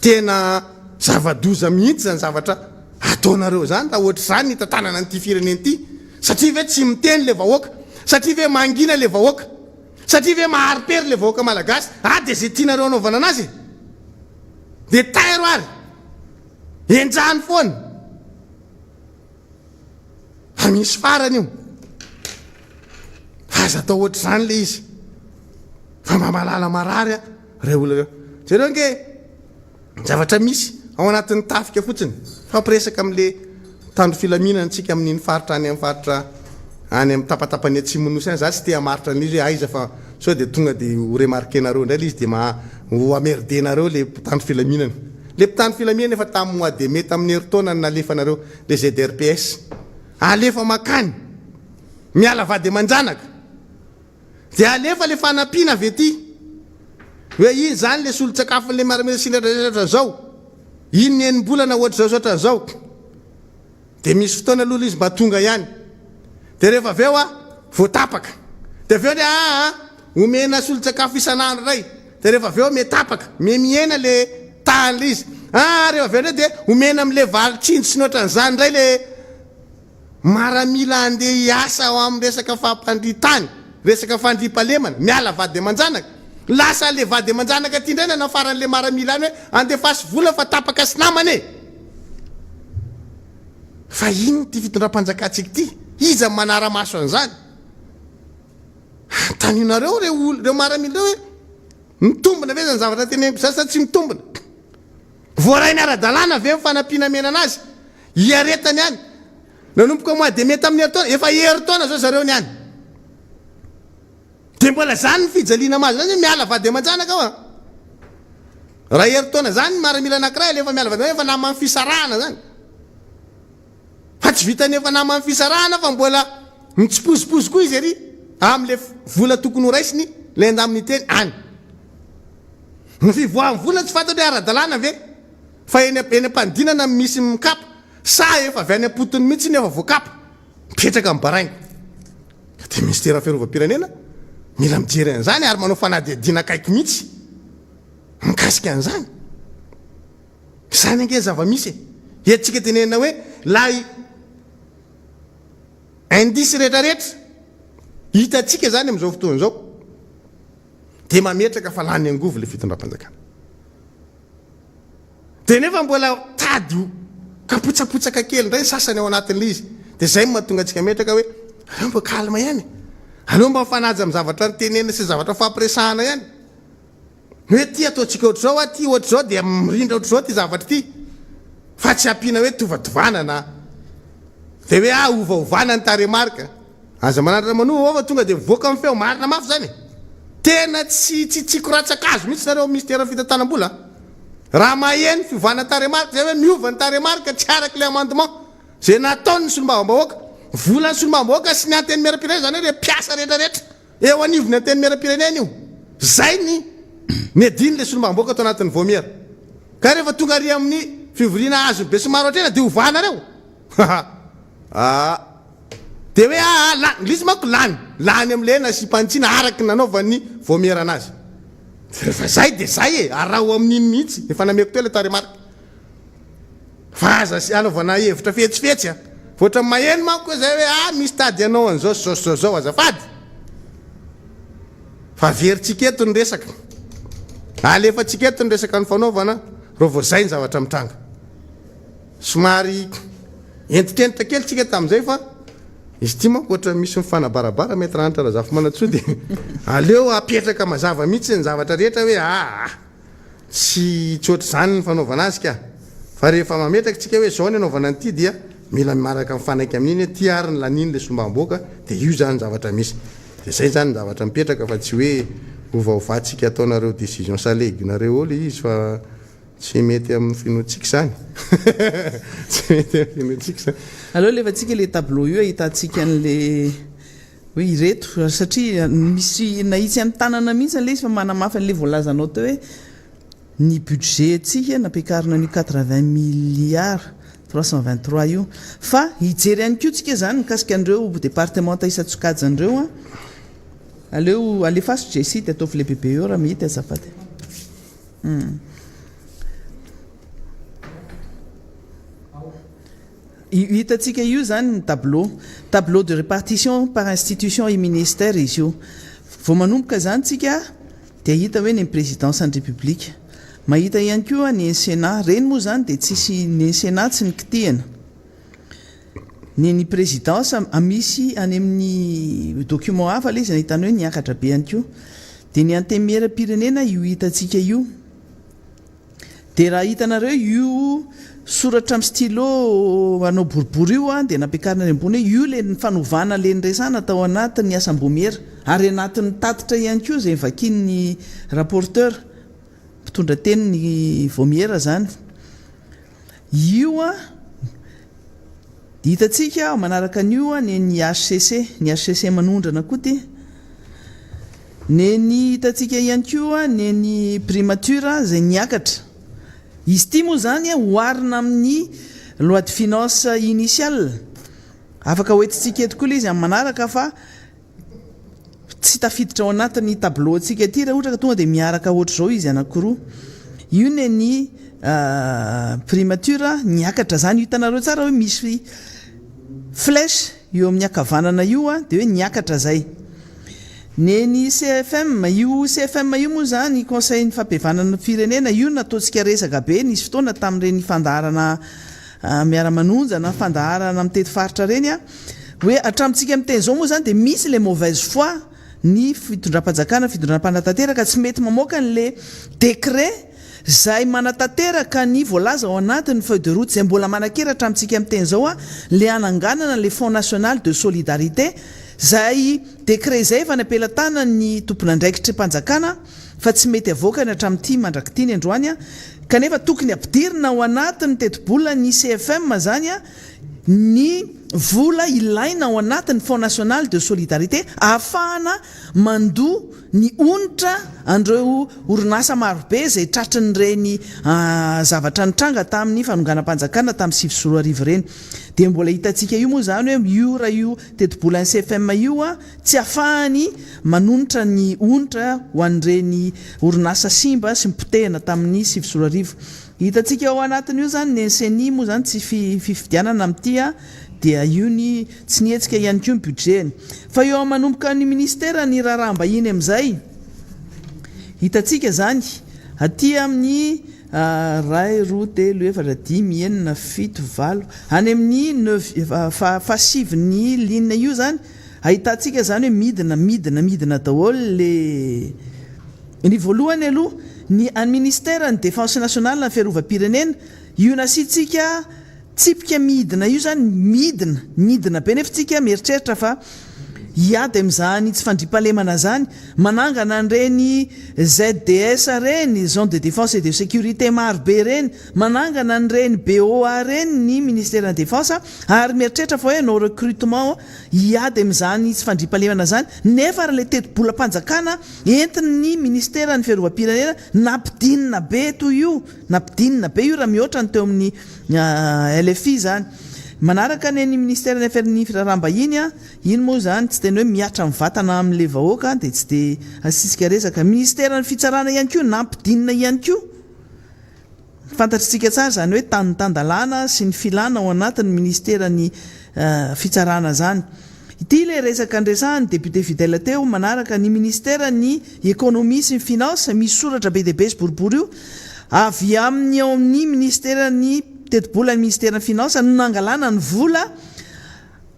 tena zava-doza mihitsy zany zavatra ataonareo zany raha ohatra zany hitantanana nyity fireneny ity satria ve tsy miteny le vahoaka satria ve mangina le vahoaka satria ve maharitery le vahoaka malagasy de zay tianareo anaovana anazy de tairo ary enjahany foana fa misy farany io fa aza atao ohatra zany le izy fa mba malala marary re olo reo zareo nge zavatra misy ao anatin'ny tafika fotsiny fampiresaka am'le tandro filaminantsika amin'iny faritra any amin'ny faritra any amin'ny tapatapany atsimonosy any za tsy tea maritra an'izy hoe aiza fa sao de tonga de ho remarquenareo indray le izy de ho amerdenareo le mpitandro filaminana le mpitandro filaminana efa tamin'ny mois de mai tamin'ny heritaona ny nalefanareo le ZRPS alefa makany miala vady manjanaka de alefa le fanampiana avy ety hoe iny zany le solo-tsakafon'le maramila sindradratra zao iny ny enim-bolana ohatra zao zao de misy fotoana aloha izy mba tonga ihany de rehefa aveo voatapaka de aveo le omena solo-tsakafo isan'andro ray de rehefa aveo metapaka miena le tany le izy rehefa aveo ndray de omena am'le valitsinjo sy ny ohatran'izany ray le maramila andeha hiasa ao amin'ny resaka fampandritany resaka fandripalemana miala vady manjanaka lasa le vady manjanaka ty indray nafaran'le maramila any hoe andefasy vola fa tapaka sy namany fa iny ty fitondram-panjakatsika ty iza manara-maso an'izany tanionareo reo maramila reo hoe mitombona ve zany zavatra teneniko zany sa tsy mitombona voarainy ara-dalàna ve fanampiana mena anazy iaretany any nanomboka mois de mai tamin'ny heritaona efa heritaona zao zareo ny any de mbola zany ny fijaliana mazy zany hoe miala vady manjanaka ao raha heritaona zany maramila anankiray lefa miala vady efa nama amin'ny fisarahana zany fa tsy vitany efa nama amin'ny fisarahana fa mbola mitsipozipozy koa izy ery am'le vola tokony ho raisiny le andamin'ny teny any ny fivoahan'ny vola tsy fantatra hoe ara-dalàna ve fa eny am-pandinana misy mikapa sa efa avy any am-potony mihitsy ny efa voakapa mipetraka amin'ny baraingo de ministera fiarovam-pirenena mila mijery an'izany ary manao fanadihadiana akaiky mihitsy mikasika an'izany zany ange zava-misy etsika tenenina hoe lay indisy rehetrarehetra hitatsika zany am'izao fotoana zao de mametraka fa lany angovo le fitondram-panjakana de nefa mbola tady kapotsapotsaka kely indray sasany ao anatin'le izy de zay mahatonga antsika metraka hoe aleo mba kalma ihany aleo mba mifanaja amin'ny zavatra nytenena sy zavatra fampiresahana ihany hoe ty ataontsika ohatr' zao ty ohatr' zao de mirindra ohatr' zao ty zavatra ty fa tsy ampiana hoe tovadovanana de hoe ovaovana ny taremarika aza manaritra manoa ova tonga de mivoaka amin'ny feo marina mafy zany tena tsy koratsakazo mihitsy nareo ministera fitantanam-bola raha maheny fivana taremarika zay hoe miova ny taremarika tsy araky le amandement zay nataony solombavambahoaka vola ny solombavambahoaka sy ny anteny miaram-pirenena zany hoe le mpiasa rehetrarehetra eo anivony anteny miaram-pirenena io zay ny adiny le solombavambahoaka atao anatin'ny vomiera ka rehefa tonga ary amin'ny fivoriana azo be somaro atrena de ovanareo de hoe lizy mako lany am'le nasympantsina araky nanaovan'ny vomiera anazy rehefa zay de zay araho amin'iny mihitsy efa nameko teo le taremarika fa aza sy anaovana hevitra fetsifetsy voatra maheno manko zay hoe misy tady anao an'izao zao azafady fa veritsika eto ny resaka alefatsika eto ny resaka ny fanaovana ro vo zay ny zavatra mitranga somary entitrenitra kely tsika tam'izay fa izy ty manko ohatra misy mifanabarabara mety ranitra raha zafy manatsoa de aleo apetraka mazava mihitsy ny zavatra rehetra hoe tsy ohatra zany ny fanaovana azy ka fa rehefa mametraka tsika hoe zao ny anaovana an'ity dia mila miaraka mifanaiky amin'iny hoe ty ary ny laniny le sombam-boaka de io zany ny zavatra misy de zay zany ny zavatra mipetraka fa tsy hoe ovaovantsika ataonareo décision saleginareo olo izy fa tsy mety amin'ny finoatsika zany tsy mety amin'ny finoatsika zany aloha lefa tsika le tableau io ahitatsika an'le hoe ireto satria misy nahitsy amin'ny tanana mihitsy an'le izy fa manamafy an'le voalazanao teo hoe ny budget tsika nampiakarina ny 80 milliards 323 io fa hijery ihany ko tsika zany mikasika an'ireo département taisa-tsokajandreo aleo alefaso jesity ataovy le bebe eo raha mihity azafady hitantsika io zany ny tableau de répartition par institution et ministère izy io vao manomboka zany tsika dia hita hoe ny présidence en république mahita ihany koa ny sénat reny moa zany dia tsisy ny sénat tsy nikitihana ny présidence misy any amin'ny document hafa le izy nahitany hoe niakatra be ihany koa dia ny antemera-pirenena io hitantsika io dia raha hitanareo io soratra amin'ny stylo anao boribory io a dia nampiakarina ny ambony hoe io le ny fanovana le nyresana tao anatin'ny asam-bomera ary anatin'ny tatitra ihany koa izay vakian'ny rapporteur mpitondra teny ny vomiera zany io a hitantsika manaraka an'io a ny HCC manondrana koa ty ny hitantsika ihany koa ny primature zay niakatra izy ty moa zany hoarina amin'ny loi de finance initiale afaka hoentintsika eto koa le izy amin'ny manaraka fa tsy tafiditra ao anatin'ny tableau atsika ty raha ohatra ka tonga dia miaraka ohatr'izao izy anankiroa io ny primature niakatra zany hitanareo tsara hoe misy flèche eo amin'ny akavanana io a dia hoe niakatra zay ny CFM io moa zany conseil ny fampihavanana firenena io nataontsika resaka be nisy fotoana tamin'ireny fandaharana miara-manonjana fandaharana amin'ny tety faritra reny a hoe atramintsika amin'ny teny zao moa zany dia misy le mauvaise foi ny fitondram-panjakana fitondram-panatanteraka tsy mety mamoaka n'le décret zay manatanteraka ny voalaza ao anatin'ny feuille de route zay mbola manakera hatramintsika amin'ny teny zao a le ananganana le fonds national de solidarité zay décret zay efa nampelatana ny tompona andraikitry mpanjakana fa tsy mety avoakany hatramin'ity mandrakity ny androany a kanefa tokony ampidirina ao anatin'ny tetibola ny CFM zany a ny vola ilaina ao anatin'ny fonds national de solidarité ahafahana mandoa ny onitra andreo orinasa marobe zay tratrin'ireny zavatra nitranga tamin'ny fanonganam-panjakana tamin'ny 2024 reny dia mbola hitantsika io moa zany hoe io raha io tetibola ny CFM io a tsy ahafahany manonitra ny onitra ho an'ireny orinasa simba sy mipotehana tamin'ny 2024 hitantsika ao anatin'io zany ny NCNI moa zany tsy fifidianana amin'ity a dia io ny tsy nietsika ihany koa ny budget fa eo manomboka ny ministère ny raharaham-bahiny amin'izay hitantsika zany aty amin'ny ray roa telo efatra dimy enina fito valo any amin'ny fasivy-ny ligne io zany ahitantsika zany hoe midina daholo ny voalohany aloha ny ministère ny défense nationale ny fiarovam-pirenena io nasitsika tsipika midina io zany midina be nefa tsika mieritreritra fa hiady amin'izany tsy fandrimpahalemana zany manangana an'ireny ZDS reny zone de défense et de sécurité marobe reny manangana an'ireny BOA reny ny ministère de défense ary mieritreritra fa hoe no recrutement hiady amin'izany tsy fandrimpahalemana zany nefa raha le tetibolam-panjakana entiny ministère ny fiarovam-pirenena nampidinina be toy io nampidinina be io raha mihoatra ny teo amin'ny LFI zany manaraka ny ministère ny affaires-ny firaraham-bahiny a iny moa zany tsy teny hoe miatra amin'ny vatana amin'le vahoaka dia tsy dia asisika resaka ministère ny fitsarana ihany koa nampidinina ihany koa fantatritsika tsara zany hoe tanitandalana sy ny filana ao anatin'ny ministère ny fitsarana zany ity le resaka andresahany député fidèle teo manaraka ny ministère ny économie sy ny finance misy soratra be deaibe sy boribory io avy amin'ny ao amin'ny ministère ny tetibola ny ministère ny finance no nangalana ny vola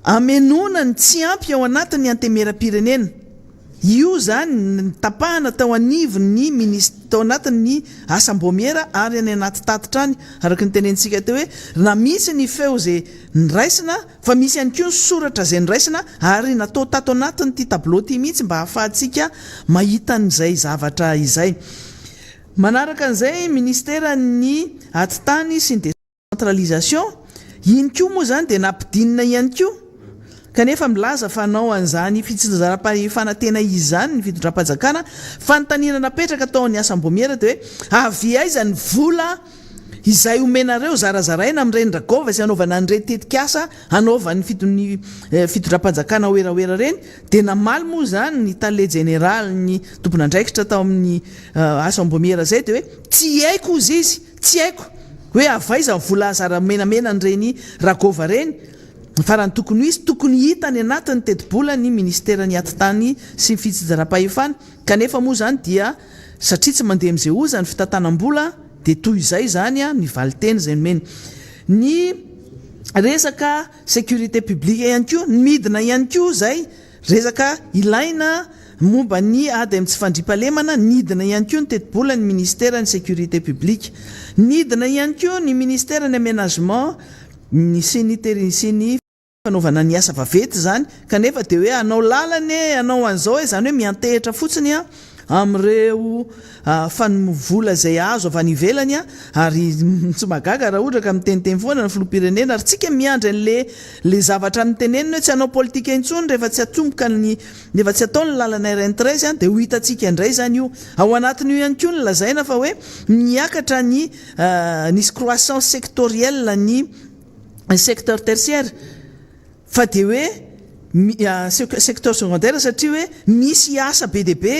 amenona ny tsy ampy ao anatin'ny antemera-pirenena io zany tapahana tao anivony tao anatin'ny asam-bomera ary any anaty tatitra any araka ny tenentsika teo hoe na misy ny feo zay niraisina fa misy ihany koa ny soratra zay niraisina ary natao tato anatin'ny ty tableau ty mihitsy mba hahafahantsika mahita n'izay zavatra izay manaraka an'izay ministère ny atitany sy ny décentralisation iny koa moa zany dia nampidinina ihany koa kanefa milaza fa anao an'izany fitsinjaram-pahanatena izy zany ny fitondram-panjakana fanontaniana napetraka tao ny asam-bomera dia hoe avy aiza ny vola izay omenareo zarazaraina amin'ireny ragova sy anaovana an'ireny tetikasa anaovany fitondram-panjakana oeraoera reny dia namaly moa zany ny tale général ny tompona andraikitra tao amin'ny asam-bomera zay dia hoe tsy haiko izy tsy haiko hoe avaiza vola zara menamena nyreny rakova reny fa raha ny tokony izy tokony hita ny anatin'ny tetibola ny ministera ny atitany sy ny fitsidara-pahefana kanefa moa zany dia satria tsy mandeha am'izay oza ny fitantanam-bola dia toy izay zany a ny valiteny zay nomeny ny resaka sécurité publique ihany koa midina ihany koa zay resaka ilaina momba ny ady amin'ny tsy fandriampahalemana nidina ihany koa ny tetibola ny ministera ny sécurité publique nidina ihany koa ny ministera ny aménagement ny sy ny fanaovana ny asa vavety zany kanefa dia hoe anao lalany anao an'izao hoe zany hoe miantehitra fotsiny a am'ireo fanovola zay azo avy any ivelany a ary tsy magaga raha ohatra ka miteniteny foana ny filoham-pirenena ary tsika miandry an'le zavatra nytenenina hoe tsy hanao politika intsony rehefa tsy atomboka rehefa tsy atao ny lalana rn13 a dia ho hitatsika indray zany io ao anatin'io ihany koa ny lazaina fa hoe miakatra nisy croissance sectorielle ny secteur tertiaire fa dia hoe secteur secondaire satria hoe misy asa be deabe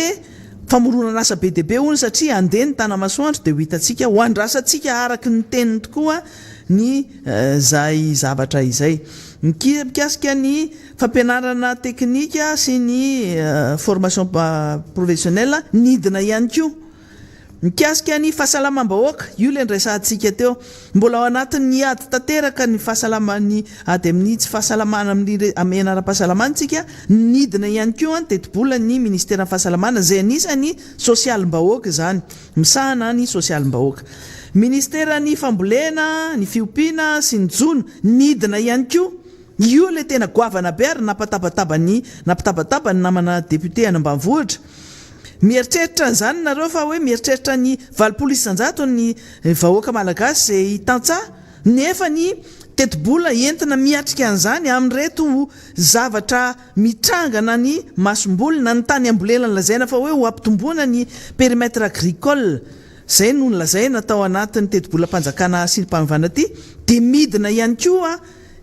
famoronana asa be deabe hono satria andeha ny tanamasoandro dia ho hitatsika ho andrasantsika araky ny teniny tokoa ny zay zavatra izay mikasika ny fampianarana teknika sy ny formation professionnelle nidina ihany koa mikasika ny fahasalamam-bahoaka io le ndraisantsika teo mbola ao anatin'ny ady tanteraka ny fahasalamany ady amin'ny tsy fahasalamana amin'ny amenara-pahasalamanatsika nidina ihany koa ny tetibola ny ministera ny fahasalamana zay anisany sosialim-bahoaka zany misahana ny sosialim-bahoaka ministera ny fambolena ny fiompiana sy ny jona nidina ihany koa io le tena goavana be ary napatabataba ny namana député any ambanivohitra mieritreritra n'izany nareo fa hoe mieritreritra ny 9 ny vahoaka malagasy zay hitantsa nefa ny tetibola entina miatrika an'izany amin'reto zavatra mitrangana ny masombolona ny tany ambolena ny lazaina fa hoe ho ampitomboana ny périmètre agricole zay no ny lazaina tao anatin'ny tetibola mpanjakana sy ny mpamivana aty dia midina ihany koa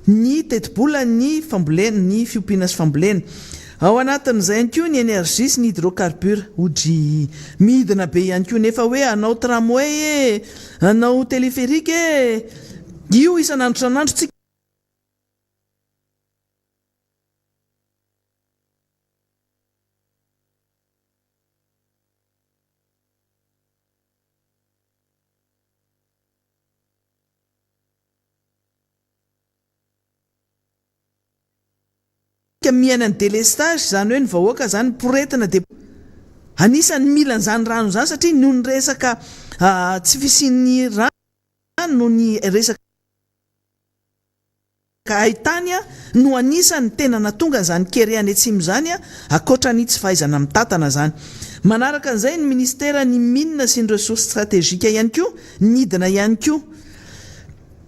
ny tetibola ny fambolena ny fiompiana sy fambolena ao anatin'izay ihany koa ny énergie sy ny hydrocarbure hodry midina be ihany koa nefa hoe anao tramway anao téléphérique io isan'andro san'andro tsika miaina ny délestage zany hoe ny vahoaka zany poretina dia anisan'ny mila n'izany rano zany satria noho ny resaka tsy fisian'ny rano noho ny resaka haitany a no anisan'ny tena natonga zany kereany atsimo zany a akoatra ny tsy fahaizana mitantana zany manaraka an'izay ny ministera ny mines sy ny ressources stratégiques ihany koa nidina ihany koa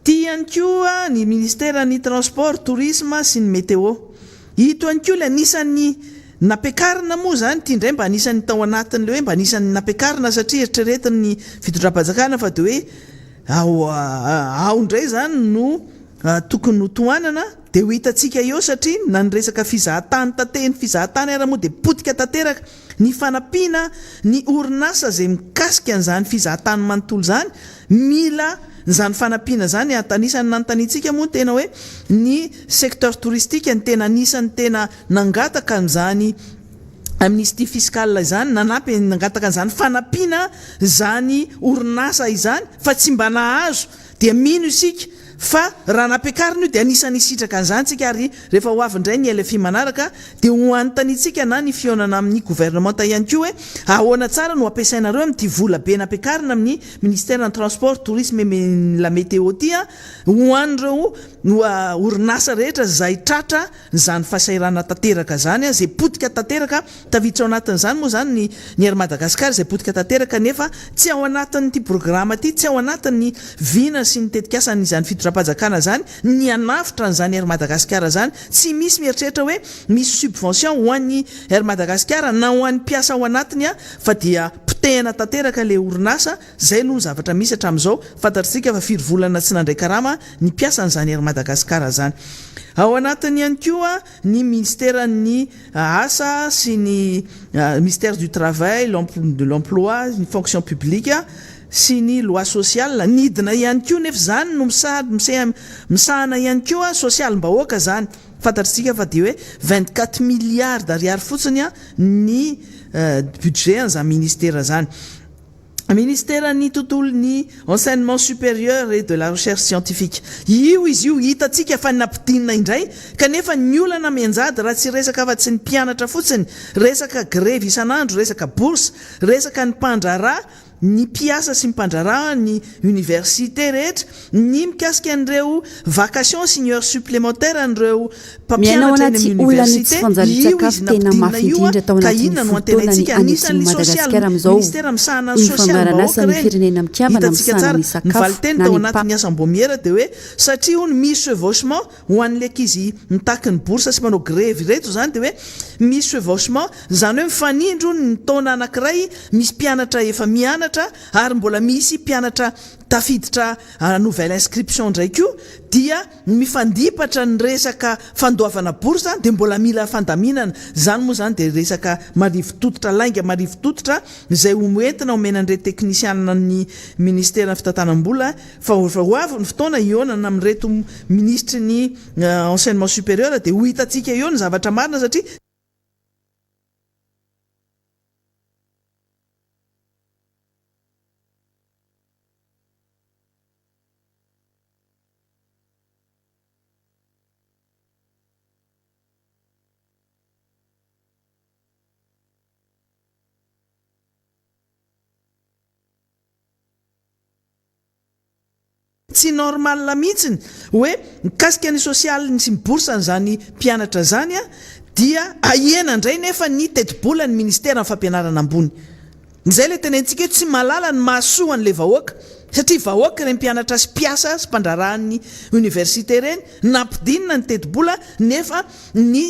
ty ihany koa ny ministera ny transport tourisme sy ny météo ito ihany koa le anisan'ny nampiakarina moa zany ty indray mba anisan'ny tao anatin'le hoe mba anisan'ny nampiakarina satria eritreretin'ny fitondram-panjakana fa dia hoe ao indray zany no tokony hotoanana dia ho hitatsika eo satria na ny resaka fizahatany tatehny fizahatany ara moa dia potika tanteraka ny fanampiana ny orinasa zay mikasika an'izany fizahatany manontolo zany mila zany fanampiana zany anisan'ny nanontaniantsika moa tena hoe ny secteur touristique ny tena anisan'ny tena nangataka an'izany amnistie fiscale zany nanampy nangataka an'izany fanampiana zany orinasa izany fa tsy mba nahazo dia mino isika fa raha nampiakarina io dia anisan'ny sitraka an'izany tsika ary rehefa ho avy indray ny LFI manaraka dia ho anontanitsika na ny fionana amin'ny gouvernementa ihany koa hoe ahoana tsara no ampiasainareo amin'ity vola be nampiakarina amin'ny ministère ny transport tourisme la météo ty a ho an'ireo orinasa rehetra zay tratra zany fahasairana tanteraka zany a zay potika tanteraka tavitra ao anatin'izany moa zany ny ary Madagasikara zay potika tanteraka nefa tsy ao anatin'ity programa ty tsy ao anatin'ny vina sy ny tetikasan'izany fitondram-panjakana zany ny anafitra n'izany ary Madagasikara zany tsy misy mieritreritra hoe misy subvention ho an'ny ary Madagasikara na ho an'ny mpiasa ao anatiny a fa dia potehana tanteraka le orinasa zay no zavatra misy hatramin'izao fantatritsika fa 4 volana tsy nandray karama ny mpiasa n'izany ary Madagasikara zany ao anatiny ihany koa ny ministère ny asa sy ny ministère du travail de l'emploi ny fonction publique sy ny loi sosial nidina ihany koa nefa zany no misahana ihany koa sosialim-bahoaka zany fantatritsika fa de hoe 24 milliards d'ariary fotsiny a ny budget an'izany ministère zany. Ministère ny tontolo ny enseignement supérieur et de la recherche scientifique. Io izy io hitatsika fa nampidinina indray kanefa ny olana mianjady raha tsy resaka afa-tsy ny mpianatra fotsiny, resaka grève isan'andro, resaka bourse, resaka ny mpandraharaha, ny mpiasa sy mpandraharaha ny université rehetra, ny mikasika an'ireo vacation sy ny heure supplémentaire an'ireo mpampianatra eny amin'ny université. Io izy nampidinina io ka inona no antenaitsika anisan'ny social ministère misahana ny social-bahoaka reny. Hitatsika tsara ny valiteny tao anatin'ny asam-bomiera de hoe satria hono misy chevauchement ho an'le ankizy mitaky ny bourse sy manao grève reto zany de hoe misy chevauchement zany hoe mifanindro ny taona anankiray misy mpianatra efa mianatra ary mbola misy mpianatra tafiditra nouvelle inscription ndray koa dia mifandipatra ny resaka fandoavana bourse de mbola mila fandaminana zany moa zany de resaka marivotototra lainga marivotototra izay hoentina omenandre teknisianina ny ministère fitatanam-bola fa hoavy ny fotoana ionana amin'reto ministre ny enseignement supérieur de ho hitatsika eo ny zavatra marina satria tsy normal mihitsiny hoe mikasika ny social sy miboursa zany mpianatra zany a dia ahena indray nefa ny tetibola ny ministère ny fampianarana ambony. Izay le tenentsika hoe tsy malala ny mahasoa an'le vahoaka satria vahoaka reny mpianatra sy mpiasa sy mpandraharahan'ny université reny nampidinina ny tetibola nefa ny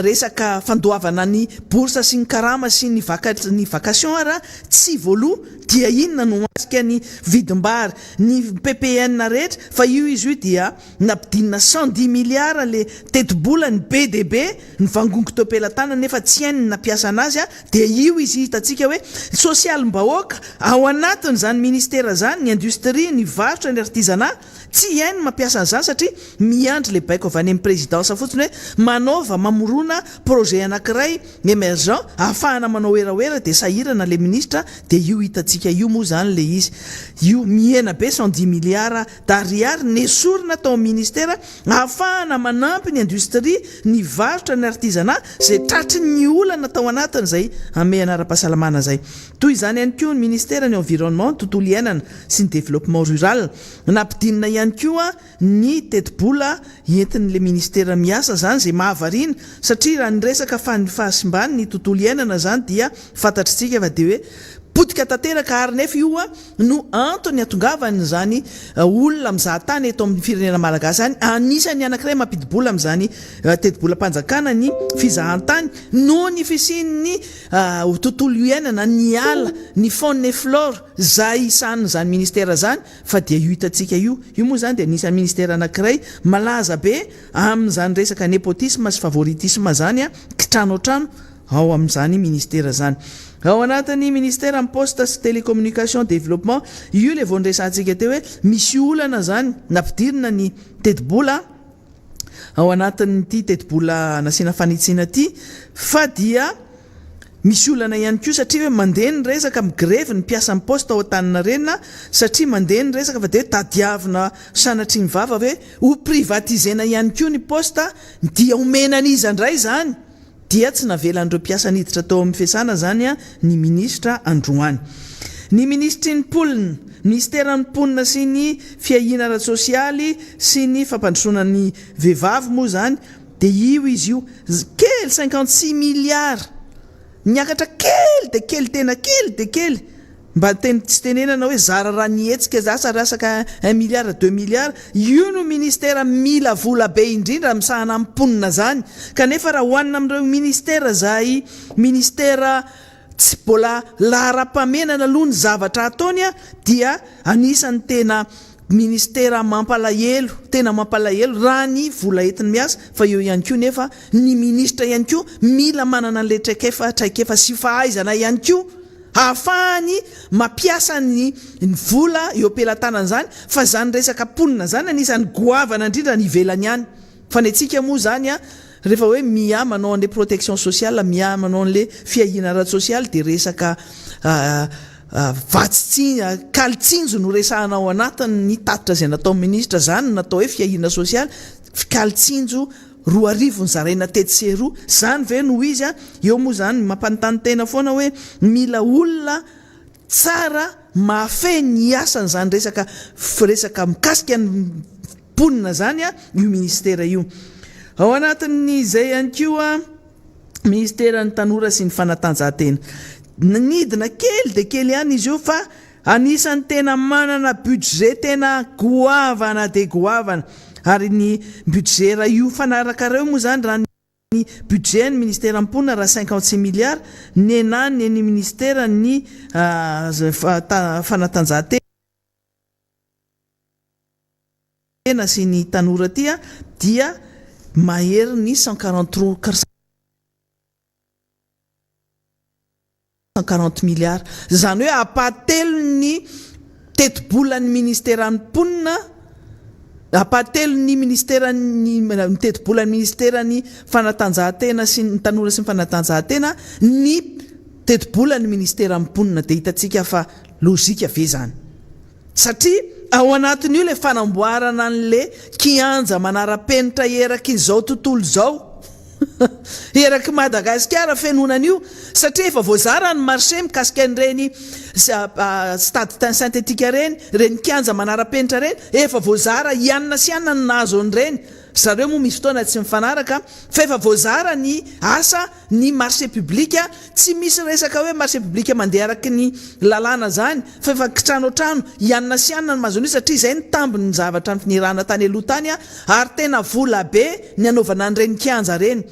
resaka fandoavana ny bourse sy ny karama sy ny vacation raha tsy voaloha dia inona no asika ny vidim-bary ny PPN rehetra fa io izy io dia nampidinina 110 milliards le tetibola ny BDB ny vangongo topelatana nefa tsy hainy nampiasa anazy dia io izy hitatsika hoe social-bahoaka ao anatiny zany ministère zany ny industrie ny varotra ny artisanat tsy hainy mampiasa an'izany satria miandry le baiko avy any amin'ny présidence fotsiny hoe manaova mamorona projet anankiray émergent ahafahana manao eraoera de sahirana le ministre de io hitatsika io moa zany le izy io miena be 110 milliards d'ariary nesorina tao amin'ny ministère ahafahana manampy ny industrie ny varotra ny artisanat zay tratry ny olana tao anatiny zay ame anara-pahasalamana zay toy izany ihany koa ny ministère ny environnement tontolo iainana sy ny développement rural nampidinina ihany koa ny tetibola entin'le ministère miasa zany zay mahavariana satria raha ny resaka fahasimbany ny tontolo iainana zany dia fantatritsika fa de hoe potika tanteraka ary nefa io no antony atongavany zany olona mizahatany eto amin'ny firenena malagasy zany anisany anankiray mampidibola amin'izany tetibolam-panjakana ny fizahantany no ny fisian'ny tontolo iainana ny ala ny faune et flore zay isany zany ministère zany fa dia io hitatsika io moa zany dia anisan'ny ministère anankiray malaza be amin'izany resaka népotisme sy favoritisme zany kitrano trano ao amin'izany ministère zany. Ao anatin'ny ministère amin'ny poste sy télécommunication développement io le vonresantsika teo hoe misy olana zany nampidirina ny tetibola ao anatin'ity tetibola nasiana fanitsina ty fa dia misy olana ihany koa satria hoe mandeha ny resaka migrève ny mpiasa amin'ny poste ao Antaninarenina satria mandeha ny resaka fa de tadiavina sanatry ny vava hoe ho privatisena ihany koa ny poste dia omena an'izy andray zany dia tsy navelan'ireo mpiasa niditra tao amin'ny fiasana zany ny ministra Androany. Ny ministry ny polina ministère ny ponina sy ny fiahina ara-sosialy sy ny fampandrosoana ny vehivavy moa zany de io izy io kely 56 milliards niakatra kely de kely tena kely de kely mba tsy tenenana hoe zara raha nietsika zasa rasaka 1 milliard 2 milliards io no ministère mila vola be indrindra misahana amin'ny ponina zany kanefa raha hoanina amin'ireo ministère zay ministère tsy mbola lahara-pamenana aloha ny zavatra ataony dia anisany tena ministère mampalahelo tena mampalahelo raha ny vola entiny miasa fa eo ihany koa nefa ny ministre ihany koa mila manana an'le traikefa sy fahaizana ihany koa ahafahany mampiasa ny vola eo ampelantanana zany fa zany resaka ponina zany anisan'ny goavana indrindra ny ivelany ihany fa ny antsika moa zany a rehefa hoe miamanao an'le protection sociale miamanao an'le fiahina ara-sosialy de resaka kalitsinjo no resahanao anatiny ny tatitra zay natao ministra zany natao hoe fiahina sosialy kalitsinjo 2 zaraina tetseroa zany ve no izy a eo moa zany mampanontany tena foana hoe mila olona tsara mahafeh ny asany zany resaka mikasika ny ponina zany a io ministera io ao anatin'izay ihany koa ministera ny tanora sy ny fanatanjahantena nidina kely de kely ihany izy io fa anisan'ny tena manana budget tena goavana de goavana ary ny budget raha io fanarakareo moa zany raha ny budget ny ministera amponina raha 56 milliards ny enany ny ministera ny fanatanjahantena sy ny tanora tia dia mahery ny 140 milliards zany hoe apatelo ny tetibolan'ny ministera ny ponina apatelo ny ministera ny tetibolan'ny ministera ny fanatanjahantena sy ny tanora sy ny fanatanjahantena ny tetibolan'ny ministera ny ponina de hitantsika fa logika ve zany satria ao anatin'io le fanamboarana an'le kianja manara-penitra eraky izao tontolo zao eraky Madagasikara fenonan'io satria efa voazara ny marché mikasika an'ireny stade synthétique reny kianja manara-penitra reny efa voazara ianina sy ianina ny nazo an'ireny zareo moa misy fotoana tsy mifanaraka fa efa voazara ny asa ny marché public tsy misy resaka hoe marché public mandeha araky ny lalàna zany fa efa kitrano trano ianina sy ianina ny mazon'io satria izay ny tambiny zavatra nirana tany aloha tany ary tena vola be ny anaovana an'ireny kianja reny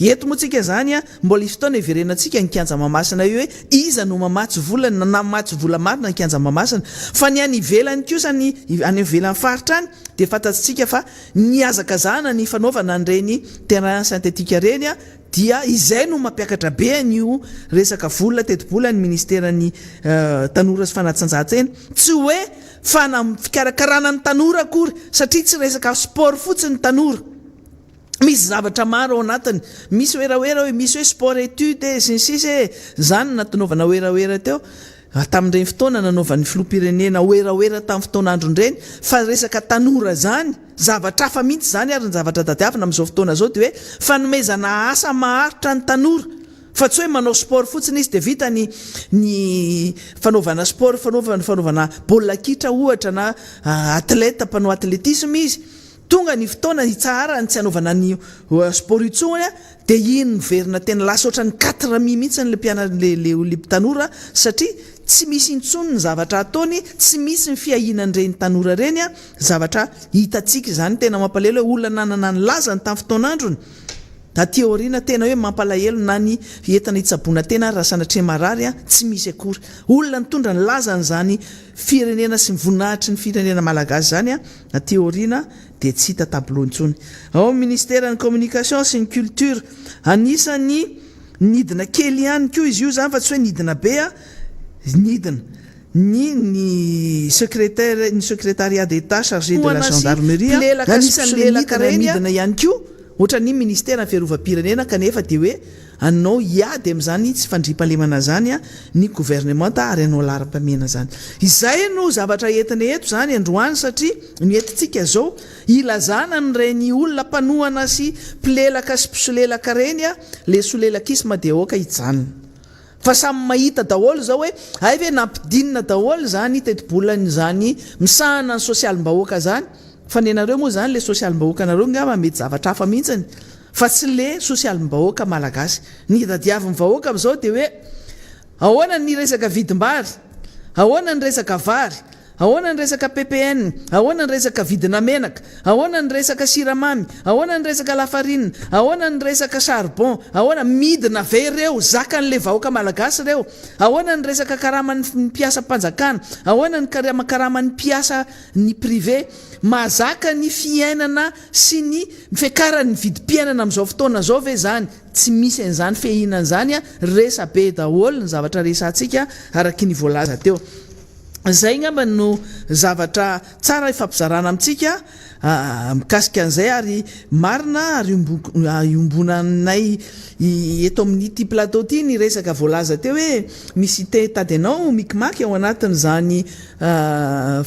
eto moa tsika zany mbola isy fotoana iverenantsika ny kianja mamasina io hoe iza no mamatsy vola na mamatsy vola marina ny kianja mamasina fa ny any ivelany kosa ny any ivelany faritra any de fantatsika fa ny azakazana ny fanaovana an'ireny terrain synthétique reny dia izay no mampiakatra be an'io resaka vola tetibola ny ministera ny tanora sy fanatanjahantena tsy hoe fikarakarana ny tanora akory satria tsy resaka sport fotsiny tanora misy zavatra maro ao anatiny misy oeraoera hoe misy hoe sport étude sinsisy zany natanaovana oeraoera teo tamin'ireny fotoana nanaovan'ny filoham-pirenena oeraoera tamin'ny fotoanandron-dreny fa resaka tanora zany zavatra hafa mihitsy zany ary ny zavatra tadiavina amin'izao fotoana zao de hoe fanomezana asa maharitra ny tanora fa tsy hoe manao sport fotsiny izy de vita ny fanaovana sport fanaovana baolina kitra ohatra na atleta mpanao atletisme izy tonga ny fotoana tsara ny tsy anaovana ny sport itsony de iny verina tena lasa oatra ny 4 mihitsy le mpianale tanora satria tsy misy intsony ny zavatra ataony tsy misy ny fiahinan'ireny tanora reny zavatra hitatsika zany tena mampalahelo hoe olona nanana ny lazany tamin'ny fotoanandrony aty aoriana tena hoe mampalahelo na ny entana hitsabona tena raha sanatria marary tsy misy akory olona nitondra ny lazany zany firenena sy mivonahitry ny firenena malagasy zany aty aoriana de tsy hita tableau intsony ao ministère ny communication sy ny culture anisany nidina kely ihany koa izy io zany fa tsy hoe nidina be nidina ny secrétariat d'état chargé de la gendarmerie anisany nidina ihany koa ohatra ny ministère ny fiarovam-pirenena kanefa de hoe anao iady amin'izany tsy fandrimpalemana zany ny gouvernement ary anao laram-pamena zany izay no zavatra entina eto zany androany satria ny etintsika zao ilazana n'ireny olona mpanohana sy mpilelaka sy mpisolelaka reny le solelakisma de oka hijanona fa samy mahita daholo zao hoe ay ve nampidinina daholo zany tetibolany zany misahana ny sosialim-bahoaka zany fa ny anareo moa zany le sosialim-bahoaka anareo ngamba mety zavatra hafa mihitsiny fa tsy le sosialim-bahoaka malagasy ny dadiavin'ny vahoaka am'izao de hoe ahoana ny resaka vidim-bary ahoana ny resaka vary ahoana ny resaka ppn, ahoana ny resaka vidina menaka, ahoana ny resaka siramamy, ahoana ny resaka lafarinina, ahoana ny resaka charbon, ahoana midina ve reo zakan'le vahoaka malagasy reo, ahoana ny resaka karaman'ny mpiasa mpanjakana, ahoana ny karaman'ny mpiasa ny privé, mazaka ny fiainana sy ny fiakarany vidim-piainana amin'izao fotoana zao ve zany? Tsy misy an'izany fehinan' zany a, resa be daholo ny zavatra resantsika araky ny voalaza teo. Zay ngamba no zavatra tsara ifampizarana amintsika mikasika an'izay, ary marina ary iombonanay eto amin'ity plateau ty ny resaka voalaza teo hoe misy tady anao mikimaky ao anatin'izany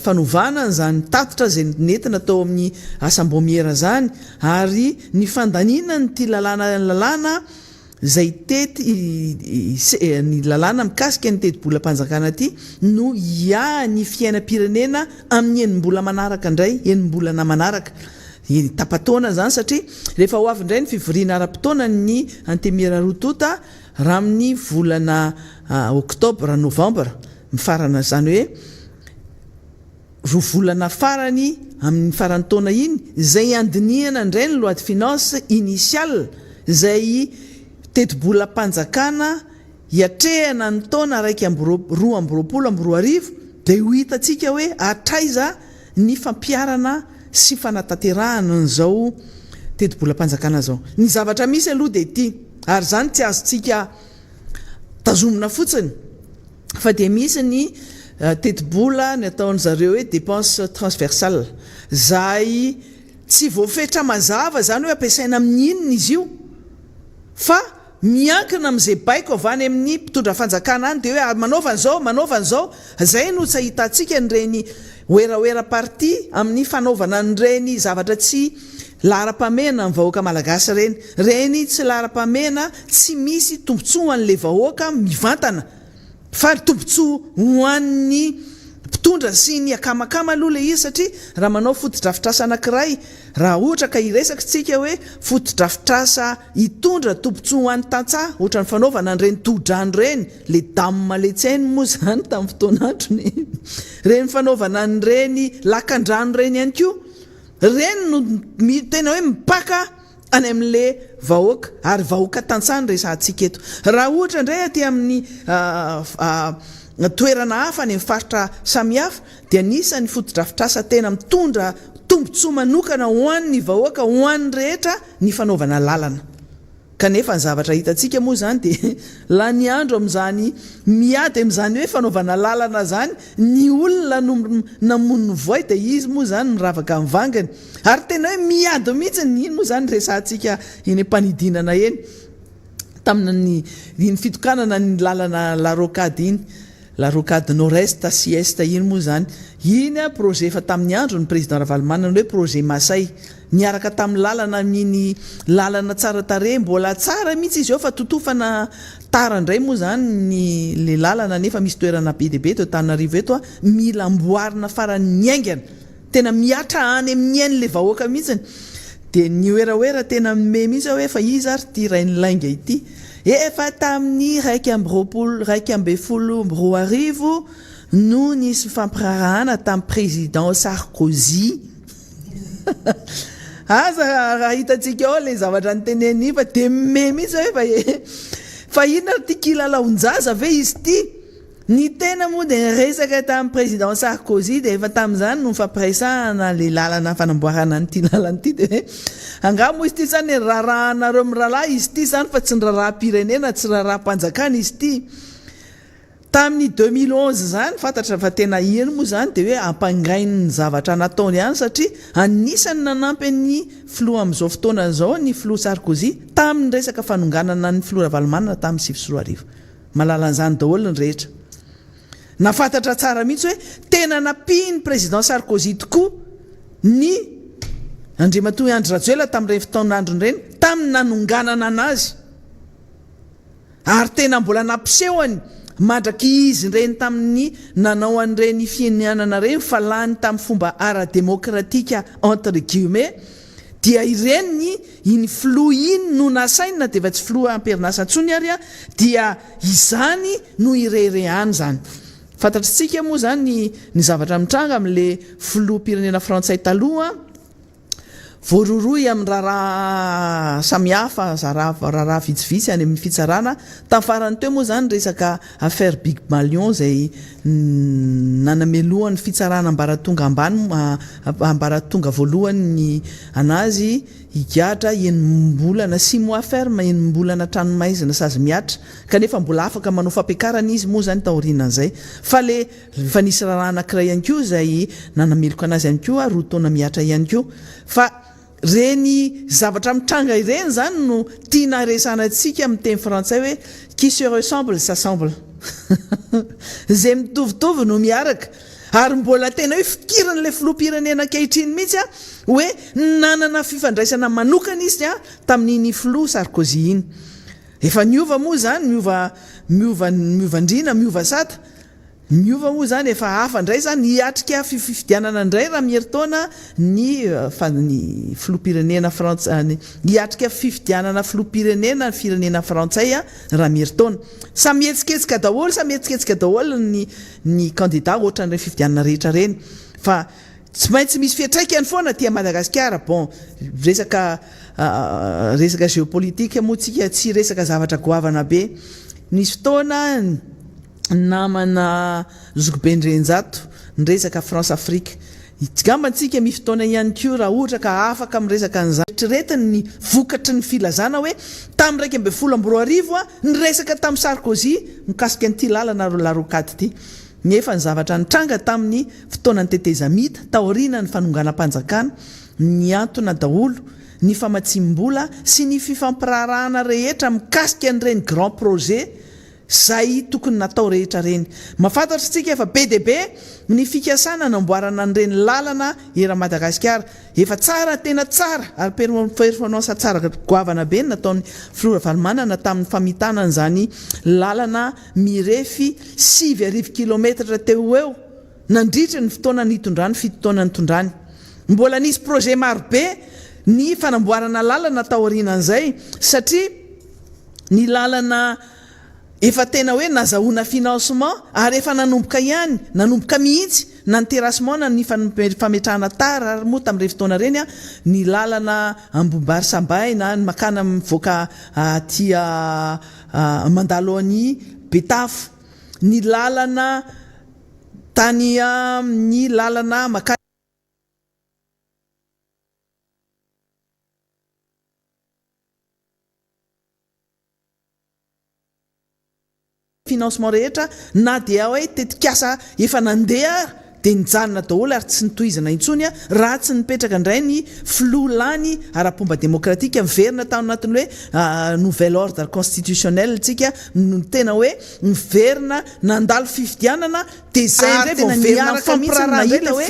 fanovana zany tatotra zay nentina tao amin'ny asambômiera zany, ary ny fandanina ny ty lalàna zay tety ny lalàna mikasika ny teti-bolam-panjakana ty no ny fiainam-pirenena amin'ny enim-bola manaraka indray, enim-bolana manaraka tapataona zany, satria rehefa ho avy indray ny fivoriana ara-potoana ny antemera rotota raha amin'ny volana oktobra novambra mifarana, zany hoe roa volana farany amin'ny farany taona iny zay andinihana indray ny loi de finance initiale zay teti-bolam-panjakana iatrehana ny taona 2024 dia ho hitantsika hoe atraiza ny fampiarana sy fanatanterahana n'izao teti-bolam-panjakana zao. Ny zavatra misy aloha dia ity, ary zany tsy azontsika tazomina fotsiny, fa dia misy ny teti-bola ny ataon'ny zareo hoe dépense transversale, zay tsy voafetra mazava zany hoe ampiasaina amin'ny inona izy io, fa miankina amin'izay baiko avany amin'ny mpitondra fanjakana any dia hoe manaovana zao, zay no tsy ahitantsika nyreny oeraoera parti amin'ny fanaovana nyreny zavatra tsy lahara-pamena ny vahoaka malagasy reny tsy lahara-pamena, tsy misy tombontsoa an'le vahoaka mivantana, fa tombontsoa ho an'ny mpitondra sy ny akamakama aloha le izy, satria raha manao fotodrafitrasa anankiray, raha ohatra ka iresaka tsika hoe fotodrafitrasa hitondra tombontsoa ho an'ny tantsaha, ohatra ny fanaovana nyreny todrano reny, le dame letsainy moa zany tamin'ny fotoanandrony reny fanaovana nyreny lakan-drano reny ihany koa, reny no tena hoe mipaka any amin'le vahoaka, ary vahoaka tantsaha ny resantsika eto. Raha ohatra indray aty amin'ny toerana hafa any amin'ny faritra samihafa dia anisan'ny fotodrafitrasa tena mitondra tombontsoa manokana ho an'ny vahoaka, ho an'ny rehetra ny fanaovana lalana. Kanefa ny zavatra hitantsika moa zany dia la ny andro amin'izany miady amin'izany hoe fanaovana lalana zany, ny olona no namono voay dia izy moa zany miravaka mivangany, ary tena hoe miady mihitsy iny moa zany resantsika eny ampanidinana eny tamin'ny fitokanana ny lalana la rocade iny, la rocade nord-est sy est iny moa zany, iny a projet efa tamin'ny andro ny président Ravalomanana hoe projet Masay, niaraka tamin'ny lalana miny lalana tsara tare, mbola tsara mihitsy izy eo fa totofana tara indray moa zany le lalana, nefa misy toerana be dia be teo Antananarivo eto mila amboarina farany niaingana, tena miatra any amin'ny ain'le vahoaka mihitsy, dia ny oeraoera tena me mihitsy hoe fa izy ary ty rain'ny lainga ity efa tamin'ny 2012 no nisy fampirarahana tamin'ny président Sarkozy aza raha hitantsika ao le zavatra nyteneny fa dia me mihitsy hoe fa inona ty kilalaonjaza ve izy ty, ny tena moa dia resaka tamin'ny président Sarkozy dia efa tamin'izany no fampiresahana le lalana fanamboarana nyty lalana ty, dia angamo izy ty zany rarahanareo mirahalahy izy ty zany fa tsy nyraraha-pirenena, tsy raraha-mpanjakana izy ty. Tamin'ny 2011 zany fantatra fa tena iny moa zany dia hoe ampangainy ny zavatra nataony ihany, satria anisany nanampy ny filoha amin'izao fotoana zao ny filoha Sarkozy tamin'ny resaka fanonganana ny filoha Ravalomanana tamin'ny 2024, malalan'izany daholo ny rehetra. Nafantatra tsara mihitsy hoe tena napiny président Sarkozy tokoa ny Andriamatoa Andry Rajoelina tamin'ireny fotoanandrony ireny tamin'ny nanonganana anazy, ary tena mbola nampisehony mandraky izy ireny tamin'ny nanao an'ireny fienianana ireny fa lany tamin'ny fomba ara-démocratique entre guillemets, dia ireny iny filoha iny no nasaina, dia efa tsy filoha ampirinasa ntsony ary dia izany no irehirehany zany. fantatritsika moa zany ny zavatra mitranga amin'le filoham-pirenena frantsay taloha voaroroy amin'ny raharaha samihafa raharaha vitsivitsy any amin'ny fitsarana tamin'ny farany teo moa zany resaka affaire Big Malion zay nanamelohan'ny fitsarana ambaratonga ambany ambaratonga voalohany ny anazy higatra enim-bolana 6 mois ferme enim-bolana tranomaizina sazy miatra kanefa mbola afaka manao fampiakarana izy moa zany taorianan'izay fa le fa nisy raharaha anankiray ihany koa zay nanameloka anazy ihany koa roa taona miatra ihany koa fa reny zavatra mitranga ireny zany no tiana resanantsika amin'ny teny frantsay hoe qui se ressemble s'assemble zay mitovitovy no miaraka ary mbola tena hoe fikiran'le filoham-pirenena ankehitriny mihitsy hoe nanana fifandraisana manokana izy tamin'iny filoha Sarkozy iny efa niova moa zany miovandrina miova sata miova moa zany efa hafa ndray zany hiatrika fifidianana ndray raha mieritaona ny filoham-pirenena frantsay hiatrika fifidianana filoham-pirenena ny firenena frantsay raha mieritaona samy etsiketsika daholo ny candidat ohatran'ireny fifidianana rehetra reny fa tsy maintsy misy fiatraikany foana tia Madagasikara bon resaka géopolitique moa tsika tsy resaka zavatra goavana be nisy fotoana namana Zokobendrenjato nyresaka France Afrique gambantsika misy fotoana ihany koa raha ohatra ka afaka miresaka an'zatretretiny ny vokatry ny filazana hoe tamin'ny 2012 nyresaka tamin'ny Sarkozy mikasika an'ity lalana larokady ity nefa ny zavatra nitranga tamin'ny fotoanany tetezamita taoriana ny fanonganam-panjakana ny antona daholo ny famatsim-bola sy ny fifampirarahana rehetra mikasika an'ireny grand projet zay tokony natao rehetra reny mafantatra tsika efa be dia be ny fikasana namboarana an'ireny lalana era Madagasikara efa tsara tena tsara ary performance tsara goavana be nataon'ny Flora Valmanana tamin'ny famitana an'izany lalana mirefy 7 kilometatra teo eo nandritra ny fotoana nitondrany fitotoana nitondrany mbola nisy projet maro be ny fanamboarana lalana taorianan'izay satria ny lalana efa tena hoe nazahoana financement ary efa nanomboka ihany nanomboka mihitsy na ny terrassement na ny fametrahana tara ary moa tamin'ireny fotoana reny ny lalana Ambombary Sambay na ny makana mivoaka tia mandalo any Betafo ny lalana tany ny lalana makana financement rehetra na dia hoe tetikasa efa nandeha dia nijanona daholo ary tsy nitohizana intsony raha tsy nipetraka indray ny filohalany ara-pomba demokratika miverina tao anatin'ny hoe nouvel ordre constitutionnel tsika no tena hoe miverina nandalo fifidianana dia zay indray vao miaraka mihitsy nahita hoe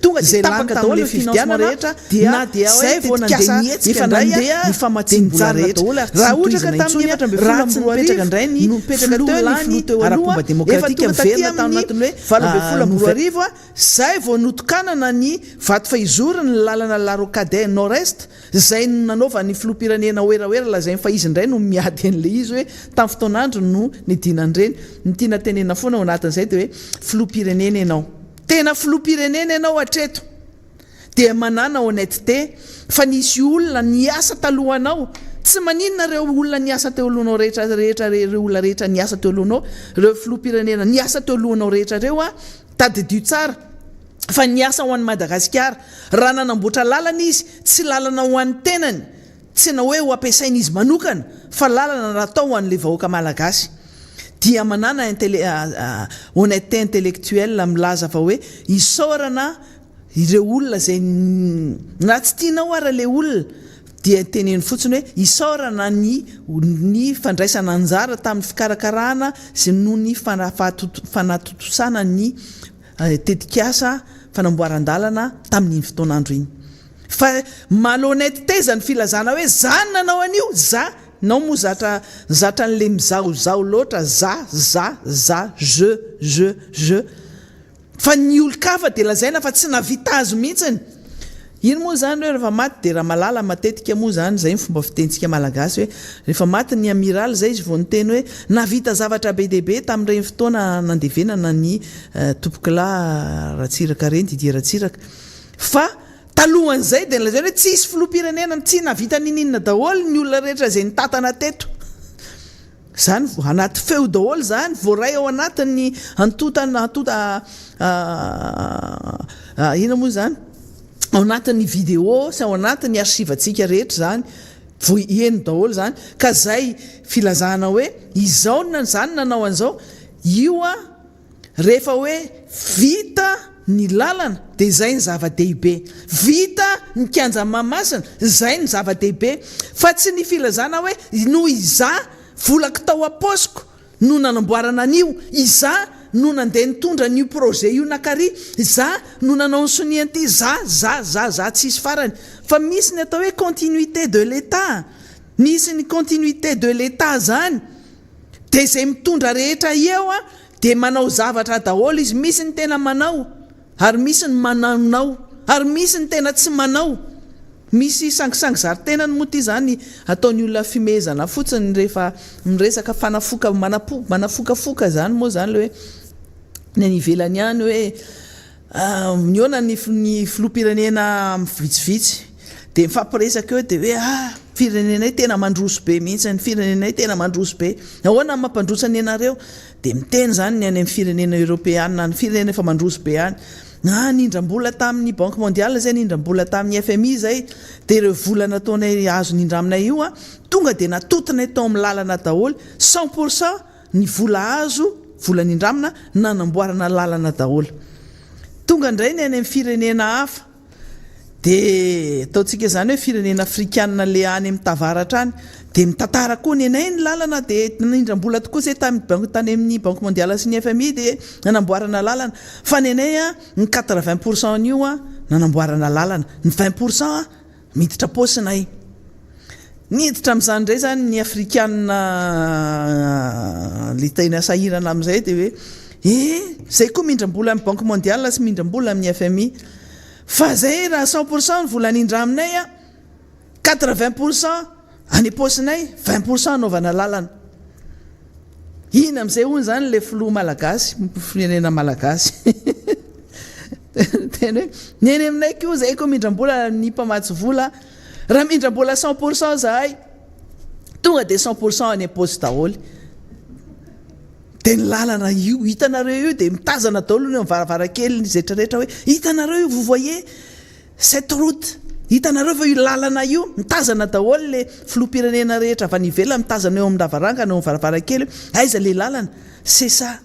tonga zay tapaka daholo ny financement rehetra na dia zay vao nandeha efa nandeha ny famatsim-bola rehetra raha ohatra ka tamin'ny efatra amby raha tsy nipetraka indray ny filohalany ara-pomba demokratika miverina tao anatin'ny hoe valo amby folo amby roa arivo zay vao notokanana ny vato fahizorana ny lalana Larocade Nord-Est zay nanaova ny filoham-pirenena oeraoera lazay fa izy indray no miady an'le izy hoe tamin'ny fotoanandro no nidinan'ireny ny tiana tenena foana ao anatin'izay dia hoe filoham-pirenena ianao tena filoham-pirenena ianao hatreto dia manana honnêteté fa nisy olona niasa talohanao tsy maninona reo olona niasa teo alohanao rehetra reo olona rehetra niasa teo alohanao reo filoham-pirenena niasa teo alohanao rehetra reo tadidio tsara fa niasa ho an'ny Madagasikara raha nanamboatra lalana izy tsy lalana ho an'ny tenany tsy na hoe ho ampiasaina izy manokana fa lalana natao ho an'le vahoaka malagasy dia manana honnêteté intellectuelle milaza fa hoe isaorana ireo olona zay na tsy tianao ara le olona dia teneny fotsiny hoe isaorana ny fandraisana anjara tamin'ny fikarakarahana sy noho ny fanatotosana ny tetikasa fanamboaran-dalana tamin'iny fotoanandro iny fa malhonnêteté zany filazana hoe zany nanao an'io za nao moa zatra n'le mizaozao loatra je fa ny olo-kafa dia lazaina fa tsy navita azo mihitsiny iny moa zany hoe rehefa maty de raha malala matetika moa zany zay ny fomba fitentsika malagasy hoe rehefa maty ny amiral zay izy vao nyteny hoe navita zavatra be dehibe tamin'ireny fotoana nandevenana ny tompokilay Ratsiraka reny Didier Ratsiraka fa talohan'izay de nlazaina hoe tsisy filoham-pirenena tsy navita ninina daholo ny olona rehetra zay nitatana teto zany anaty feo daholo zany voaray ao anatin'ny ina moa zany ao anatin'ny vidéo sy ao anatin'ny archive-ntsika rehetra zany vo eno daholo zany ka zay filazana hoe izao zany nanao an'izao io a rehefa hoe vita ny lalana de zay ny zava-dehibe vita ny kianja mamasina zay ny zava-dehibe fa tsy ny filazana hoe no iza volaka tao aposiko no nanamboarana an'io iza no nandeha nitondra n'io projet io nakary za no nanao ny sonian'ity za tsisy farany fa misy ny atao hoe continuité de l'état misy ny continuité de l'état zany de zay mitondra rehetra eo a de manao zavatra daholo izy misy ny tena manao ary misy ny mananao ary misy ny tena tsy manao misy sangisangy zari-tenany moa ty zany ataony olona fimezana fotsiny rehefa miresaka fanafoka manafokafoka zany moa zany le hoe ny anivelany ihany hoe miona ny filoham-pirenena vitsivitsy de mifampiresaka eo de hoe firenenay tena mandroso be mihitsy ny firenenay tena mandroso be ahoana mampandrosany anareo de miteny zany ny any amin'ny firenena européana ny firenena efa mandroso be any nindrambola tamin'ny banque mondiale zay nindrambola tamin'ny FMI zay de ireo vola nataonay azo nindraminay io a tonga de natotonay tao amin'ny lalana daholo 100% ny vola azo vola nindramina nanamboarana lalana daholo tonga indray ny any amin'ny firenena hafa de ataontsika zany hoe firenena afrikana le any amin'ny tavaratra any de mitantara koa ny anay ny lalana de nindrambola tokoa zay tany amin'ny banque mondiale sy ny FMI de nanamboarana lalana fa ny anay a ny 80% n'io a nanamboarana lalana ny 20% miditra posinay niditra amin'izany indray zany ny afrikana litaina sahirana amin'izay de hoe zay koa mindrambola amin'ny banque mondiale sy mindrambola amin'ny FMI fa zay raha 100% ny vola nindraminay a 80% any posinay 20% anaovana lalana ina amin'izay hono zany le filoha malagasy firenena malagasy teny hoe ny eny aminay ko zay koa mindrambola ny mpamatsy vola raha mindrambola 100% zahay tonga de 100% any posy daholo de ny lalana io hitanareo io de mitazana daholo ny varavarankely ny zetrarehetra hoe hitanareo io vous voyez cette route hitanareo fa io lalana io mitazana daholo le filoham-pirenena rehetra avy nivela mitazana eo amin'ny lavarangana eo amin'ny varavarankely aiza le lalana c'est ça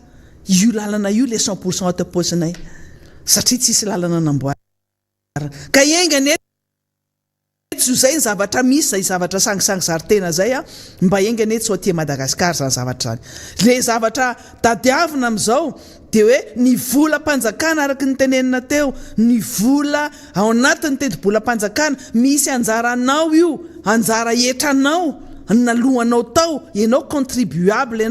io lalana io le 100% ato posinay satria tsisy lalana namboarina ka engany zay ny zavatra misy zay zavatra sangisangy zari-tena zay a mba engany etsy aty Madagasikara zany zavatra zany le zavatra tadiavina amin'izao de hoe ny volam-panjakana araka ny tenenina teo ny vola ao anatin'ny teti-bolam-panjakana misy anjaranao io anjara etranao nalohanao tao ianao contribuable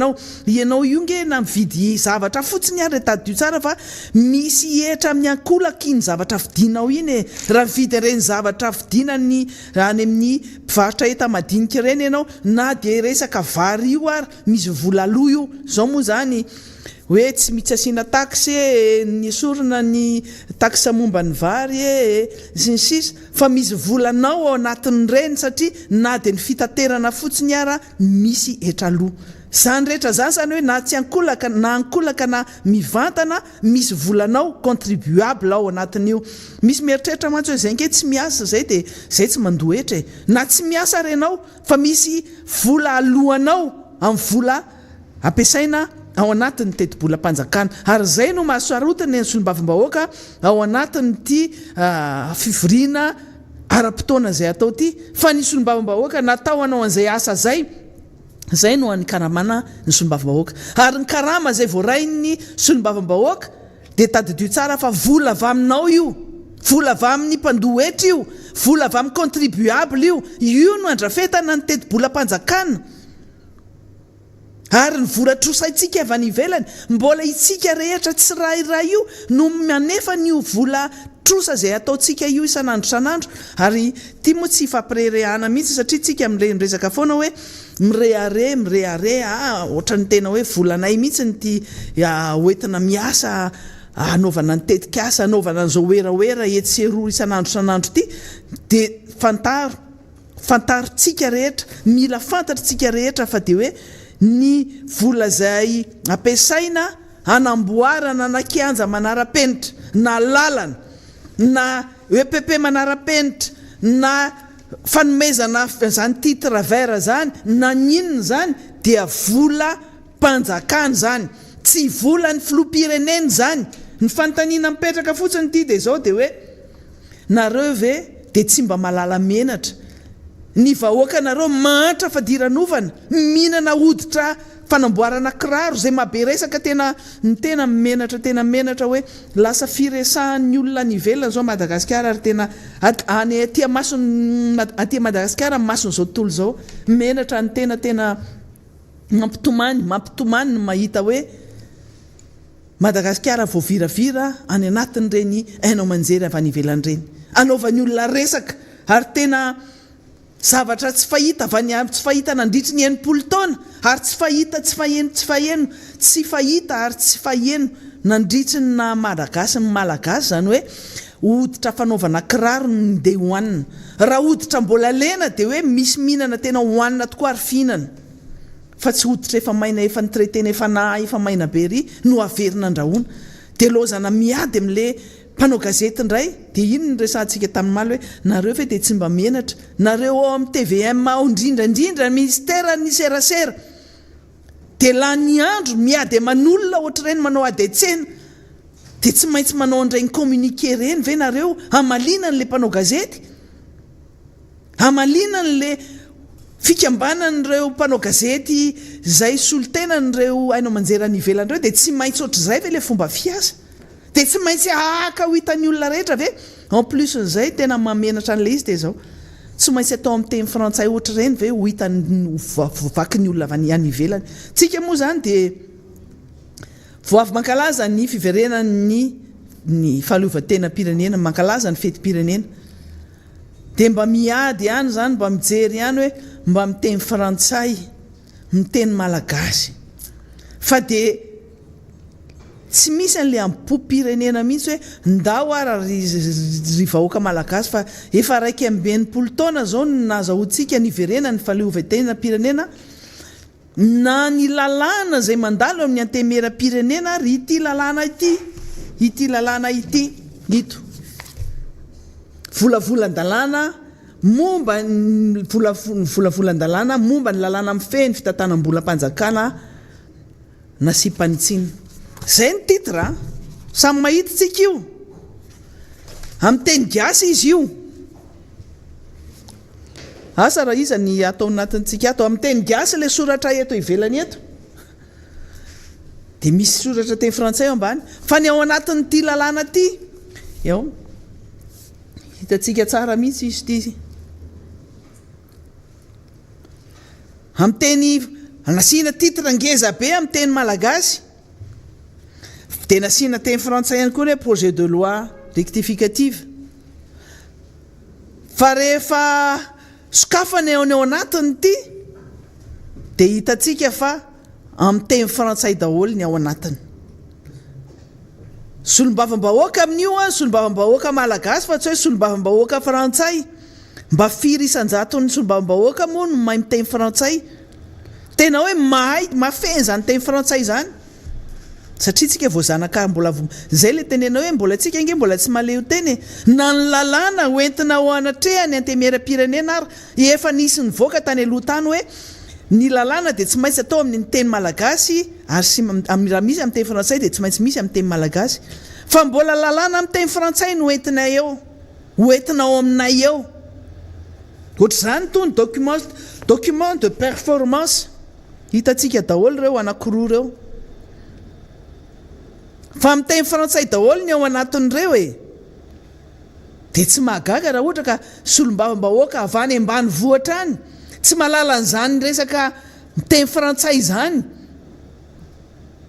ianao io nge na mividy zavatra fotsiny ary tadio tsara fa misy etra amin'ny ankolaka iny zavatra vidinao iny raha mividy reny zavatra vidina ny any amin'ny mpivarotra eta madinika reny ianao na de resaka vary io ary misy vola loha io zao moa zany hoe tsy mitsy asiana taxe ny sorona ny taxe momba ny vary sy ny sisa fa misy volanao ao anatin'ny reny satria na de ny fitaterana fotsiny ara misy etraloha zany rehetra zany zany hoe na tsy ankolaka na mivantana misy volanao contribuable ao anatin'io misy mieritreritra mantsy hoe zay nke tsy miasa zay de zay tsy mandohetra na tsy miasa renao fa misy vola alohanao amin'ny vola ampiasaina ao anatin'ny teti-bolam-panjakana ary zay no mahasarotiny ny solombavam-bahoaka ao anatin'ny ty fivoriana ara-potoana zay atao ty fa ny solombavam-bahoaka natao anao an'izay asa zay no any karamana ny solombavam-bahoaka ary ny karama zay voarainy solombavam-bahoaka de tadidio tsara fa vola avy aminao io vola avy amin'ny mpandohetra io vola avy amin'ny contribuable io no andrafetana ny teti-bolam-panjakana ary ny vola-trosaitsika avy any ivelany mbola itsika rehetra tsy raha io no manefa n'io vola trosa zay ataontsika io isan'andro ary tia moa tsy fampirehirehana mihitsy satria tsika miresaka foana hoe mirehare ohatra ny tena hoe volanay mihitsy ny ty hoentina miasa anaovana ny tetika asa anaovana an'izao oeraoera etseroa isan'andro ity dia fantaritsika rehetra mila fantatritsika rehetra fa dia hoe ny vola zay ampiasaina hanamboarana na kianja manara-penitra na lalana na EPP manara-penitra na fanomezana zany titre vert zany na ninona zany dia vola mpanjakana zany tsy vola ny filoham-pirenena zany ny fanontaniana mipetraka fotsiny ity dia zao dia hoe nareo ve dia tsy mba malala menatra ny vahoaka nareo mantra fadiran'ovana mihinana hoditra fanamboarana kiraro zay mahabe resaka tena menatra hoe lasa firesahan'ny olona nivelona zao Madagasikara ary tena any aty Madagasikara masony zao tontolo zao menatra ny tena mampitomany ny mahita hoe Madagasikara voaviravira any anatin'ireny hainao manjery avy any ivelan'ireny anaovan'ny olona resaka ary tena zavatra tsy fahita tsy fahita nandritry ny 80 taona ary tsy fahita ary tsy faheno nandritry na malagasy ny malagasy zany hoe hoditra fanaovana kiraro ndeha hohanina raha hoditra mbola lena dia hoe misy mihinana tena hohanina tokoa ary fihinana fa tsy hoditra efa maina efa nitretena efa maina be ry no averina andrahoana dia lozana miady amin'le mpanao gazety indray dia ino ny resantsika tamin'ny maly hoe nareo ve dia tsy mba menatra nareo ao amin'ny TVM ao indrindrandrindra ministera ny serasera dia la ny andro miady aman'olona ohatr'ireny manao adetsena dia tsy maintsy manao an'ireny communiqué reny ve nareo hamalina n'le mpanao gazety hamalina n'le fikambanan'ireo mpanao gazety zay solotena n'ireo hainao manjery any ivelan'ireo dia tsy maintsy ohatr'izay ve le fomba fiasa dia tsy maintsy ahaka ho hitan'ny olona rehetra ve en plus n'izay tena mamenatra an'ilay izy dia zao tsy maintsy atao amin'ny teny frantsay ohatra ireny ve ho hitavaky ny olona avy any ivelany tsika moa zany dia voavy mankalaza ny fiverenany fahaleovan-tena-pirenena mankalaza ny fety-pirenena dia mba miady ihany zany mba mijery ihany hoe mba miteny frantsay miteny malagasy fa dia tsy misy an'le ampo-pirenena mihitsy hoe ndao ary ry vahoaka malagasy fa efa raiky amby 80 taona zao nazahoantsika niverena ny fahaleovan-tena-pirenena na ny lalàna zay mandalo amin'ny antemera-pirenena ry ity lalàna ity ito volavolan-dalàna momba ny volavolan-dalàna momba ny lalàna mifehy ny fitantanam-bolam-panjakana nasy-panitsina zay ny titra samy mahita tsika io amin'ny teny gasy izy io asa raha iza ny atao anatintsika ato amin'ny teny gasy le soratra eto ivelany eto dia misy soratra teny frantsay ao ambany fa ny ao anatin'ity lalàna ty eo hitatsika tsara mihitsy izy ty amin'ny teny nasiana titra ngeza be amin'ny teny malagasy dia nasiana teny frantsay ihany koa hoe projet de loi rectificative fa rehefa sokafany ao anatiny ity dia hitatsika fa amin'ny teny frantsay daholo ny ao anatiny solombavambahoaka amin'io solombavambahoaka malagasy fa tsy hoe solombavambahoaka frantsay mba firy isan-jaton'ny solombavambahoaka moa no mahay miteny frantsay tena hoe mahay mafeny zany teny frantsay zany satria tsika voazanaka mbola zay le tenena hoe mbola tsika nge mbola tsy maleo teny na ny lalàna hoentina ho anatrehany antemera-pirenena ary efa nisy ny voaka tany aloha tany hoe ny lalàna dia tsy maintsy atao amin'ny teny malagasy ary raha misy amin'ny teny frantsay dia tsy maintsy misy amin'ny teny malagasy fa mbola lalàna amin'ny teny frantsay no hoentinay eo hoentina ao aminay eo ohatr'izany tony document de performance hitatsika daholo ireo anankiroa ireo fa amin'ny teny frantsay daholo ny ao anatin'ireo dia tsy mahagaga raha ohatra ka solombavambahoaka avany ambany vohatra any tsy malala an'izany resaka miteny frantsay zany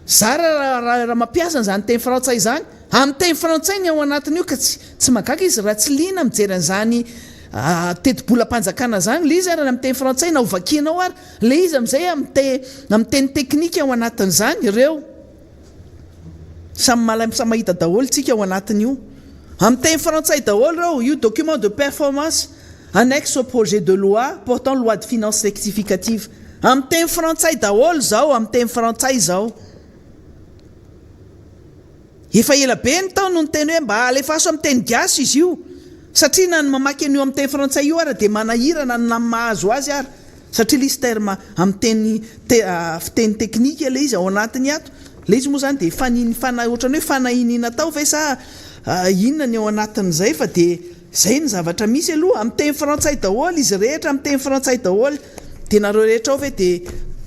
zara raha mampiasa an'izany teny frantsay zany amin'ny teny frantsay ny ao anatin'io ka tsy magaga izy raha tsy liana mijeran'izany teti-bolam-panjakana zany le izy ary amin'ny teny frantsay na hovakianao ary le izy amin'izay amin'ny teny teknika ao anatin'izany ireo samy mahita daholo tsika ao anatin'io amin'ny teny frantsay daholo reo io document de performance annexe au projet de loi portant loi de finances rectificative amin'ny teny frantsay daholo zao amin'ny teny frantsay zao efa ela be ny tao no ny teny hoe mba alefaso amin'ny teny gasy izy io satria na ny mamaky an'io amin'ny teny frantsay io ary dia manahirana na mahazo azy ary satria lisy terme amin'ny fiteny teknika le izy ao anatiny ato le izy moa zany dia ohatrany hoe fanahinina tao fa sa inona ny ao anatin'izay fa dia zay ny zavatra misy aloha amin'ny teny frantsay daholo izy rehetra amin'ny teny frantsay daholo dia nareo rehetra ao ve dia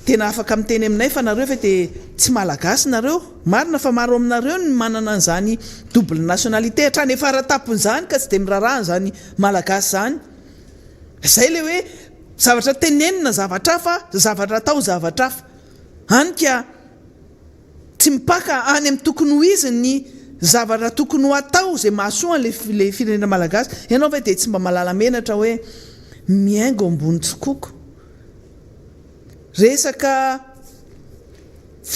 tena afaka miteny aminay fa nareo fa dia tsy malagasy nareo marina fa maro aminareo ny manana an'izany double nationalité hatrany efa ratapon'izany ka tsy dia miraraha zany malagasy zany zay le hoe zavatra tenenina zavatra fa zavatra atao zavatra fa anyka tsy mipaka any amin'ny tokony ho izy ny zavatra tokony ho atao zay mahasoa le firenena malagasy ianao ve dia tsy mba malala menatra hoe miaingo ambony tsokoko resaka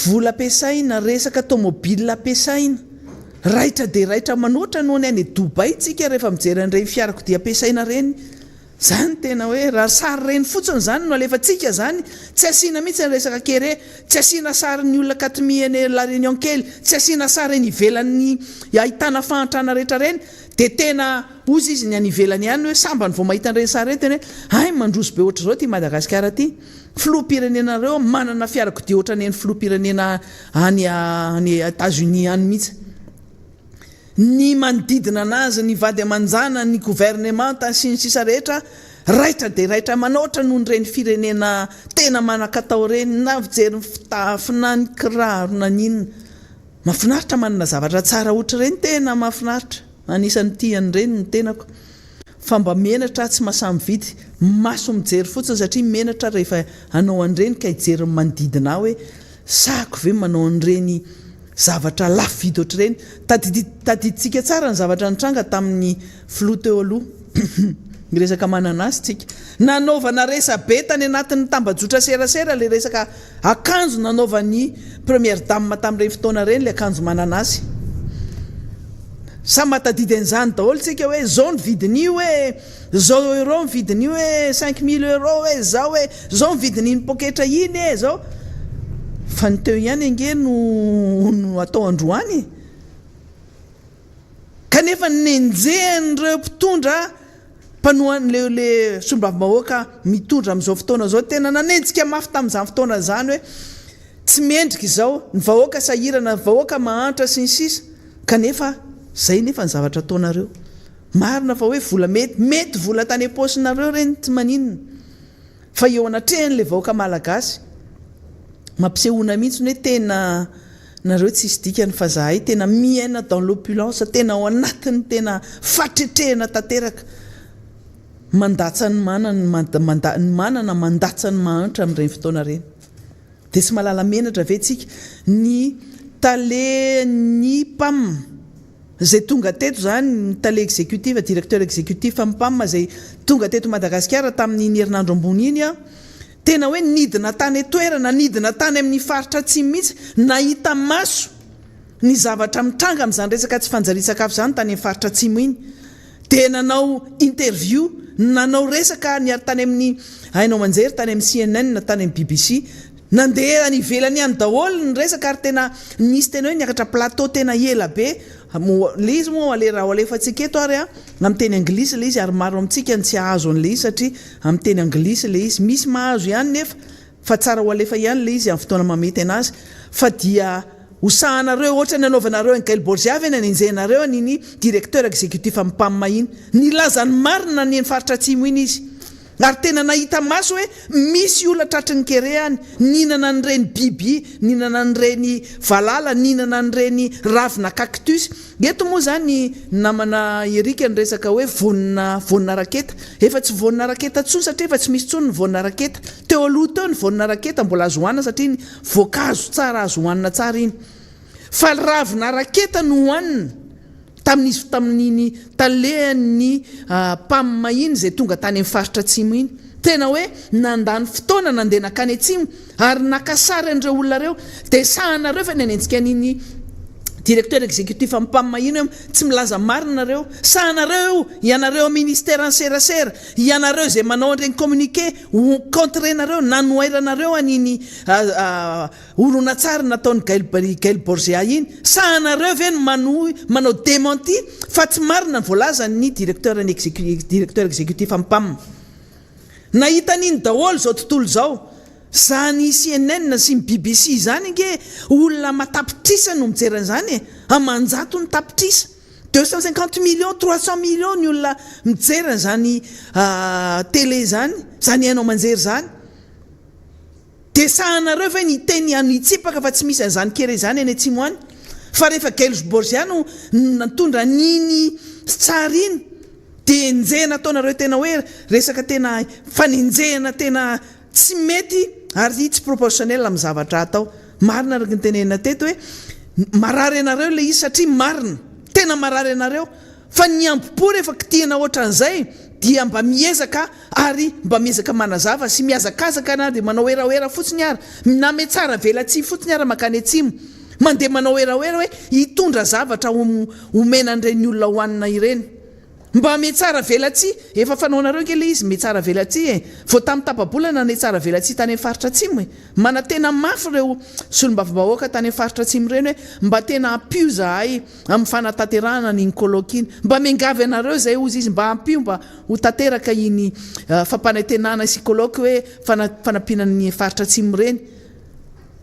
vola ampiasaina resaka tomobile ampiasaina raitra dia raitra manoatra noho ny any Dubai tsika rehefa mijery an'ireny fiarakodia ampiasaina reny zany tena hoe raha sary reny fotsiny zany no alefatsika zany tsy asiana mihitsy ny resaka kere tsy asiana sary ny olona katmihany la réunion kely tsy asiana sary ny ivelan'ny ahitana fahantrana rehetra reny dia tena ozy izy ny any ivelany ihany hoe samba ny vao mahita an'ireny sary reny tena hoe ay mandroso be ohatra zao ty Madagasikara ty filoha-pirenenareo manana fiarakodia ohatra ny filoha-pirenena any États-Unis any mihitsy ny manodidina anazy ny vady amanjana ny gouvernemanta sy ny sisa rehetra raitra dia raitra manoatra noho ny reny firenena tena manakatao reny na fijery fitafina ny kiraro na ninona mahafinaritra manana zavatra tsara ohatra reny tena mahafinaritra anisan'ny tiany reny ny tenako fa mba menatra tsy mahasamy vidy maso mijery fotsiny satria menatra rehefa anao an'ireny ka hijery manodidina hoe sako ve manao an'ireny zavatra lafo vidy ohatra reny tadiditsika tsara ny zavatra nitranga tamin'ny filoha teo aloha resaka mananasy tsika nanaovana resa be tany anatin'ny tambajotra serasera le resaka akanjo nanaovan'ny première dame tamin'ireny fotoana reny le akanjo mananasy samy matadidy an'izany daholo tsika hoe zao ny vidin'io hoe zao euro ny vidin'io hoe 5000 euro hoe zao ny poketra iny e zao fa ny teo ihany ange no atao androany kanefa nenjehan'ireo mpitondra mpanohan'le sombavim-bahoaka mitondra amin'izao fotoana zao tena nanenjika mafy tamin'izany fotoana zany hoe tsy mendrika izao ny vahoaka sahirana ny vahoaka mahantra sy ny sisa kanefa zay nefa ny zavatra ataonareo marina fa hoe vola mety vola tany am-posinareo reny tsy maninona fa eo anatrehan'le vahoaka malagasy mampisehoana mihitsy hoe tena nareo tsisy dikany fa zahay tena miaina dans l'opulence tena ao anatiny tena fatretrehana tanteraka mandatsany manana mandatsany mahantra amin'ireny fotoana reny dia tsy malala menatra ve tsika ny tale ny PAM zay tonga teto zany ny tale exécutif directeur exécutif PAM zay tonga teto Madagasikara tamin'ny herinandro ambony iny a tena hoe nidina tany toerana nidina tany amin'ny faritra tsy mihitsy nahita maso ny zavatra mitranga amin'izany resaka tsy fanjarian-sakafo zany tany amin'ny faritra atsimo iny dia nanao interview nanao resaka niary tany amin'ny hainao manjery tany amin'ny CNN na tany amin'ny BBC nandeha any ivelany any daholo ny resaka ary tena nisy tena hoe niakatra plateau tena ela be le izy moa raha alefatsika eto ary amin'ny teny anglisy le izy ary maro amintsika ny tsy ahazo an'le izy satria amin'ny teny anglisy le izy misy mahazo ihany nefa fa tsara ho alefa ihany le izy amin'ny fotoana mamety anazy fa dia hosahanareo ohatra ny anaovanareo any Gaël Borgia ny enjenareo niny directeur exécutif amin'ny PAM iny nilazany marina ny faritra atsimo iny izy ary tena nahita maso hoe misy olona tratry ny kerehany ninana n'ireny biby ninana n'ireny valala ninana n'ireny ravina cactus eto moa zany namana erika ny resaka hoe vonina raketa efa tsy vonina raketa tsony satria efa tsy misy tsony ny vonina raketa teo aloha teo ny vonina raketa mbola azo hohanina satria ny voankazo tsara azo hohanina tsara iny fa ravina raketa no hoanina tamin'ny talehan'ny pamma iny zay tonga tany amin'ny faritra atsimo iny. Tena hoe nandany fotoana nandeha nakany atsimo ary nakasary an'ireo olona reo dia sahanareo fa nanenjika an'iny directeur exécutif amin'ny pamma iny hoe tsy milaza marina nareo, sahanareo ianareo ministère serasera, ianareo zay manao an'ireny communiqué contrenareo nanoairanareo an'iny oronatsary nataony Gaël Borgia iny, sahanareo ve manao démenti fa tsy marina ny voalaza ny directeur exécutif amin'ny pamma. Nahita an'iny daholo zao tontolo zao, zany CNN sy BBC zany nge olona matapitrisa no mijery an'izany amanjato ny tapitrisa 250 millions 300 millions ny olona mijery an'izany télé zany, zany hainao manjery zany. Dia sahanareo ve ny teny anitsipaka fa tsy misy an'izany kere zany any atsimo any, fa rehefa Gaël Borgia no natondra niny tsara iny dia njehana ataonareo tena hoe resaka tena faninjehana tena tsy mety ary tsy proportionnel amin'ny zavatra atao. Marina araka ny tenenina teto hoe marary anareo le izy satria marina, tena marary anareo, fa ny ampopo rehefa kitihana ohatran'izay dia mba miezaka ary mba miezaka manazava sy miazakazaka na dia manao eraoera fotsiny ary na me tsara velatsy fotsiny ary makany atsimo mandeha manao eraoera hoe hitondra zavatra omenan'ireny olona hoanina ireny. Mba metsara velatsy efa fanaonareo ke le izy metsara velatsy vao tamin'ny tapabolana ne tsara velatsy tany amin'ny faritra atsimo mana tena mafy reo solombavambahoaka tany amin'ny faritra atsimo reny hoe mba tena ampio zahay amin'ny fanatanterahana ny kolokiny, mba mengavy anareo zay ozy izy mba ampio mba ho tanteraka iny fampanantenana sy kolôky hoe fanampianan'ny faritra atsimo reny.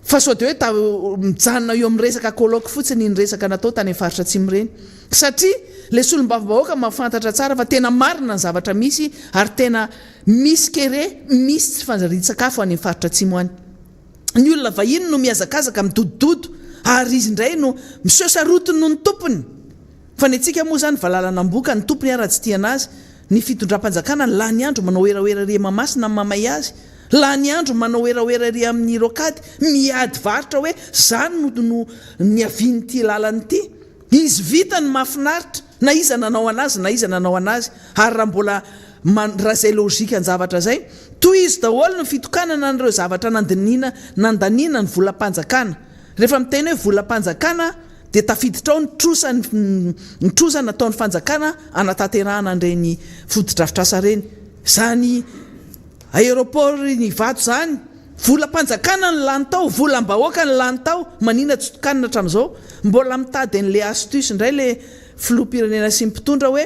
Fa sao dia hoe mijanona eo amin'ny resaka kolôky fotsiny ny resaka natao tany amin'ny faritra atsimo reny, satria le solombavambahoaka mahafantatra tsara fa tena marina ny zavatra misy ary tena misy kere misy tsy fanjarian-tsakafo any amin'ny faritra atsimo any. Ny olona vahiny no miazakazaka midodododo ary izy indray no miseho sarotiny no ny tompony. Fa ny antsika moa zany valalana mboka ny tompony ary tsy tia anazy. Ny fitondram-panjakana la ny andro manao eraoera ry mamasina mamay azy, la ny andro manao eraoera ry amin'ny rokady miady varitra hoe zany no niaviany ty lalany ty. Izy vita ny mahafinaritra na iza nanao anazy na iza nanao anazy ary raha mbola raha zay logika ny zavatra zay toy izy daholo no fitokanana an'ireo zavatra nandanina ny volam-panjakana. Rehefa miteny hoe volam-panjakana dia tafiditra ao ny trosa nataon'ny fanjakana anatanterahana an'ireny foto-drafitrasa reny, zany aéroport ny vato zany volam-panjakana ny lany tao, volam-bahoaka ny lany tao, manina tsy tokanina hatramin'izao. Mbola mitady an'le astuce indray le filoham-pirenena sy mpitondra hoe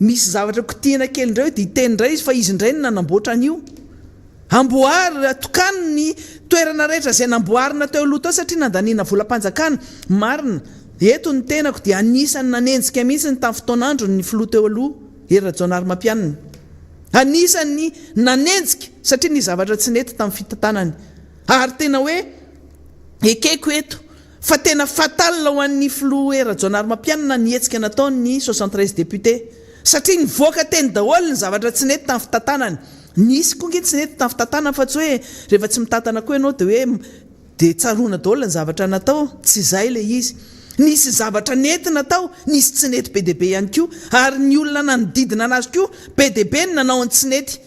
misy zavatra kotihana kely indray dia hiteny indray izy fa izy indray no nanamboatra an'io. Amboary tokany ny toerana rehetra izay namboarina teo aloha tao satria nandaniana volam-panjakana. Marina eto ny tenako dia anisany nanenjika mihitsy ny tamin'ny fotoanandro ny filoha teo aloha Rajaonary Mampianina. Anisany nanenjika satria ny zavatra tsy nety tamin'ny fitantanany ary tena hoe ekeko eto fa tena fatal ho an'ny filoha Rajaonary Mampianina ny hetsika nataony ny 73 député satria nivoaka teny daholo ny zavatra tsy nety tamin'ny fitantanany. Nisy koa nge tsy nety tamin'ny fitantanany fa tsy hoe rehefa tsy mitantana koa ianao dia hoe dia tsaroana daholo ny zavatra natao, tsy izay le izy. Nisy zavatra nety natao, nisy tsy nety be dia be ihany koa ary ny olona nanodidina anazy koa be dia be ny nanao ny tsy nety.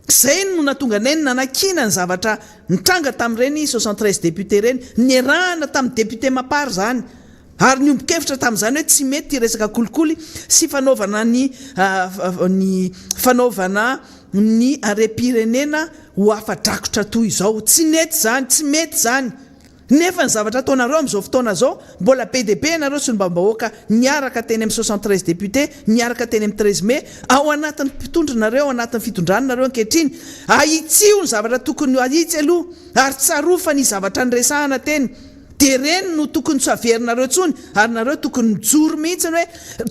Zay no natonga neny nanakina ny zavatra nitranga tamin'ireny 73 député reny, nierahana tamin'ny député mapary zany ary ny ombon-kevitra tamin'izany hoe tsy mety resaka kolikoly sy fanaovana ny fanaovana ny arem-pirenena ho afa-drakotra toy izao. Tsy nety zany, tsy mety zany. Nefa ny zavatra ataonareo amin'izao fotoana zao mbola be dia be ianareo solombavambahoaka niaraka teny amin'ny 73 député, niaraka teny amin'ny 13 mai ao anatin'ny mpitondranareo, ao anatin'ny fitondranareo ankehitriny ahitsio ny zavatra tokony ahitsy aloha ary tsarofa ny zavatra nyresahana teny. Dia reny no tokony tsy averinareo tsony ary nareo tokony mijoro mihitsy hoe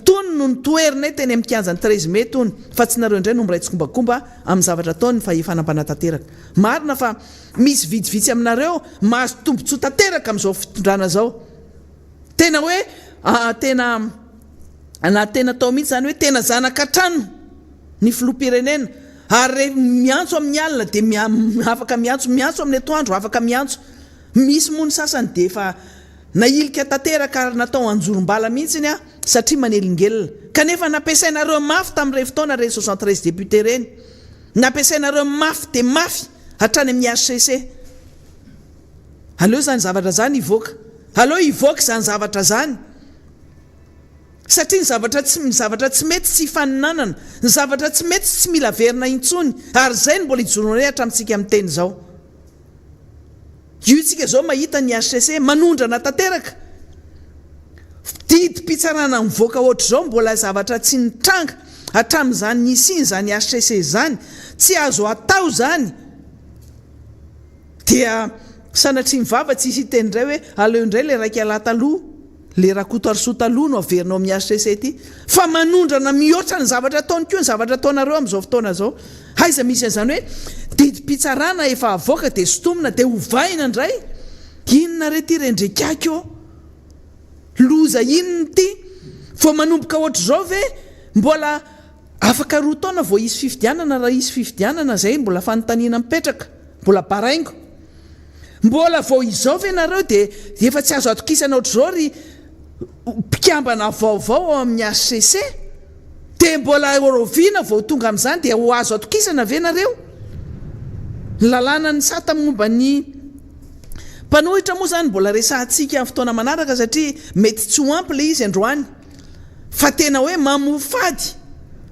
tony no nitoerina teny amin'ny kianjany 13 mai tony fa tsy nareo indray no miray tsikombakomba amin'ny zavatra ataony fa fanampanatateraka. Marina fa misy vitsivitsy aminareo mahazo tombontsoa tanteraka amin'izao fitondrana zao. Tena hoe tena tao mihitsy zany hoe tena zanaka-trano ny filoham-pirenena ary miantso amin'ny alina dia afaka miantso amin'ny atoandro afaka miantso. Misy moa ny sasany dia efa na ilika tanteraka ary natao anjorom-bala mihitsiny a satria manelingelina kanefa nampiasainareo mafy tamin'irey fotoana rey 73 député reny nampiasainareo mafy de mafy hatrany amin'ny HCC aleo zany zavatra zany ivoaka aleo ivoaka zany zavatra zany satria ny zavatra tsy mety tsy faninanana ny zavatra tsy mety tsy mila verina intsony ary zay ny mbola ijonone hatramintsika amin'ny teny zao io tsika zao mahita ny HCC manondrana tanteraka didim-pitsarana mivoaka ohatra zao mbola zavatra tsy nitranga hatramin'izany nisiny zany HCC zany tsy azo atao zany dia sanatria mivava tsy hisy teny indray hoe aleo indray le raiky alataloha le rakoto arisotaloha no averinao amin'ny HCC ty fa manondrana mihoatra ny zavatra ataony koa ny zavatra ataonareo amin'izao fotoana zao haiza misy an'izany hoe didim-pitsarana efa avoaka de sotomina de hovaina indray inona re ty rendrekako loza inony ty vo manomboka ohatra zao ve mbola afaka roa taona vo isy fifidianana raha isy fifidianana zay mbola fanontaniana mipetraka mbola baraingo mbola vo izao ve nareo de efa tsy azo atokisana ohatra zao ry mpikambana vaovao ao amin'ny HCC de mbola oroviana vo tonga amin'izany de ho azo atokisana ve nareo lalàna ny sata momba ny mpanohitra moa zany mbola resahantsika amin'ny fotoana manaraka satria mety tsy ho ampy le izy androany fa tena hoe mamofady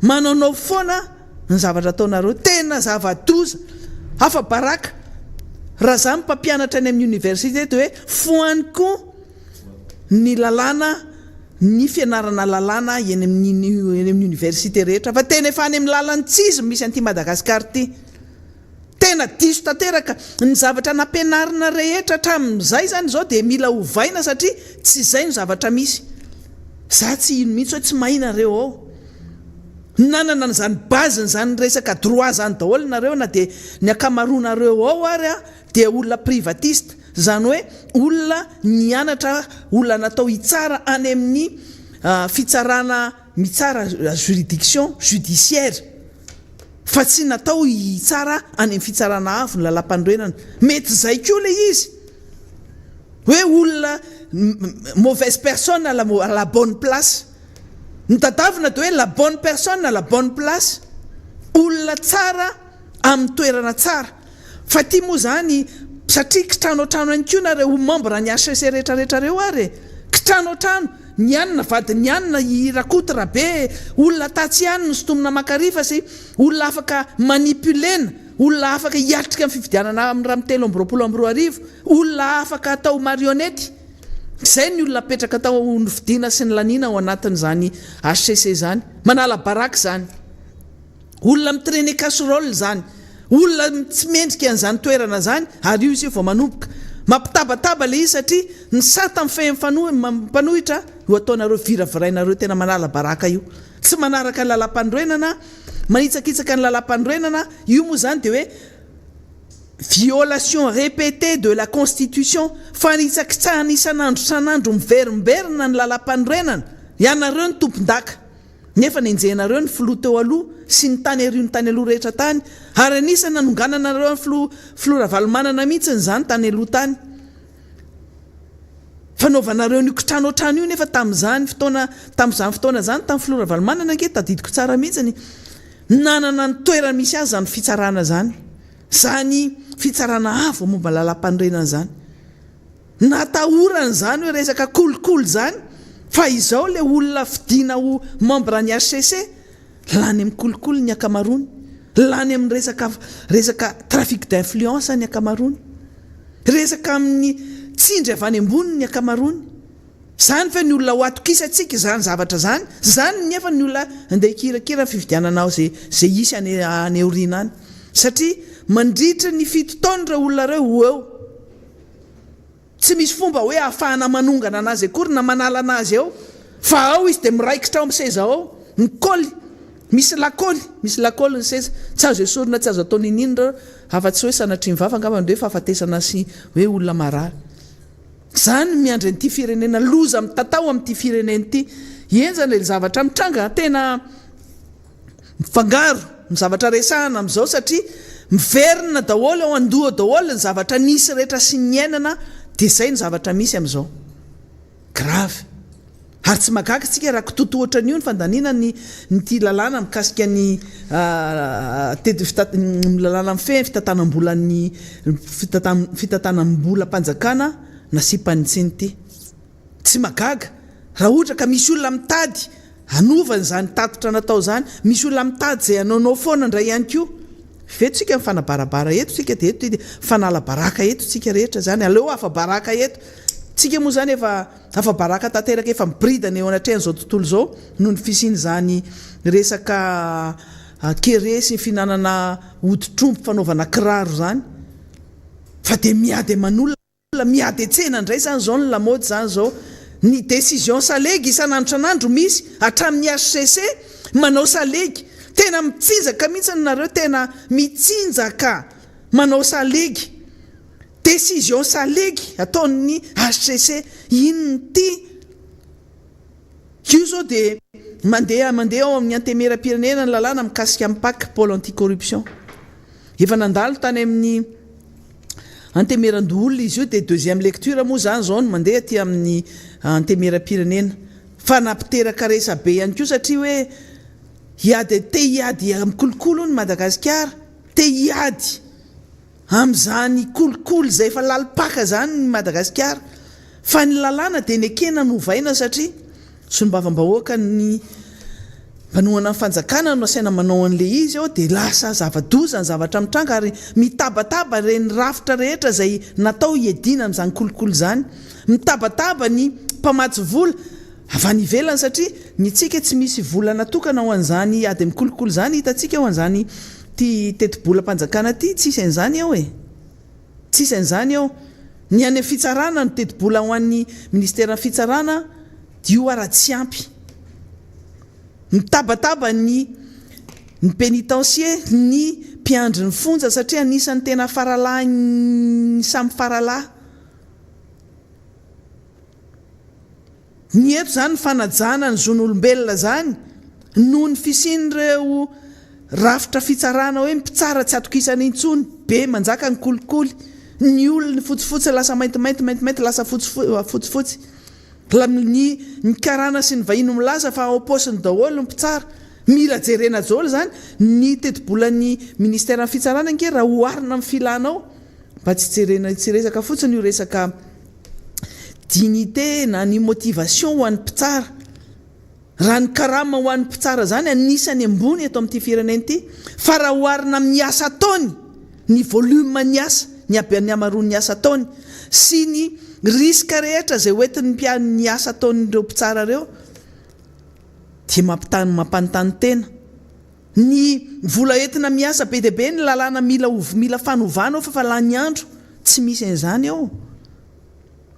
manaonao foana ny zavatra ataonareo tena zava-doza hafa baraka raha za mpampianatra any amin'ny université de hoe foaniko ny lalàna ny fianarana lalàna eny amin'ny université rehetra fa tena efa any amin'ny lalany tsisy misy an'ity Madagasikara ty tena diso tanteraka ny zavatra nampianarina rehetra hatramin'izay zany zao de mila hovaina satria tsy zay ny zavatra misy za tsy ino mihitsy hoe tsy mahinareo ao nanana n'izany baziny zany resaka droit zany daholo nareo na de ny akamaroanareo ao ary a de olona privatiste zany hoe olona nianatra olona natao hitsara any amin'ny fitsarana mitsara juridiction judiciaire fa tsy natao hitsara any amin'ny fitsarana avo ny lalam-pandroenana mety zay koa le izy hoe olona mauvaise personne à la bonne place ny tadavina de hoe la bonne personne à la bonne place olona tsara amin'ny toerana tsara fa ty moa zany satria kitranotrano any koa nareo ho membre ny HCC rehetrarehetra reo ary kitranotrano ny anina vady ny anina irakoto rabe olona tatsy ihany ny sotomina makarifa sy olona afaka manipulena olona afaka hiatrika amin'ny fifidianana amin'ny raha mitelo ambiroapolo amby roa arivo olona afaka atao marionnette zay ny olona petraka atao ny fidina sy ny lanina ao anatin'izany HCC zany manala baraka zany olona mitraîner casserole zany olona tsy mendrika an'izany toerana zany ary io izy vao manomboka mampitabataba le izy satria ny sata mpanohitra io ataonareo viravirainareo tena manala baraka io tsy manaraka ny lalam-pandroenana manitsakitsaka ny lalam-pandroenana io moa zany de hoe violation répétée de la constitution fanitsakitsahana isan'andro san'andro miverimberina ny lalam-pandroenana ianareo ny tompon-daka nefa nenjehanareo ny filoha teo aloha sy ny tany ary ny tany aloha rehetra tany ary anisany nanongananareo ny filora valomanana mihitsy nyzany tany aloha tany fanaovanareo ny kitranotrano io nefa tamin'izany fotoana zany tamin'ny filora valomanana anke tadidiko tsara mihitsy nanana ny toerana misy azy zany fitsarana zany fitsarana avo momba lalam-pandrenana zany natahorana zany hoe resaka kolokolo zany fa izao le olona fidina ho membre ny HCC lany amin'ny kolokolo ny akamarony lany amin'ny resaka trafic d'influence ny akamarony resaka amin'ny tsindry avy any ambony ny akamarony zany fa ny olona ho atokisatsika zany zavatra zany nefa ny olona andeha kirakira fifidianana ao zay isy any aoriana any satria mandritra ny fito taona ireo olona reo ho eo tsy misy fomba hoe ahafahana manongana anazy akory na manala anazy eo fa ao izy de miraikitra ao amin'ny seza ao ny koly misy lakoly ny seza tsy azo esorina tsy azo atao ninindra afa-tsy hoe sanatria mivava angambany hoe fa afatesana sy hoe olona marary zany miandry an'ity firenena loza mitatao amin'ity firenena ity enjana le zavatra mitranga tena mifangaro ny zavatra resahana amin'izao satria miverina daholo ao andoha daholo ny zavatra nisy rehetra sy ny ainana de zay ny zavatra misy amin'izao gravy ary tsy magaga tsika raha kitotohatra an'io ny fandaniana nyty lalàna mikasika ny lalàna mifeh fitantanam-bolan'ny fitantanam-bolam-panjakana nasipanytsiny ty tsy magaga raha ohatra ka misy olona mitady anovany zany tatotra natao zany misy olona mitady zay anaonao foana ndray ihany koa vetsika mifanabarabara eto tsika de eto fanala baraka eto tsika rehetra zany aleo afa baraka eto tsika moa zany efa baraka tanteraka efa mibridana eo anatrehan'izao tontolo zao noho ny fisiny zany resaka keresy finanana odi-trompo fanaovana kiraro zany fa de miady aman'olona miady etsena ndray zany zao ny lamaody zany zao ny décision salegy isan'andro misy hatramin'ny HCC manao salegy tena mitsinjaka mihitsy nareo tena mitsinjaka manao salegy décision salegy ataon'ny HCC inony ty io zao de mandeha ao amin'ny antemera-pirenena ny lalàna mikasika amin'ny PAC pôle anticorruption efa nandalo tany amin'ny antemeran-doolona izy io de deuxième lecture moa zany zao no mandeha ty amin'ny antemera-pirenena fa nampiteraka resa be ihany koa satria hoe hiady amin'ny kolokolo ny Madagasikara hiady am'izany kolokolo zay efa lalipaka zany ny Madagasikara fa ny lalàna de ny ekena novaina satria sombavambahoaka ny manoana ny fanjakana no asaina manao an'le izy ao de lasa zava-doza ny zavatra mitranga ary mitabataba reny rafitra rehetra zay natao hiedina amin'izany kolokolo zany mitabataba ny mpamatsy vola avy any ivelany satria ny tsika tsy misy vola natokana ho an'izany ady amin'ny kolokolo zany hitatsika ho an'izany ty teti-bolam-panjakana ty tsisy an'izany ao tsisy an'izany ao ny any fitsarana no teti-bola ho an'ny ministera fitsarana dio ara tsy ampy mitabataba ny pénitencier ny mpiandry ny fonja satria anisan'ny tena faralahy ny samy faralahy ny eto zany fanajana ny zon'olombelona zany noho ny fisin'ireo rafitra fitsarana hoe mpitsara tsy atokisana intsony be manjaka ny kolikoly ny olona ny fotsifotsy lasa mainty lasa fotsifotsy ny karana sy ny vahino milaza fa ao posiny daholo ny mpitsara mila jerena daholo zany ny teti-bolan'ny ministera ny fitsarana nke raha oarina amin'ny filanao mba tsy resaka fotsiny io resaka dignité na ny motivation ho an'ny mpitsara raha ny karama ho an'ny mpitsara zany anisany ambony eto amin'ity firenena ity fa raha oarina amin'ny asa ataony ny volume ny asa ny amaroany ny asa ataony sy ny riska rehetra zay hoentin'ny mpian'ny asa ataon'ireo mpitsara reo dia mampanontany tena ny vola entina miasa be dia be ny lalàna mila fanovana ao fa lany andro tsy misy an'izany ao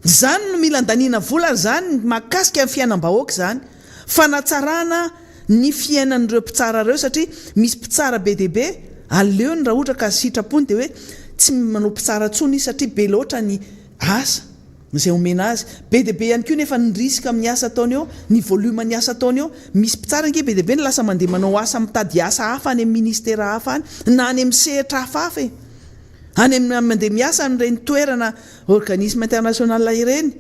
zany no mila andaniana vola zany makasika amin'ny fiainam-bahoaka zany fanatsarana ny fiainan'ireo mpitsara reo satria misy mpitsara be dia be aleony raha ohatra ka sitrapony dia hoe tsy manao mpitsara tsony izy satria be loatra ny asa zay omena azy be dia be ihany koa nefa ny risika amin'ny asa ataony eo ny volume ny asa ataony eo misy mpitsara nke be dia be ny lasa mandeha manao asa mitady asa hafa any amin'ny ministera hafa any na any amin'ny sehatra hafahafa any mandeha miasa amin'ireny toerana organisme international ireny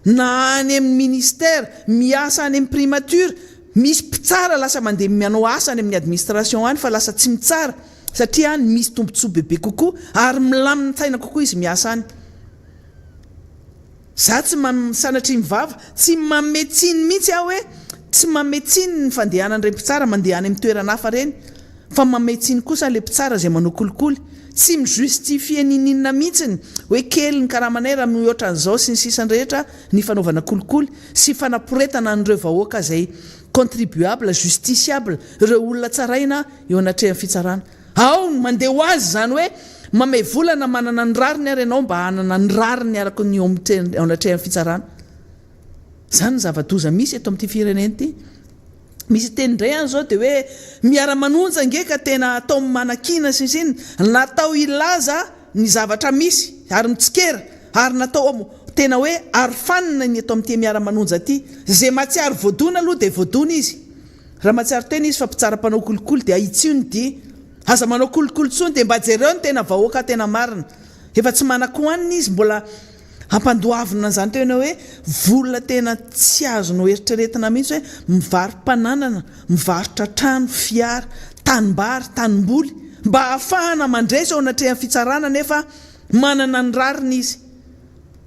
na any amin'ny ministère miasa any amin'ny primature misy mpitsara lasa mandeha manao asa any amin'ny administration any fa lasa tsy mitsara satria any misy tombontsoa bebe kokoa ary milaminy tsaina kokoa izy miasa any za tsy sanatry mivava tsy mametsiny mihitsy aho hoe tsy mametsiny ny fandehanan'ireny mpitsara mandeha any amin'ny toerana hafa reny fa mametsiny kosa le mpitsara zay manao kolikoly tsy mijustifie ninina mihitsiny hoe kely ny karamanay raha mihoatran'izao sy ny sisany rehetra ny fanaovana kolikoly sy fanaporetana an'ireo vahoaka zay contribuable justiciable ireo olona tsaraina eo anatrehan'ny fitsarana ao mandeha ho azy zany hoe mamay volana manana ny rariny ary ianao mba hanana ny rariny araka ny eo anatrehan'ny fitsarana zany zava-doza misy eto amin'ity firenena ity misy teny ndray any zao dia hoe miara-manonja ngeka tena atao manakina sisiny natao ilaza ny zavatra misy ary mitsikera ary natao tena hoe arofanina ny eto amin'ity miara-manonja ity zay matsiary voadona aloha dia voadona izy raha matsiary tena izy fa mpitsara-panao kolikoly dia ahitsio ny dia aza manao kolikoly tsony dia mba jereo ny tena vahoaka tena marina efa tsy manako aniny izy mbola ampandoavina zany tena hoe vola tena tsy azonao eritreretina mihitsy hoe mivarom-pananana mivarotra trano fiara tanimbary tanimboly mba ahafahana mandresy ao anatrehan'ny fitsarana nefa manana ny rariny izy.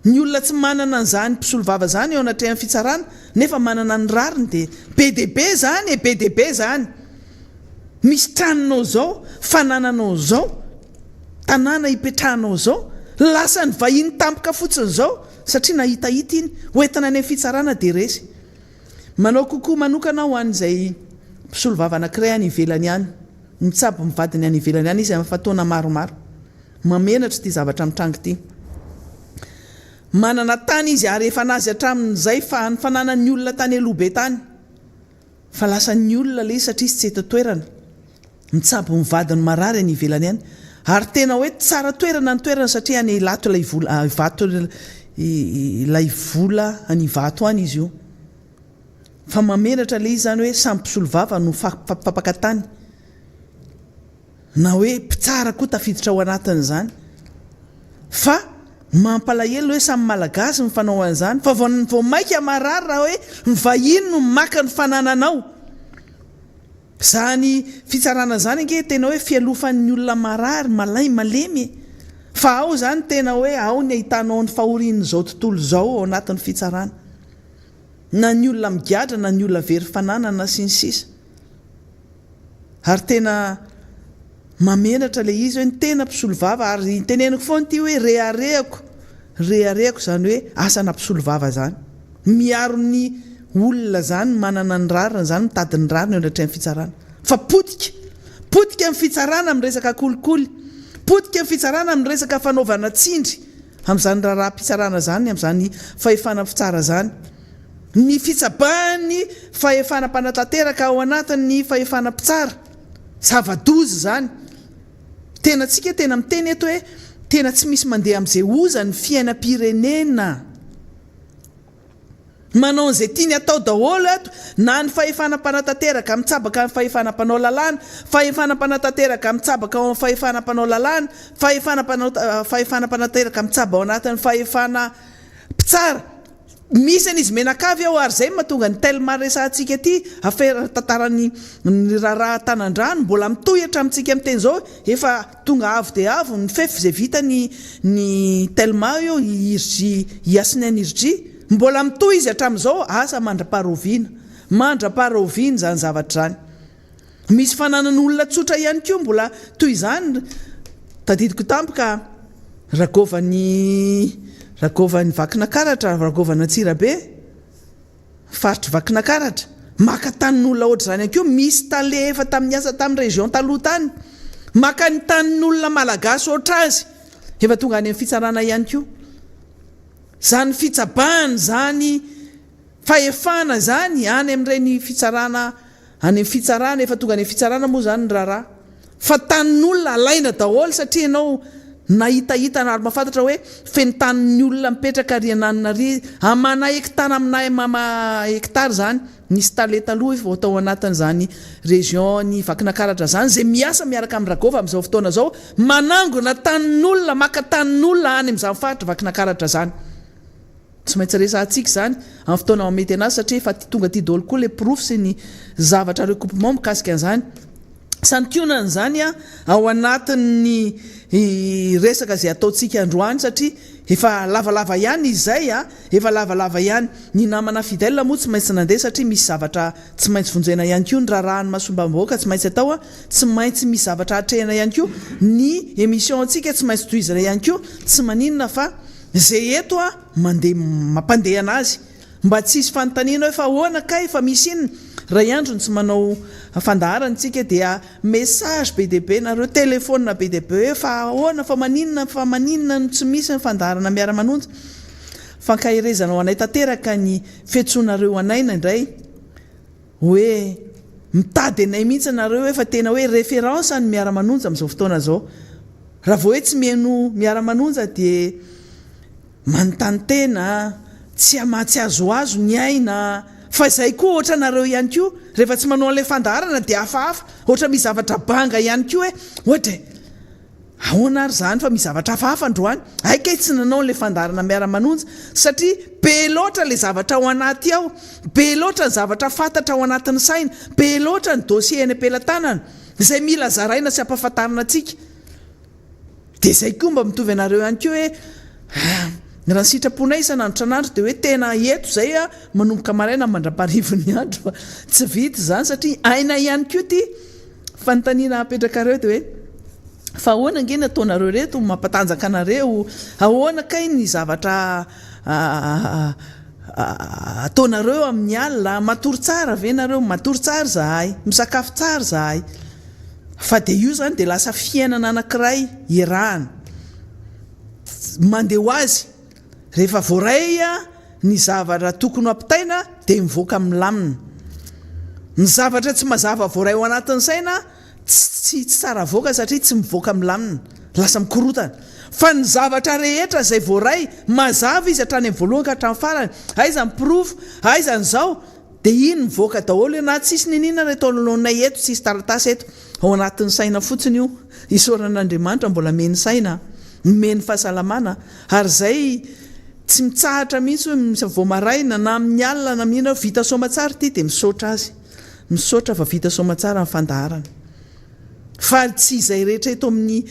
Ny olona tsy manana an'izany mpisolo vava zany eo anatrehan'ny fitsarana nefa manana ny rariny dia BDB zany BDB zany. Misy tranonao zao fanananao zao tanàna hipetrahanao zao lasa ny vahiny tampoka fotsiny zao satria nahitahita iny hoentina any amin'ny fitsarana dia resy. Manao kokoa manokana ho an'izay mpisolo vava anankiray any ivelany any mitsabo mivadiny any ivelany any izy amin'ny fotoana maromaro mamenatra ity zavatra mitrango ity. Manana tany izy ary efa nazy hatramin'izay fa ny fananan'ny olona tany alobe tany fa lasa ny olona le satria tsy eto toerana mitsabo mivadiny marary any ivelany any ary tena hoe tsara toerana ny toerana satria any lato ilay vola vato ilay vola any vato any izy io fa mamenatra le izy zany hoe samy mpisolo vava no fampakatany na hoe mpitsara koa tafiditra ao anatin'izany fa mampalahelo hoe samy malagasy mifanao an'izany fa vao maika marary raha hoe mivahiny no maka ny fanananao. Zany fitsarana zany ange tena hoe fialofan'ny olona marary malay malemy fa ao zany tena hoe ao ny ahitanao ny fahorian'izao tontolo zao ao anatin'ny fitsarana na ny olona migadra na ny olona very fananana sy ny sisa ary tena mamenatra le izy hoe ny tena mpisolo vava ary teneniko foana ity hoe reharehako zany hoe asana mpisolo vava zany miaro ny olona zany manana ny rarina zany mitady ny rarina eo anatrehan'ny fitsarana fa potika amin'ny fitsarana amin'ny resaka kolikoly potika amin'ny fitsarana amin'ny resaka fanaovana tsindry amin'izany raharaha-pitsarana zany amin'izany fahefana fitsara zany ny fitsabany fahefana mpanatanteraka ao anatin'ny fahefana mpitsara zava-dozy zany tena tsika tena miteny eto hoe tena tsy misy mandeha amin'izay ozany fiainam-pirenena manao an'izay tiany atao daholo eto na ny fahefana mpanatanteraka mitsabaka amin'ny fahefana mpanao lalàna fahefana mpanatanteraka mitsabaka ao amin'ny fahefana mpanao lalàna fahefana mpanatanteraka mitsaba ao anatin'ny fahefana mpitsara misy an'izy menakavy ao ary zay mahatonga ny telma resantsika ity afera tantarany raharaha tanandrano mbola mitohatra amintsika amin'teny zao efa tonga avo dia avo ny fefy zay vita ny telma io iasiny anirgy mbola mitohy izy hatramin'izao asa mandra-paroviana zany zavatra zany. Misy fananan'olona tsotra ihany koa mbola toy izany tadidiko tampoka ragovany vakina karatra ragovana Tsirabe faritry vakina karatra maka tanin'olona ohatra zany ihany koa misy tale efa tamin'ny asa tamin'ny région taloha tany maka ny tanin'olona malagasy ohatra azy efa tonga any amin'ny fitsarana ihany koa zany fitsabany zany fahefana zany any amin'ireny fitsarana any amin'ny fitsarana efa tonga any amin'ny fitsarana moa zany ny raharaha fa tanin'olona alaina daholo satria ianao nahitahita na ary mahafantatra hoe fenotanin'ny olona mipetraka riananina ry amana hektara aminay mama hektara zany nisy tale taloha efa atao anatin'izany région ny vakina karatra zany zay miasa miaraka amin'ny ragova amin'izao fotoana zao manangona tanin'olona maka tanin'olona any amin'izany faritra vakina karatra zany tsy maintsy resantsika zany amin'ny fotoana mamety anazy satria efa tonga ty daholo koa le profy sy ny zavatra recoupement mikasika an'izany santionana zany ao anatin'ny resaka zay ataontsika androany satria efa lavalava ihany izay efa lavalava ihany ny namana fidèle moa tsy maintsy nandeha satria misy zavatra tsy maintsy vonjena ihany koa ny raharahany mahasombam-bahoaka tsy maintsy atao tsy maintsy misy zavatra atrehana ihany koa ny émission antsika tsy maintsy tohizana ihany koa tsy maninona fa zay eto mandeha mampandeha anazy mba tsisy fanontaniana hoe fa ahoana kay fa misy inona raha iandrony tsy manao fandaharantsika dia message BDB nareo telefônina BDB hoe fa ahoana fa maninona no tsy misy ny fandaharana miara-manonja fankahirezana ho anay tanteraka ny fiantsoanareo anaina indray hoe mitady anay mihitsy nareo hoe fa tena hoe référence ny miara-manonja amin'izao fotoana zao raha vao hoe tsy miheno miara-manonja dia manontany tena tsy amatsy azoazo ny aina fa izay koa ohatra nareo ihany koa rehefa tsy manao an'ilay fandaharana dia hafahafa ohatra misy zavatra banga ihany koa hoe ohatra ahoana ary zany fa misy zavatra hafahafa androany aika tsy nanao n'la fandarana miara-manonja satria be loatra le zavatra ao anaty ao, be loatra ny zavatra fantatra ao anatin'ny saina, be loatra ny dossier any am-pelantanana izay mila zaraina sy ampahafantarana antsika. Dia izay koa mba mitovy anareo ihany koa hoe raha ny sitraponay isan'andro tranandro dia hoe tena eto izay manomboka maraina mandra-parivon'ny andro fa tsy vita izany satria aina ihany koa ty fanontaniana apetraka reo dia hoe fa ahoana nge nataonareo reto mampatanjaka anareo, ahoana kay ny zavatra ataonareo amin'ny alina, matory tsara ve nareo, matory tsara zahay, misakafo tsara zahay. Fa dia io zany dia lasa fiainana anankiray irahana mandeha ho azy rehefa voaray ny zavatra tokony ampitaina dia mivoaka milamina. Ny zavatra tsy mazava voaray ao anatin'ny saina tsy tsara voaka satria tsy mivoaka milamina, lasa mikorotana. Fa ny zavatra rehetra izay voaray mazava izy hatrany amin'ny voalohany ka hatramin'ny farany, aiza ny pirofo, aiza ny zao, dia iny mivoaka daholo na tsisy ninina reto nolonay eto, tsisy taratasy eto ao anatin'ny saina fotsiny io. Isaoran'Andriamanitra mbola meny saina, meny fahasalamana, ary izay tsy mitsahatra mihitsy hoe voamaraina na amin'ny alina na mihina vita somatsara ity dia misaotra azy, misaotra fa vita somatsara amin'ny fandaharana. Fa tsy izay rehetra eto amin'ny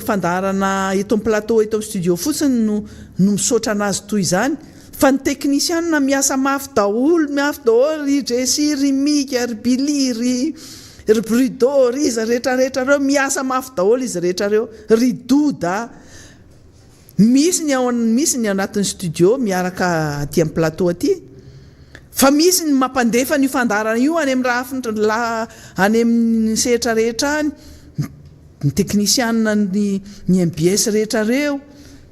fandaharana, eto amin'ny plateau, eto amin'ny studio fotsiny no misaotra anazy toy izany, fa ny teknisianina miasa mafy daholo ry Jessy, ry Mika, ry Billy, ry Brudo, ry izy rehetrarehetra reo miasa mafy daholo izy rehetra reo, ry Doda, misy ny anatin'ny studio miaraka aty amin'ny plateau aty, fa misy ny mampandefa ny fandarana io any amin'ny sehatra rehetra any, ny teknisianina ny MBS rehetra reo,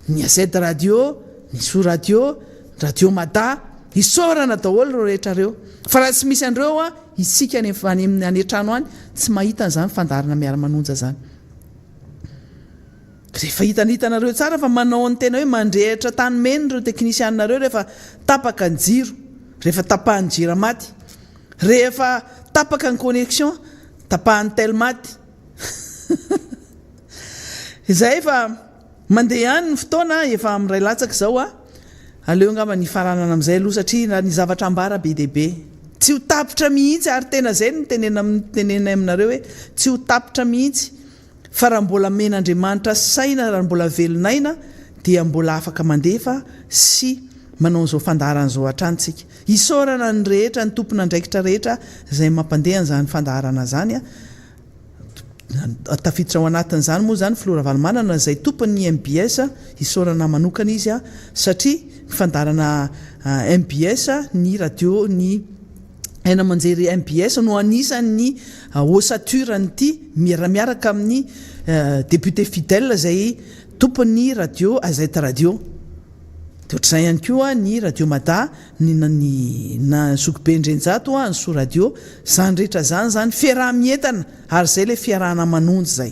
ny AZ radio, ny So radio, radio Mada, isaorana daholo reo rehetra reo. Fa raha tsy misy andreo isika any an-trano any tsy mahita an'izany fandarana miara-manonja zany. Rehefa hitanareo tsara fa manao ny tena hoe mandrehitra tany meny reo teknisianareo rehefa tapaka ny jiro, rehefa tapahan'ny jiro maty, rehefa tapaka ny connexion, tapahan'ny tel maty. Izay fa mandeha ihany ny fotoana efa amin'ray latsaka izao aleo ngamba ny faranana amin'izay aloha satria ny zavatra ambara be dia be. Tsy ho tapitra mihitsy ary tena izay no tenenay aminareo hoe tsy ho tapitra mihitsy. Fa raha mbola men'Andriamanitra saina, raha mbola velonaina dia mbola afaka mandefa sy manao an'izao fandaharana izao hatrantsika. Isaorana ny rehetra, ny tompona andraikitra rehetra izay mampandeha an'izany fandaharana zany tafiditra ao anatin'izany moa zany Flora Valomanana izay tompon'ny MBS, isaorana manokana izy satria ny fandaharana MBS, ny radio, ny aina manjery MBS no anisan'ny osaturanyity miaraka amin'ny député fidèle izay tompon'ny radio AZ radio. Dia ohatr'izay ihany koa ny radio Mada, na Sokobe Ndrenjato, ny So radio, izany rehetra zany fiarah-mientana ary izay ilay fiarahana manonjy izay.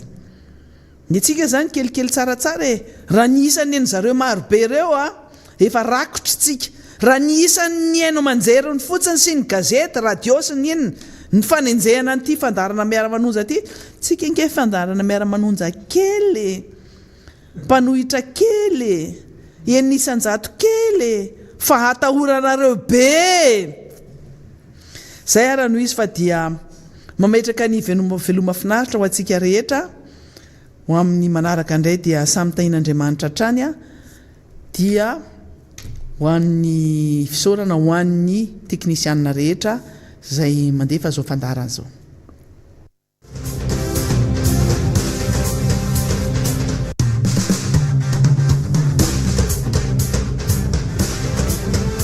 Ny antsika zany kelikely tsaratsara raha ny isan'ny zareo marobe ireo efa rakotra tsika. Raha ny isan'ny haino manjeriny fotsiny sy ny gazety, radio sy ny inona ny fanenjehana an'ity fandarana miara-manonja ity, tsika inge fandarana miara-manonja kely, mpanohitra kely, enisanjato kely, fa hatahorana be. Zay ara no izy fa dia mametraka ny veloma finaritra ho antsika rehetra ho amin'ny manaraka indray dia samy tahin'Andriamanitra hatrany dia ho an'ny fisaorana ho an'ny teknisianina rehetra izay mandefa izao fandaharana izao.